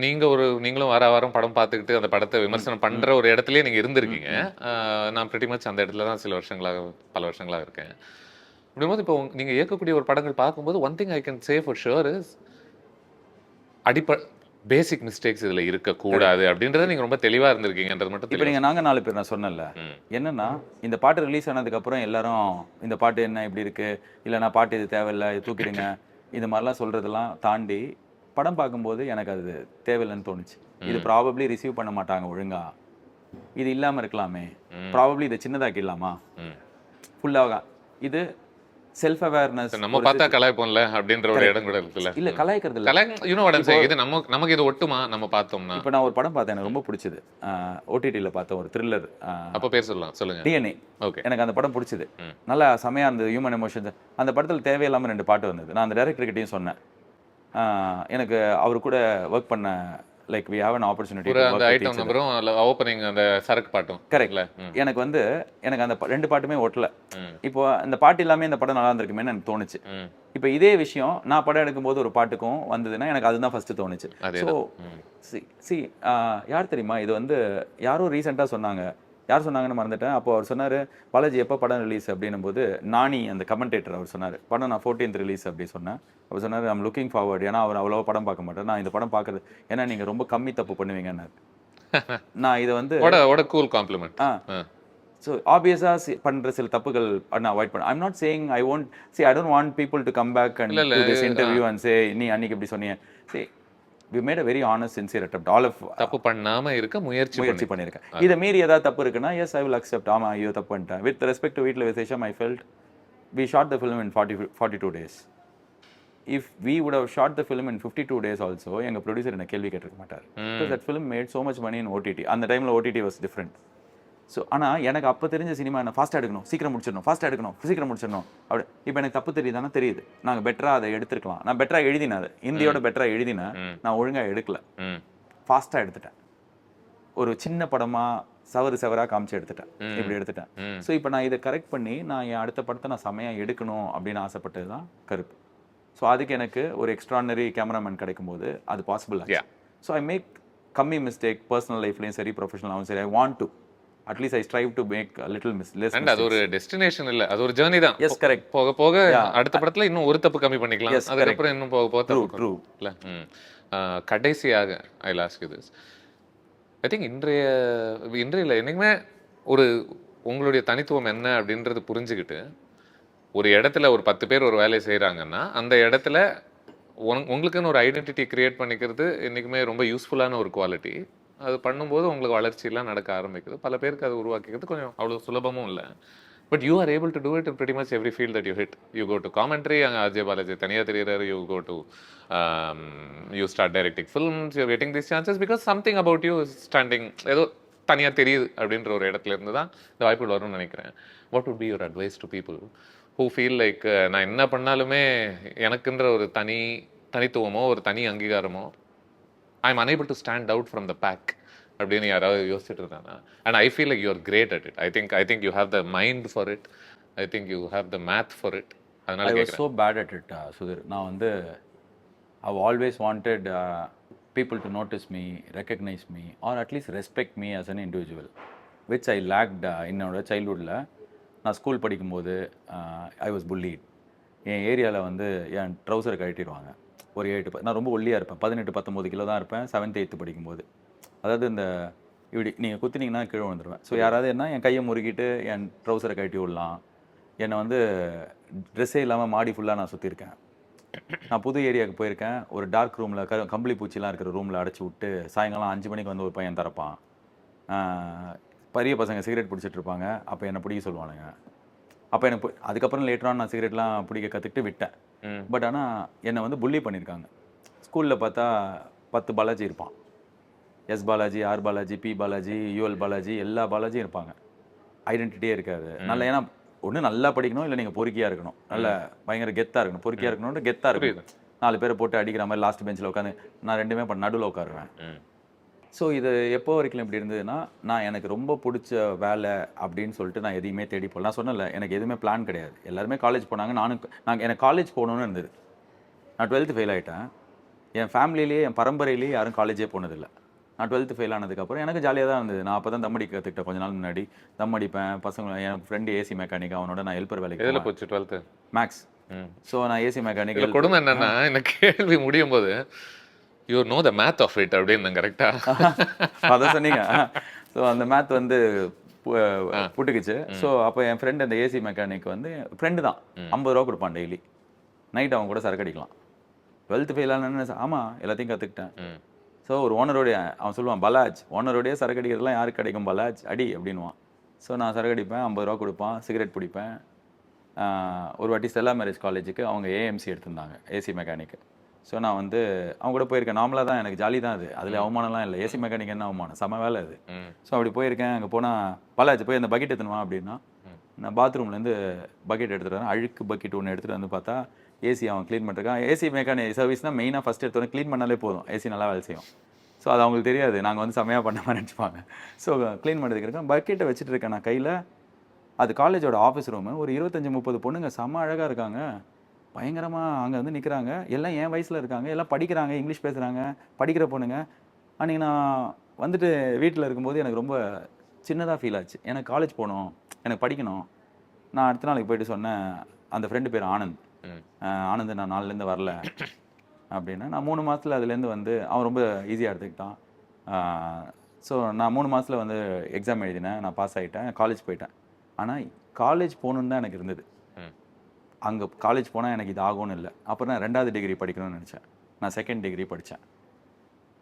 நீங்களும் வாரம் படம் பார்த்துக்கிட்டு அந்த படத்தை விமர்சனம் பண்ணுற ஒரு இடத்துலயே நீங்கள் இருந்திருக்கீங்க. நான் pretty much அந்த இடத்துல தான் பல வருஷங்களாக இருக்கேன். அப்படிங்கும்போது இப்போ நீங்கள் இயக்கக்கூடிய ஒரு படங்கள் பார்க்கும்போது one thing I can say for sure is basic mistakes இதில் இருக்கக்கூடாது அப்படின்றத நீங்கள் ரொம்ப தெளிவாக இருந்திருக்கீங்கன்றது மட்டும். இப்போ நீங்கள் நாங்கள் 4 பேர் நான் சொன்னேன்ல, என்னென்னா இந்த பாட்டு ரிலீஸ் ஆனதுக்கப்புறம் எல்லாரும் இந்த பாட்டு என்ன இப்படி இருக்குது, இல்லை நான் பாட்டு இது தேவையில்லை, இது தூக்கிடுங்க, இந்த மாதிரிலாம் சொல்கிறதெல்லாம் தாண்டி படம் பார்க்கும்போது எனக்கு அது தேவையில்லைன்னு தோணுச்சு. இது ப்ராபப்ளி ரிசீவ் பண்ண மாட்டாங்க ஒழுங்கா, இது இல்லாமல் இருக்கலாமே, ப்ராபப்ளி இதை சின்னதாக்கிடலாமா, ஃபுல்லாக இது செல்ஃப் அவேர்னஸ். நம்ம பார்த்தா கலாய்ப்போம்ல அப்படின்ற ஒரு இடம் கூட இருக்குல்ல. இல்ல கலாய்க்கிறது இல்ல, you know what I am saying. இது நமக்கு இது ஒட்டுமா நம்ம பார்த்தோம்னா. இப்போ நான் ஒரு படம் பார்த்தேன், எனக்கு ரொம்ப பிடிச்சது, ஓடிடியில் பார்த்தேன், ஒரு த்ரில்லர். அப்போ பேர் சொல்லுங்க. DNA. ஓகே, எனக்கு அந்த படம் பிடிச்சது, நல்லா செமையாக இருந்தது, ஹியூமன் எமோஷன்ஸ். அந்த படத்தில் தேவையில்லாமல் 2 பாட்டு வந்தது. நான் அந்த டைரக்டர்கிட்டையும் சொன்னேன், எனக்கு அவர் கூட ஒர்க் பண்ண like we have an opportunity ஒரு அந்த ஐட்டம் நம்பரும் ஓப்பனிங் அந்த சரக்கு பாட்டும் கரெக்ட்ல. எனக்கு அந்த 2 பாட்டுமே ஓட்டல. இப்போ அந்த பாட்டு எல்லாமே இந்த படம் நல்லா இருந்திருக்குமேன்னு எனக்கு தோணுச்சு. இப்போ இதே விஷயம் நான் படம் எடுக்கும்போது ஒரு பாட்டுக்கும் வந்ததுன்னா எனக்கு அதுதான் ஃபர்ஸ்ட் தோணுச்சு. ஸோ யார் தெரியுமா, இது வந்து யாரோ ரீசெண்டாக சொன்னாங்க, யார் சொன்னாங்கன்னு மறந்துட்டேன். அப்போ அவர் சொன்னார், பாலாஜி எப்போ படம் ரிலீஸ் அப்படின்னும் போது நானி அந்த கமெண்டேட்டர் அவர் சொன்னார், படம் நான் 14th ரிலீஸ் அப்படி சொன்னேன். அவர் சொன்னார், ஐம் லுக்கிங் ஃபார்வர்ட், ஏன்னா அவர் அவ்வளோவா படம் பார்க்க மாட்டார், நான் இந்த படம் பார்க்குறது ஏன்னா நீங்கள் ரொம்ப கம்மி தப்பு பண்ணுவீங்கன்னாரு. நான் இதை வந்து கூல் காம்ப்ளிமெண்ட். ஸோ ஆப்வியஸாக பண்ணுற சில தப்புகள் நான் அவாய்ட் பண்ண. I'm not saying I won't I don't want people to come back and to this interview and say நீ அன்னைக்கு இப்படி சொன்னீங்க. we made a very honest sincere attempt all of தப்பு பண்ணாம இருக்க முயற்சி பண்ணியிருக்கேன். இதை மீறி ஏதாவது தப்பு இருக்குன்னா எஸ் ஐ வில் அக்செப்ட். ஆமா ஐயோ தப்பு பண்ணிட்டேன். வித் ரெஸ்பெக்ட் டு வீட்டில் விசேஷம் I felt we shot the film in 42 days. If we would have shot the film in 52 days also, எங்க ப்ரொடியூசர் என்ன கேள்வி கேட்டிருக்க மாட்டார். Because that film made so much money in OTT. அந்த டைமில் OTT was different. So ஆனால் எனக்கு அப்போ தெரிஞ்ச சினிமா என்ன ஃபாஸ்ட்டாக எடுக்கணும், சீக்கிரம் முடிச்சிடணும், ஃபாஸ்ட்டாக எடுக்கணும், சீக்கிரம் முடிச்சிடணும் அப்படி. இப்போ எனக்கு தப்பு தெரியுதானே தெரியுது. நாங்கள் பெட்டராக அதை எடுத்துருக்கலாம். நான் பெட்டராக எழுதினேன், அது இந்தியோட பெட்டராக எழுதினேன். நான் ஒழுங்காக எடுக்கல, ஃபாஸ்ட்டாக எடுத்துட்டேன். ஒரு சின்ன படமாக செவராக காமிச்சு எடுத்துட்டேன், இப்படி எடுத்துட்டேன். ஸோ இப்போ நான் இதை கரெக்ட் பண்ணி நான் என் அடுத்த படத்தை நான் செமையாக எடுக்கணும் அப்படின்னு ஆசைப்பட்டது தான் கருப்பு. ஸோ அதுக்கு எனக்கு ஒரு எக்ஸ்ட்ரானரி கேமராமேன் கிடைக்கும் போது அது பாசிபிள் ஆச்சு. ஸோ ஐ மேக் கம்மி மிஸ்டேக் பர்சனல் லைஃப்லையும் சரி, ப்ரொஃபஷனலாகவும் சரி. I want to at least I strive to make little less. And அது ஒரு டெஸ்டினேஷன் இல்ல, அது ஒரு ஜர்னி தான். Yes correct. போக போக அடுத்த படத்துல இன்னும் ஒரு தப்பு கம்மி பண்ணிக்கலாம், அதுக்கப்புறம் இன்னும் போக போக ட்ரூ இல்ல. கடைசியாக ஐ லாஸ்ட் திஸ். ஐ திங்க் இன்றைய என்னைக்குமே ஒரு உங்களுடைய தனித்துவம் என்ன அப்படின்றது புரிஞ்சுக்கிட்டு ஒரு இடத்துல ஒரு 10 பேர் ஒரு வேலையை செய்கிறாங்கன்னா அந்த இடத்துல உங்களுக்குன்னு ஒரு ஐடென்டிட்டி கிரியேட் பண்ணிக்கிறது என்றைக்குமே ரொம்ப யூஸ்ஃபுல்லான ஒரு குவாலிட்டி. அது பண்ணும்போது உங்களுக்கு வளர்ச்சியெல்லாம் நடக்க ஆரம்பிக்குது. பல பேருக்கு அது உருவாக்கிக்கிறது கொஞ்சம் அவ்வளோ சுலபமும் இல்லை. But you are able to do it in pretty much every field that you hit. You go to commentary, அங்கே அஜய் பாலாஜி தனியாக தெரியுறாரு. You go to you start directing films, you're getting these chances because something about you is standing, ஏதோ தனியாக தெரியுது அப்படின்ற ஒரு இடத்துல இருந்து தான் இந்த வாய்ப்புகள் வரும்னு நினைக்கிறேன். What would be your advice to people who feel like நான் என்ன பண்ணாலுமே எனக்குன்ற ஒரு தனித்துவமோ ஒரு தனி அங்கீகாரமோ I'm unable to stand out from the pack அப்படின்னு யாராவது யோசிச்சுட்டு இருந்தாங்க? And I feel like you're great at it. I think you have the mind for it. I think you have the math for it. அதனால I was so bad at it, Sudhir. நான் வந்து I've always wanted people to notice me, recognize me, or at least respect me as an individual, which I lacked என்னோட சைல்ட்ஹுட்டில். நான் school படிக்கும்போது I was bullied. என் ஏரியாவில் வந்து என் ட்ரௌசரை கழட்டிடுவாங்க. ஒரு 7 நான் ரொம்ப ஒல்லியாக இருப்பேன், 18-19 கிலோ தான் இருப்பேன் 7th 8th படிக்கும்போது. அதாவது இந்த இப்படி நீங்கள் குத்தினீங்கன்னா கீழே வந்துடுவேன். ஸோ யாராவது என்ன என் கையை முறுக்கிட்டு என் ட்ரௌசரை கழட்டி விடலாம். என்னை வந்து ட்ரெஸ்ஸே இல்லாமல் மாடி ஃபுல்லாக நான் சுற்றிருக்கேன். நான் புது ஏரியாவுக்கு போயிருக்கேன். ஒரு டார்க் ரூமில் கம்பளி பூச்சிலாம் இருக்கிற ரூமில் அடைச்சி விட்டு சாயங்காலம் 5 மணிக்கு வந்து ஒரு பையன் திறப்பான். பெரிய பசங்க சிகரெட் பிடிச்சிட்டு இருப்பாங்க. அப்போ என்னை பிடிக்க சொல்லுவானுங்க. அப்போ எனக்கு அதுக்கப்புறம் லேட்டரான நான் சிகரெட்லாம் பிடிக்க கற்றுக்கிட்டு விட்டேன். பட் ஆனால் என்னை வந்து புள்ளி பண்ணியிருக்காங்க. ஸ்கூலில் பார்த்தா 10 பாலாஜி இருப்பான். S Balaji, R Balaji, P Balaji, U L Balaji, எல்லா பாலாஜியும் இருப்பாங்க. ஐடென்டிட்டியே இருக்காது. நல்லா ஏன்னா ஒன்று நல்லா படிக்கணும், இல்லை நீங்கள் பொறுக்கியாக இருக்கணும். நல்ல பயங்கர கெத்தாக இருக்கணும். பொறுக்கியாக இருக்கணும்னு கெத்தாக இருக்கணும். 4 பேரை போட்டு அடிக்கிற மாதிரி லாஸ்ட் பெஞ்சில் உட்காந்து நான் 2மே நடுவில் உட்காருவேன். ஸோ இது எப்போ வரைக்கும் இப்படி இருந்ததுன்னா, நான் எனக்கு ரொம்ப பிடிச்ச வேலை அப்படின்னு சொல்லிட்டு நான் எதையுமே தேடி போகல. நான் சொன்னல எனக்கு எதுவுமே பிளான் கிடையாது. எல்லாருமே காலேஜ் போனாங்க, எனக்கு காலேஜ் போகணுன்னு இருந்தது. நான் 12th ஃபெயில் ஆகிட்டேன். என் ஃபேமிலியிலேயே என் பரம்பரையிலேயே யாரும் காலேஜே போனதில்லை. நான் 12th ஃபெயில் ஆனதுக்கப்புறம் எனக்கு ஜாலியாக தான் இருந்தது. நான் அப்போ தான் தம் அடிக்க கற்றுக்கிட்டேன். கொஞ்ச நாள் முன்னாடி தம் அடிப்பேன். பசங்க என் ஃப்ரெண்டு ஏசி மெக்கானிக், அவனோட நான் ஹெல்ப்பர் வேலைக்கு. எதில் போச்சு 12th? மேக்ஸ். ஸோ நான் ஏசி மெக்கானிக். கொடுமை என்னன்னா இந்த கேள்வி முடியும் போது you know the math of it அப்படின்னு கரெக்டாக அதை சொன்னீங்க. ஸோ அந்த மேத் வந்து புட்டுக்குச்சு. ஸோ அப்போ என் ஃப்ரெண்டு அந்த ஏசி மெக்கானிக் வந்து ஃப்ரெண்டு தான். 50 ரூபா கொடுப்பான் டெய்லி. நைட் அவன் கூட சரக்கு அடிக்கலாம். 12th ஃபெயில் ஆனேன்னு ஆமாம் எல்லாத்தையும் கற்றுக்கிட்டேன். ஸோ ஒரு ஓனரோடைய அவன் சொல்லுவான் பலாஜ், ஓனரோடைய சரக்கு அடிக்கிறதுலாம் யாருக்கு கிடைக்கும் பலாஜ் அடி அப்படின்வான். ஸோ நான் சரக்கு அடிப்பேன், 50 ரூபா கொடுப்பான், சிகரெட் பிடிப்பேன். ஒரு வாட்டி ஸ்டெல்லா மேரேஜ் காலேஜுக்கு அவங்க ஏஎம்சி எடுத்திருந்தாங்க, ஏசி மெக்கானிக்கு. ஸோ நான் வந்து அவங்க கூட போயிருக்கேன். நார்மலாக தான், எனக்கு ஜாலி தான் அது. அதில் அவமானம்லாம் இல்லை. ஏசி மெக்கானிக் என்ன அவமானம், செம வேலை அது. ஸோ அப்படி போயிருக்கேன். அங்கே போனால் பலாஜ் போய் அந்த பக்கெட் எடுத்துனுவான் அப்படின்னா, நான் பாத்ரூம்லேருந்து பக்கெட் எடுத்துகிட்டு வரேன். அழுக்கு பக்கெட் ஒன்று எடுத்துகிட்டு வந்து பார்த்தா ஏசி அவன் க்ளீன் பண்ணிருக்கான். ஏசி மெக்கானிக் சர்வீஸ்னால் மெயினாக ஃபஸ்ட் எடுத்தோடனே க்ளீன் பண்ணாலே போதும், ஏசி நல்லா வேலை செய்யும். ஸோ அது அவங்களுக்கு தெரியாது, நாங்கள் வந்து செம்மையாக பண்ண மாதிரி நினச்சிப்பாங்க. ஸோ க்ளீன் பண்ணுறதுக்கு இருக்கேன், பக்கெட்டை வச்சுட்டு இருக்கேன் நான் கையில். அது காலேஜோட ஆஃபீஸ் ரூமு. ஒரு 25-30 பொண்ணுங்க செம்ம அழகாக இருக்காங்க, பயங்கரமாக அங்கே வந்து நிற்கிறாங்க. எல்லாம் என் வயசில் இருக்காங்க, எல்லாம் படிக்கிறாங்க, இங்கிலீஷ் பேசுகிறாங்க, படிக்கிற பொண்ணுங்க. அன்றைக்கி நான் வந்துட்டு வீட்டில் இருக்கும்போது எனக்கு ரொம்ப சின்னதாக ஃபீல் ஆச்சு. எனக்கு காலேஜ் போகணும், எனக்கு படிக்கணும். நான் அடுத்த நாளைக்கு போயிட்டு சொன்னேன், அந்த ஃப்ரெண்டு பேர் ஆனந்த். ஆனந்த் நான் நாலுலேருந்து வரல அப்படின்னா, நான் 3 மாதத்தில் அதுலேருந்து வந்து அவன் ரொம்ப ஈஸியாக எடுத்துக்கிட்டான். ஸோ நான் 3 மாதத்தில் வந்து எக்ஸாம் எழுதினேன், நான் பாஸ் ஆகிட்டேன், காலேஜ் போயிட்டேன். ஆனால் காலேஜ் போகணுன்னு தான் எனக்கு இருந்தது. அங்கே காலேஜ் போனால் எனக்கு இது ஆகும்னு இல்லை. அப்புறம் நான் 2வது டிகிரி படிக்கணும்னு நினச்சேன். நான் 2nd டிகிரி படித்தேன்.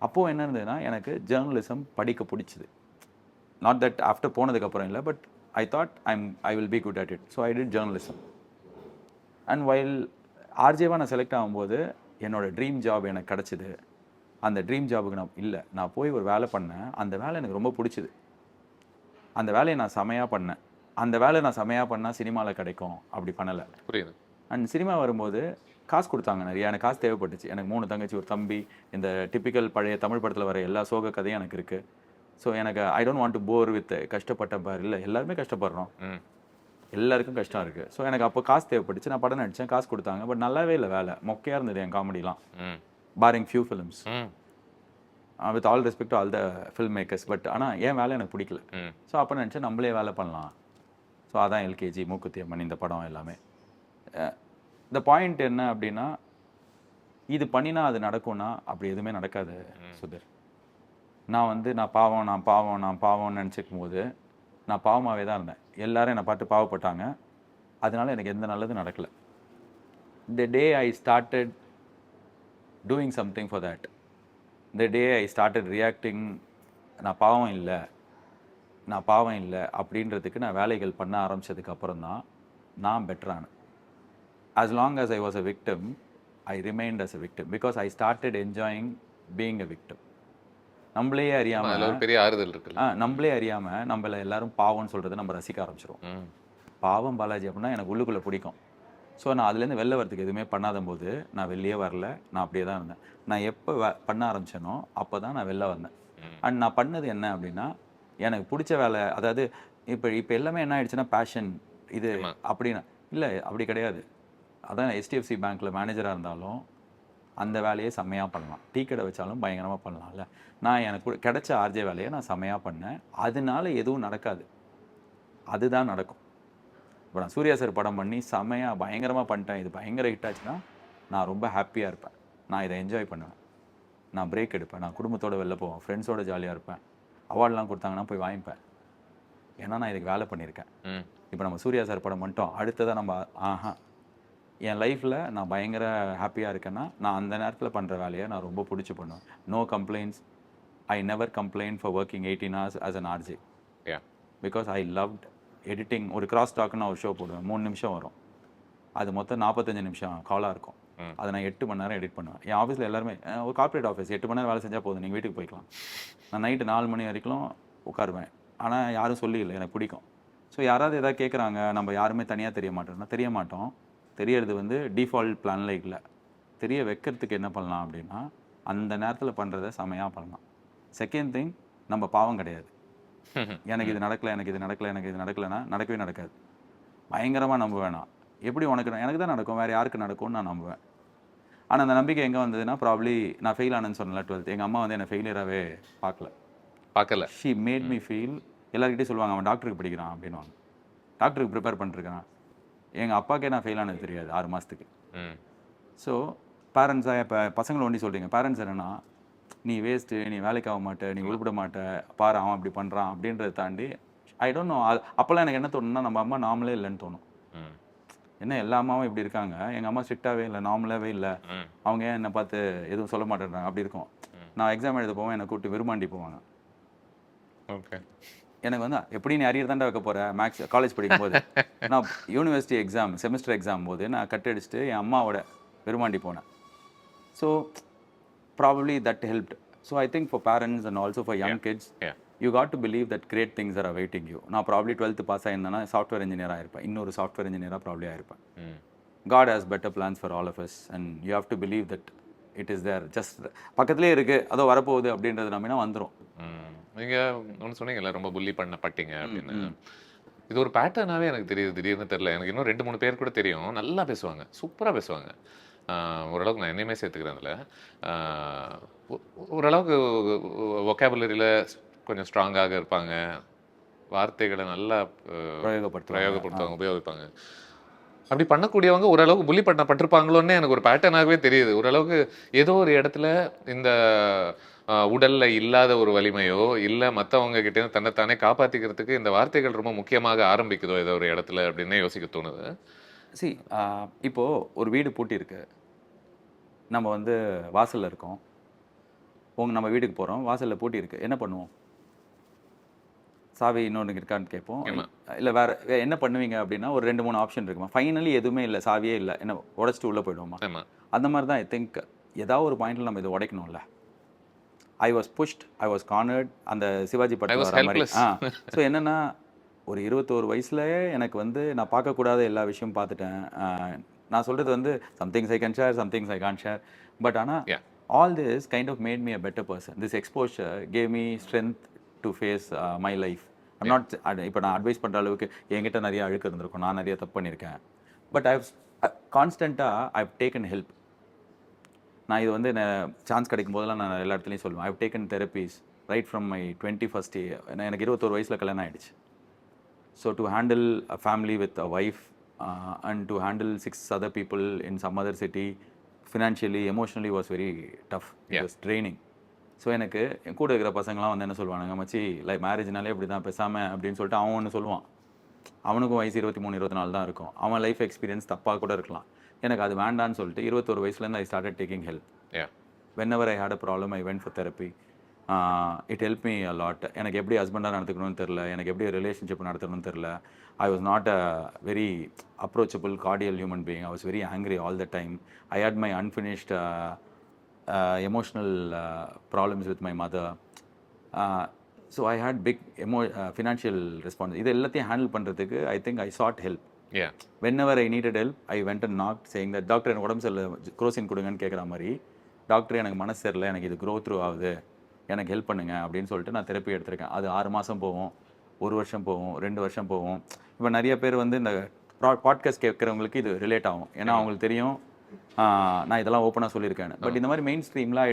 அப்போது என்ன இருந்ததுன்னா, எனக்கு ஜேர்னலிசம் படிக்க பிடிச்சிது. நாட் தட் ஆஃப்டர் போனதுக்கப்புறம் இல்லை, but I thought I will be good at it. So I did journalism. And while ஆர்ஜேவாக நான் செலக்ட் ஆகும்போது என்னோடய ட்ரீம் ஜாப் எனக்கு கிடச்சிது. அந்த ட்ரீம் ஜாபுக்கு நான் போய் ஒரு வேலை பண்ணேன். அந்த வேலை எனக்கு ரொம்ப பிடிச்சிது. அந்த வேலையை நான் செமையாக பண்ணேன். அந்த வேலை நான் செமையாக பண்ணால் சினிமாவில் கிடைக்கும், அப்படி பண்ணலை. புரியுது. அண்ட் சினிமா வரும்போது காசு கொடுத்தாங்க நிறையா. எனக்கு காசு தேவைப்பட்டுச்சு. எனக்கு 3 தங்கச்சி, ஒரு தம்பி. இந்த டிப்பிக்கல் பழைய தமிழ் படத்தில் வர எல்லா சோக கதையும் எனக்கு இருக்குது. ஸோ எனக்கு I don't want to bore with கஷ்டப்பட்ட பார். இல்லை, எல்லாருமே கஷ்டப்படுறோம், எல்லாருக்கும் கஷ்டம் இருக்குது. ஸோ எனக்கு அப்போ காசு தேவைப்பட்டுச்சு. நான் படம் நடித்தேன், காசு கொடுத்தாங்க. பட் நல்லாவே இல்லை வேலை. மொக்கையாக இருந்தது என் காமெடிலாம், barring few films. With all respect to all the filmmakers. But ஆனால் என் வேலை எனக்கு பிடிக்கல. ஸோ அப்போ நினச்சேன் நம்மளே வேலை பண்ணலாம். ஸோ அதான் எல்கேஜி, மூக்குத்தி அம்மன், இந்த படம் எல்லாமே. இந்த பாயிண்ட் என்ன அப்படின்னா, இது பண்ணினா அது நடக்கும்னா அப்படி எதுவுமே நடக்காது சுதர். நான் பாவம்னு நினச்சிக்கும் போது நான் பாவமாகவே தான் இருந்தேன். எல்லாரும் என்னை பார்த்து பாவப்பட்டாங்க. அதனால எனக்கு எந்த நல்லதும் நடக்கலை. The day I started doing something for that, the day I started reacting, நான் பாவம் இல்லை அப்படின்றதுக்கு நான் வேலைகள் பண்ண ஆரம்பித்ததுக்கு அப்புறம் தான் நான் பெட்டரானேன். as long as I was a victim, I remained as a victim because I started enjoying being a victim. நம்மளே அறியாமல் பெரிய ஆறுதல் இருக்கு. நம்மள எல்லாரும் பாவம்னு சொல்கிறத நம்ம ரசிக்க ஆரம்பிச்சிடும். பாவம் பாலாஜி அப்படின்னா எனக்கு உள்ளுக்குள்ளே பிடிக்கும். ஸோ நான் அதுலேருந்து வெளில வரதுக்கு எதுவுமே பண்ணாத போது நான் வெளியே வரல. நான் அப்படியே தான் இருந்தேன். நான் எப்போ பண்ண ஆரம்பித்தேனோ அப்போ தான் நான் வெளில வந்தேன். அண்ட் நான் பண்ணது என்ன அப்படின்னா, எனக்கு பிடிச்ச வேலை. அதாவது இப்போ எல்லாமே என்ன ஆயிடுச்சுன்னா பேஷன் இது அப்படின்னு இல்லை, அப்படி கிடையாது. அதான் HDFC பேங்க்கில் மேனேஜராக இருந்தாலும் அந்த வேலையை செம்மையாக பண்ணலாம். டீ கடை வச்சாலும் பயங்கரமாக பண்ணலாம்ல. நான் எனக்கு கிடைச்ச ஆர்ஜே வேலையை நான் செம்மையாக பண்ணேன். அதனால எதுவும் நடக்காது, அதுதான் நடக்கும். இப்போ நான் சூர்யா சார் படம் பண்ணி செம்மையாக பயங்கரமாக பண்ணிட்டேன், இது பயங்கர ஹிட் ஆச்சுன்னா நான் ரொம்ப ஹாப்பியாக இருப்பேன். நான் இதை என்ஜாய் பண்ணுவேன். நான் பிரேக் எடுப்பேன். நான் குடும்பத்தோடு வெளில போவேன், ஃப்ரெண்ட்ஸோடு ஜாலியாக இருப்பேன். அவார்ட்லாம் கொடுத்தாங்கன்னா போய் வாங்கிப்பேன். ஏன்னா நான் இதுக்கு வேலை பண்ணியிருக்கேன். இப்போ நம்ம சூர்யா சார் படம் பண்ணிட்டோம், அடுத்ததான் நம்ம என் லைஃப்பில் நான் பயங்கர ஹாப்பியாக இருக்கேன்னா நான் அந்த நேரத்தில் பண்ணுற வேலையை நான் ரொம்ப பிடிச்சி பண்ணுவேன். No complaints. I never complaint for working 18 hours as an RJ. Because I loved editing. ஒரு கிராஸ் டாக்னு ஒரு ஷோ போடுவேன், 3 நிமிஷம் வரும். அது மொத்தம் 45 நிமிஷம் காலாக இருக்கும். அதை நான் 8 மணி நேரம் எடிட் பண்ணுவேன். என் ஆஃபீஸில் எல்லாருமே, ஒரு கார்ப்பரேட் ஆஃபீஸ், 8 மணி நேரம் வேலை செஞ்சால் போதும், நீங்கள் வீட்டுக்கு போய்க்கலாம். நான் நைட்டு 4 மணி வரைக்கும் உட்காருவேன். ஆனால் யாரும் சொல்லி இல்லை, எனக்கு பிடிக்கும். ஸோ யாராவது எதாவது கேட்குறாங்க, நம்ம யாருமே தனியாக தெரிய மாட்டோம். தெரியறது வந்து டிஃபால்ட் பிளானில் இல்லை. தெரிய வைக்கிறதுக்கு என்ன பண்ணலாம் அப்படின்னா, அந்த நேரத்தில் பண்ணுறத செமையாக பண்ணலாம். செகண்ட் திங், நம்ம பாவம் கிடையாது. எனக்கு இது நடக்கலைன்னா நடக்கவே நடக்காது. பயங்கரமாக நம்ப வேணாம். எப்படி எனக்கு தான் நடக்கும், வேறு யாருக்கு நடக்கும்னு நான் நம்புவேன். ஆனால் அந்த நம்பிக்கை எங்கே வந்ததுன்னா, ப்ராப்ளி நான் ஃபெயில் ஆனேன்னு சொன்னல 12th. எங்கள் அம்மா வந்து என்னை ஃபெயிலியராகவே பார்க்கல. She made me feel. எல்லாருக்கிட்டையும் சொல்லுவாங்க, அவன் டாக்டருக்கு படிக்கிறான் அப்படின்வாங்க, டாக்டருக்கு ப்ரிப்பேர் பண்ணிருக்கான். எங்கள் அப்பாக்கே நான் ஃபெயில் ஆனது தெரியாது 6 மாதத்துக்கு. ஸோ பேரண்ட்ஸாக இப்போ பசங்களை ஒண்டி சொல்கிறீங்க, பேரண்ட்ஸ் என்னென்னா, நீ வேஸ்ட்டு, நீ வேலைக்கு ஆக மாட்டே, நீ உருப்பிட மாட்டே, பாரு அவன் அப்படி பண்ணுறான் அப்படின்றத தாண்டி ஐ டோன்ட் நோ. அப்போல்லாம் எனக்கு என்ன தோணுன்னா, நம்ம அம்மா நார்மலே இல்லைன்னு தோணும். என்ன எல்லா அம்மாவும் இப்படி இருக்காங்க, எங்கள் அம்மா ஸ்ட்ரிக்டாகவே இல்லை, நார்மலாகவே இல்லை, அவங்க ஏன் என்னை பார்த்து எதுவும் சொல்ல மாட்டேன்றாங்க அப்படி இருக்கும். நான் எக்ஸாம் எழுத போவேன், என்னை கூப்பிட்டு விரும்பாண்டி போவாங்க. ஓகே, எனக்கு வந்து எப்படி நீ அரியர் தாண்டா வைக்க போகிறேன், மேக்ஸ் காலேஜ் படிக்கும்போது. நான் யூனிவர்சிட்டி எக்ஸாம், செமஸ்டர் எக்ஸாம் போது நான் கட் அடிச்சுட்டு என் அம்மாவோட விரும்பாண்டி போனேன். So probably that helped. So I think for parents and also for young kids, you got to believe that great things are awaiting you. நான் probably 12th pass ஆயிருந்தேன்னா software இன்ஜினியராக இருப்பேன், இன்னொரு சாஃப்ட்வேர் இன்ஜினியராக ப்ராப்ளி ஆயிருப்பேன். God has better plans for all of us and you have to believe that it is there, just பக்கத்துலேயே இருக்குது, அதோ வரப்போகுது அப்படின்றது நம்பினா வந்துடும். நீங்கள் ஒன்று சொன்னீங்கல்ல, ரொம்ப புள்ளி பண்ணப்பட்டீங்க அப்படின்னு. இது ஒரு பேட்டர்னாகவே எனக்கு தெரியுது. திடீர்னு தெரியல, எனக்கு இன்னும் 2-3 பேர் கூட தெரியும், நல்லா பேசுவாங்க, சூப்பராக பேசுவாங்க. ஓரளவுக்கு நான் என்னையுமே சேர்த்துக்கிறேன் அதில். ஓரளவுக்கு ஒகேபுலரியில் கொஞ்சம் ஸ்ட்ராங்காக இருப்பாங்க, வார்த்தைகளை நல்லா பிரயோகப்படுத்துவாங்க, உபயோகிப்பாங்க. அப்படி பண்ணக்கூடியவங்க ஓரளவுக்கு புள்ளி பண்ணப்பட்டிருப்பாங்களோன்னு எனக்கு ஒரு பேட்டர்னாகவே தெரியுது. ஓரளவுக்கு ஏதோ ஒரு இடத்துல இந்த உடல்ல இல்லாத ஒரு வலிமையோ இல்ல மத்தவங்க கிட்ட இருந்து தன்னைத்தானே காப்பாத்திக்கிறதுக்கு இந்த வார்த்தைகள் ரொம்ப முக்கியமாக ஆரம்பிக்குதோ ஏதோ ஒரு இடத்துல அப்படின்னு யோசிக்க தோணுது. சி இப்போ ஒரு வீடு பூட்டி இருக்கு. நம்ம வந்து வாசல்ல இருக்கோம். நம்ம வீட்டுக்கு போறோம். வாசல்ல பூட்டி இருக்கு. என்ன பண்ணுவோம்? சாவி இன்னொன்னு இருக்கான்னு கேட்போம். ஆமா. இல்ல வேற என்ன பண்ணுவீங்க அப்படின்னா, ஒரு 2, 3 ஆப்ஷன் இருக்குமா? ஃபைனலி எதுவுமே இல்ல. சாவியே இல்ல. என்ன உடைச்சிட்டு உள்ள போயிடுவோமா? ஆமா. அந்த மாரி தான் ஐ திங்க் ஏதாவது ஒரு பாயிண்ட்ல நம்ம இத உடைக்கணும்ல. I was pushed, I was cornered. அந்த சிவாஜி ஐ படத்துல வாஸ் வர மாரி. ஹெல்ப்லெஸ். ஸோ என்னன்னா, ஒரு 21 வயசுலயே எனக்கு வந்து நான் பார்க்கக்கூடாத எல்லா விஷயமும் பார்த்துட்டேன். நான் சொல்றது வந்து some things I can share, some things I can't share. But ஆனா yeah. All this kind of made me a better person. This exposure gave me strength to face my life. I'm not இப்போ நான் advice பண்ற அளவுக்கு என்கிட்ட நிறைய அழுக்கு இருந்திருக்கும். நான் நிறைய தப்பு பண்ணியிருக்கேன். பட் ஐ கான்ஸ்டன்ட்டாக ஐ ஹவ் டேக்கன் ஹெல்ப். நான் இது வந்து சான்ஸ் கிடைக்கும் போதெல்லாம் நான் எல்லா இடத்துலையும் சொல்லுவேன். I have taken therapies right from my 21st year. எனக்கு 21 வயசில் கல்யாணம் ஆயிடுச்சு. So to handle a family with a wife and to handle 6 other people in some other city financially emotionally was very tough. It was training. So எனக்கு என் கூட இருக்கிற பசங்களாம் வந்து என்ன சொல்லுவானுங்க, மச்சி லைக் மேரேஜ்னாலே இப்படி தான் பேசாமல் அப்படின்னு சொல்லிட்டு அவன் ஒன்று சொல்லுவான். அவனுக்கும் வயசு 23, 24 தான் இருக்கும். அவன் லைஃப் எக்ஸ்பீரியன்ஸ் தப்பாக கூட இருக்கலாம். எனக்கு அது வேண்டான்னு சொல்லிட்டு 21 வயசுலேருந்து I started taking help. Yeah. whenever I had a problem I went for therapy. It helped me a lot. எனக்கு எப்படி ஹஸ்பண்டாக நடந்துக்கணும்னு தெரில, எனக்கு எப்படி ரிலேஷன்ஷிப் நடத்தணும்னு தெரில. I was not a very approachable cordial human being. I was very angry all the time. I had my unfinished emotional problems with my mother. So I had big financial response. இது எல்லாத்தையும் handle பண்ணுறதுக்கு I think I sought help. Yeah. whenever I needed help I went and knocked saying that doctor எனக்கு உடம்பு சரியில்லை குரோசின் கொடுங்கன்னு கேட்குற மாதிரி, doctor எனக்கு மனசு சரியில்லை, எனக்கு இது க்ரோ த்ரூ ஆகுது, எனக்கு ஹெல்ப் பண்ணுங்க அப்படின்னு சொல்லிட்டு நான் தெரப்பி எடுத்திருக்கேன். அது 6 மாதம் போகும், 1 வருஷம் போகும், 2 வருஷம் போகும். இப்போ நிறைய பேர் வந்து இந்த பாட்காஸ்ட் கேட்குறவங்களுக்கு இது ரிலேட் ஆகும். ஏன்னா அவங்களுக்கு தெரியும் நான் இதெல்லாம் ஓப்பனாக சொல்லியிருக்கேன். பட் இந்த மாதிரி மெயின் ஸ்ட்ரீமில் I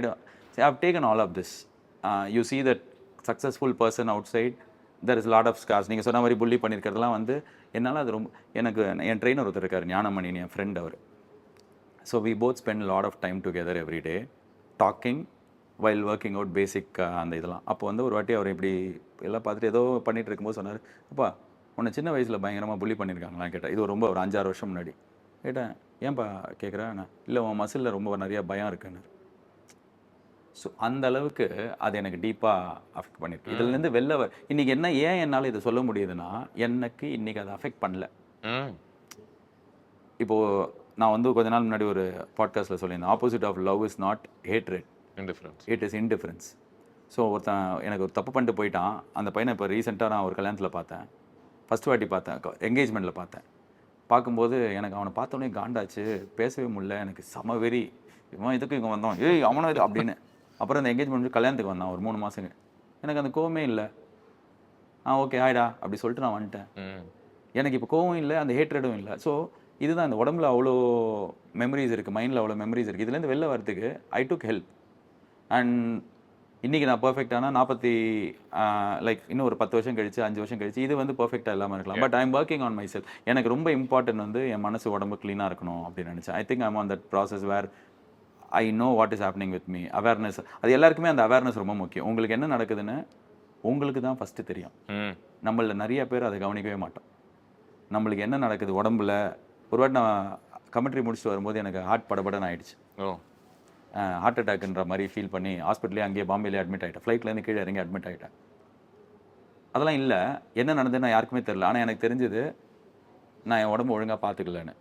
have taken all of this. You see that successful person outside there is a lot of scars. நீங்கள் சொன்ன மாதிரி புள்ளி பண்ணியிருக்கிறதுலாம் வந்து என்னால் அது ரொம்ப எனக்கு என் ட்ரெயினர் ஒருத்தர் இருக்கார் ஞானமணின்னு, என் ஃப்ரெண்ட் அவர். So we both spend lot of time together every day talking while working out basic அந்த இதெல்லாம். அப்போ வந்து ஒரு வாட்டி அவர் இப்படி எல்லாம் பார்த்துட்டு ஏதோ பண்ணிட்டு இருக்கும்போது சொன்னார், அப்பா உன்னை சின்ன வயசில் பயங்கரமாக புள்ளி பண்ணியிருக்காங்களான்னு கேட்டேன். இது ரொம்ப ஒரு 5-6 வருஷம் முன்னாடி கேட்டேன். ஏன்பா கேட்குறேன்? இல்லை உன் மசிலில் ரொம்ப நிறையா பயம் இருக்குன்னு. ஸோ அந்த அளவுக்கு அது எனக்கு டீப்பாக அஃபெக்ட் பண்ணியிருக்கு. இதுலேருந்து இன்றைக்கி ஏன் என்னால் இதை சொல்ல முடியுதுன்னா, எனக்கு இன்றைக்கி அதை அஃபெக்ட் பண்ணல. இப்போது நான் வந்து கொஞ்ச நாள் முன்னாடி ஒரு பாட்காஸ்ட்டில் சொல்லியிருந்தேன், opposite of love is not hatred, it is indifference. So ஒருத்தன் எனக்கு ஒரு தப்பு பண்ணிட்டு போயிட்டான். அந்த பையனை இப்போ ரீசெண்டாக நான் ஒரு கல்யாணத்தில் பார்த்தேன். ஃபஸ்ட் வாட்டி பார்த்தேன், என்கேஜ்மெண்ட்டில் பார்த்தேன். பார்க்கும்போது எனக்கு அவனை பார்த்தோன்னே காண்டாச்சு, பேசவே முடியல. எனக்கு செம வெறி, இவன் இதுக்கு இங்கே வந்தோம், ஏய் அவனும் இது அப்படின்னு. அப்புறம் அந்த என்கேஜ்மெண்ட் கல்யாணத்துக்கு வந்தான் ஒரு 3 மாதங்க. எனக்கு அந்த கோவமே இல்லை. ஓகே ஹாய்டா அப்படி சொல்லிட்டு நான் வந்துட்டேன். எனக்கு இப்போ கோவம் இல்லை, அந்த ஹேட்ரடும் இல்லை. ஸோ இதுதான், இந்த உடம்புல அவ்வளோ மெமரிஸ் இருக்குது, மைண்டில் அவ்வளோ மெமரிஸ் இருக்குது. இதுலேருந்து வெளில வரதுக்கு ஐ டுக் ஹெல்ப். அண்ட் இன்றைக்கி நான் பர்ஃபெக்டான லைக் இன்னும் ஒரு 10 வருஷம் கழிச்சு 5 வருஷம் கழிச்சு இது வந்து பர்ஃபெக்டாக இல்லாமல் இருக்கலாம். But I am working on my self. எனக்கு ரொம்ப இம்பார்ட்டன்ட் வந்து என் மனசு உடம்பு க்ளீனாக இருக்கணும் அப்படின்னு நினச்சேன். I think I'm on that process where I know what is happening with me. Awareness, அது எல்லாருக்குமே அந்த அவேர்னஸ் ரொம்ப முக்கியம். உங்களுக்கு என்ன நடக்குதுன்னு உங்களுக்கு தான் ஃபஸ்ட்டு தெரியும். நம்மள நிறைய பேர் அதை கவனிக்கவே மாட்டோம். நம்மளுக்கு என்ன நடக்குது உடம்புல. ஒரு வாட்டி நான் கமெண்ட்ரி முடிச்சுட்டு வரும்போது எனக்கு ஹார்ட் படபடன்னு ஆயிடுச்சு. ஹார்ட் அட்டாக்ன்ற மாதிரி ஃபீல் பண்ணி ஹாஸ்பிட்டலே அங்கேயே பாம்பேலே அட்மிட் ஆகிட்டேன். ஃப்ளைட்லேருந்து கீழே இறங்கி அட்மிட் ஆகிட்டேன். அதெல்லாம் இல்லை, என்ன நடந்ததுன்னு யாருக்குமே தெரியல. ஆனால் எனக்கு தெரிஞ்சது நான் என் உடம்பு ஒழுங்காக பார்த்துக்கலன்னு.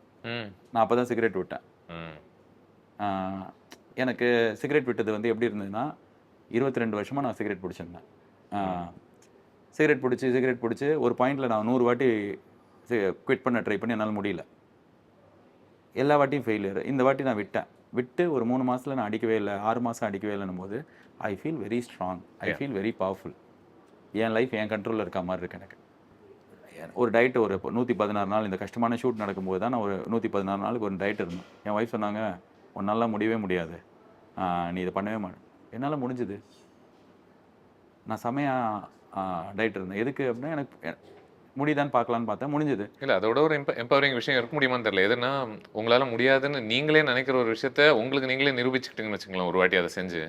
நான் அப்போ தான் சிகரெட் விட்டேன். எனக்கு சிகரெட் விட்டது வந்து எப்படி இருந்ததுன்னா, 22 வருஷமாக நான் சிகரெட் பிடிச்சிருந்தேன். சிகரெட் பிடிச்சி ஒரு பாயிண்டில் நான் 100 வாட்டி குவிட் பண்ண ட்ரை பண்ணி என்னால் முடியல. எல்லா வாட்டியும் ஃபெயிலியர். இந்த வாட்டி நான் விட்டு ஒரு 3 மாதத்தில் நான் அடிக்கவே இல்லை, 6 மாதம் அடிக்கவே இல்லைன்னும் போது I feel very strong, I feel very powerful. என் லைஃப் என் கண்ட்ரோலில் இருக்க மாதிரி இருக்குது எனக்கு. ஒரு டயட்டு ஒரு 116 நாள் இந்த கஷ்டமான ஷூட் நடக்கும்போது தான் நான் ஒரு 116 நாளுக்கு ஒரு டயட் இருந்தேன். என் ஒய்ஃப் சொன்னாங்க, உன்னால் முடியவே முடியாது, நீ இதை பண்ணவே மாட்டேன். என்னால் முடிஞ்சுது. நான் செமையாக டயட் இருந்தேன். எதுக்கு அப்படின்னா, எனக்கு முடியுதான்னு பார்க்கலான்னு பார்த்தேன், முடிஞ்சது. இல்ல அதோட ஒரு எம்பவரிங் விஷயம் இருக்க முடியுமான்னு தெரியல. எதுனா உங்களால முடியாதுன்னு நீங்களே நினைக்கிற ஒரு விஷயத்த உங்களுக்கு நீங்களே நிரூபிச்சுக்கிட்டீங்கன்னு வச்சுங்களேன், ஒரு வாட்டி அதை செஞ்சு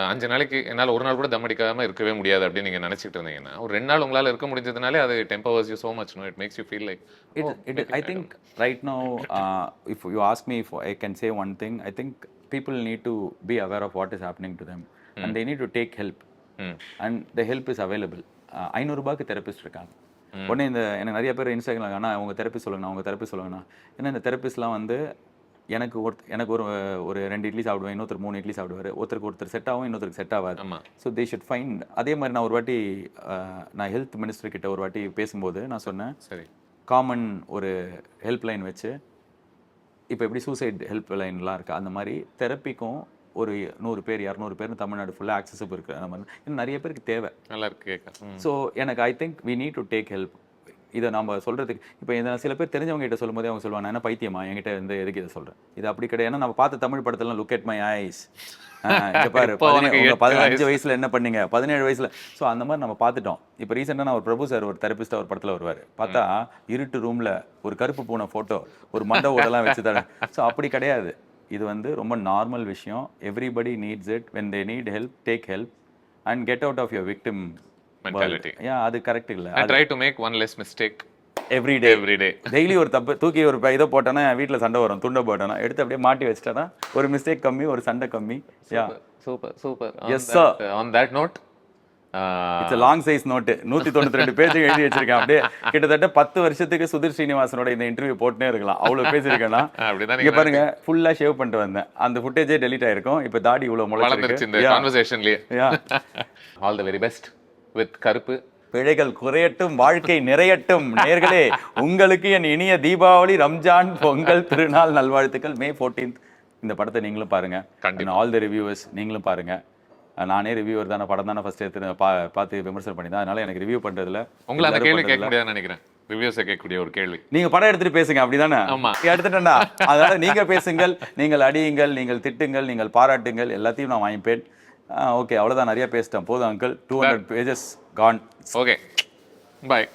5 நாளைக்கு என்னால் ஒரு நாள் கூட தம் அடிக்காம இருக்கவே முடியாது அப்படின்னு நீங்க நினைச்சிட்டு இருந்தீங்கன்னா, ஒரு 2 நாள் உங்களால இருக்க முடிஞ்சதுனாலே அது empowers you so much, no? It makes you feel like I think right now, if you ask me if I can say one thing, I think people need to be aware of what is happening to them, and they need to take help, and the help is available. 500 ரூபாய்க்கு therapist இருக்காங்க. உடனே எனக்கு நிறைய பேர் Instagram, ஆனால் அவங்க therapy சொல்லுங்கண்ணா, அவங்க தெரப்பி சொல்லுங்கண்ணா. ஏன்னா இந்த தெரப்பிஸ்ட்லாம் வந்து எனக்கு ஒரு 2 இட்லி சாப்பிடுவேன், இன்னொருத்தர் 3 இட்லி சாப்பிடுவார், ஒருத்தர் செட் ஆகும், இன்னொருத்தருக்கு செட் ஆகாது. So they should find. அதே மாதிரி நான் ஒரு வாட்டி நான் ஹெல்த் மினிஸ்டர் கிட்ட ஒரு வாட்டி பேசும்போது நான் சொன்னேன், சரி காமன் ஒரு ஹெல்ப்லைன் வச்சு, இப்போ எப்படி சூசைட் ஹெல்ப் லைன்லாம் இருக்குது, அந்த மாதிரி தெரப்பிக்கும் ஒரு 100 பேர் 200 பேர் தமிழ்நாடு ஃபுல்லாக ஆக்சஸபிள் இருக்குது. அந்த மாதிரி இன்னும் நிறைய பேருக்கு தேவை. நல்லா இருக்கு கேட்க. ஸோ எனக்கு I think we need to take help. இதை நம்ம சொல்கிறதுக்கு இப்போ சில பேர் தெரிஞ்சவங்க கிட்ட சொல்லும்போது அவங்க சொல்லுவாங்க, என்ன பைத்தியமா என்கிட்ட எதுக்கு இதை சொல்கிறேன், இது அப்படி கிடையாது. ஏன்னா நம்ம பார்த்த தமிழ் படத்துலாம் லுக் அட் மை ஐஸ், இங்கே பாரு 15 வயசில் என்ன பண்ணீங்க, 17 வயசில். ஸோ அந்த மாதிரி நம்ம பார்த்துட்டோம். இப்போ ரீசெண்டாக நான் ஒரு பிரபு சார் ஒரு தெரபிஸ்டாக ஒரு படத்தில் வருவார், பார்த்தா இருட்டு ரூமில் ஒரு கருப்பு பூனை ஃபோட்டோ ஒரு மண்டபோடலாம் வச்சு தரேன். ஸோ அப்படி கிடையாது. இது வந்து ரொம்ப நார்மல் விஷயம். Everybody needs it. When they need help, take help and get out of your victim mentality. அது கரெக்ட் இல்லை. I try to make one less mistake every day. Daily ஒரு தப்பு தூக்கி ஒரு இதை போட்டானா வீட்டில் சண்டை வரும், துண்டை போட்டானா எடுத்து அப்படியே மாட்டி வச்சுட்டானா ஒரு மிஸ்டேக் கம்மி, ஒரு சண்டை கம்மி. Super. Yes sir. On that note, it's a long size note, 192 page எழுதி வச்சிருக்கேன். அப்படியே கிட்டத்தட்ட 10 வருஷத்துக்கு சுதீர் ஸ்ரீனிவாசனோட இந்த இன்டர்வியூ போட்டுனே இருக்கலாம், அவ்வளவு பேசியிருக்கேன்னா. அப்படிதான் இங்க பாருங்க, ஃபுல்லா ஷேவ் பண்ணிட்டு வந்தேன், அந்த ஃபுட்டேஜே டெலீட் ஆயிருக்கும். இப்போ தாடி இவ்வளவு வளர்ந்துருச்சு இந்த முளைச்சிருக்கு. கான்வர்சேஷன்லயே. All the very best with கருப்பு. பிழைகள் குறையட்டும், வாழ்க்கை நிறையட்டும். நேர்களே, உங்களுக்கு என் இனிய தீபாவளி, ரம்ஜான், பொங்கல் திருநாள் நல்வாழ்த்துக்கள். May 14th இந்த படத்தை நீங்களும் பாருங்க. ஆல் தி ரிவ்யூவர்ஸ் நீங்களும் பாருங்க. நானே ரிவ்யூவர் தானே, படம் தானே ஃபர்ஸ்ட் எடுத்து பார்த்து விமர்சனம் பண்ணி தான், அதனால எனக்கு ரிவ்யூ பண்றதுல உங்களை அந்த கேள்வி கேட்க முடியாதுன்னு நினைக்கிறேன். ரிவ்யூஸை கேட்கக்கூடிய ஒரு கேள்வி, நீங்க படம் எடுத்துட்டு பேசுங்க, அப்படிதானே? ஆமா, எடுத்துட்டேன்டா. அதனால நீங்க பேசுங்கள், நீங்கள் அடியுங்கள், நீங்கள் திட்டுங்கள், நீங்கள் பாராட்டுங்கள், எல்லாத்தையும் நான் வாங்கிப்பேன். ஓகே, அவ்வளோதான், நிறைய பேசிட்டேன், போதும் அங்கிள். 200 pages gone. ஓகே, பாய்.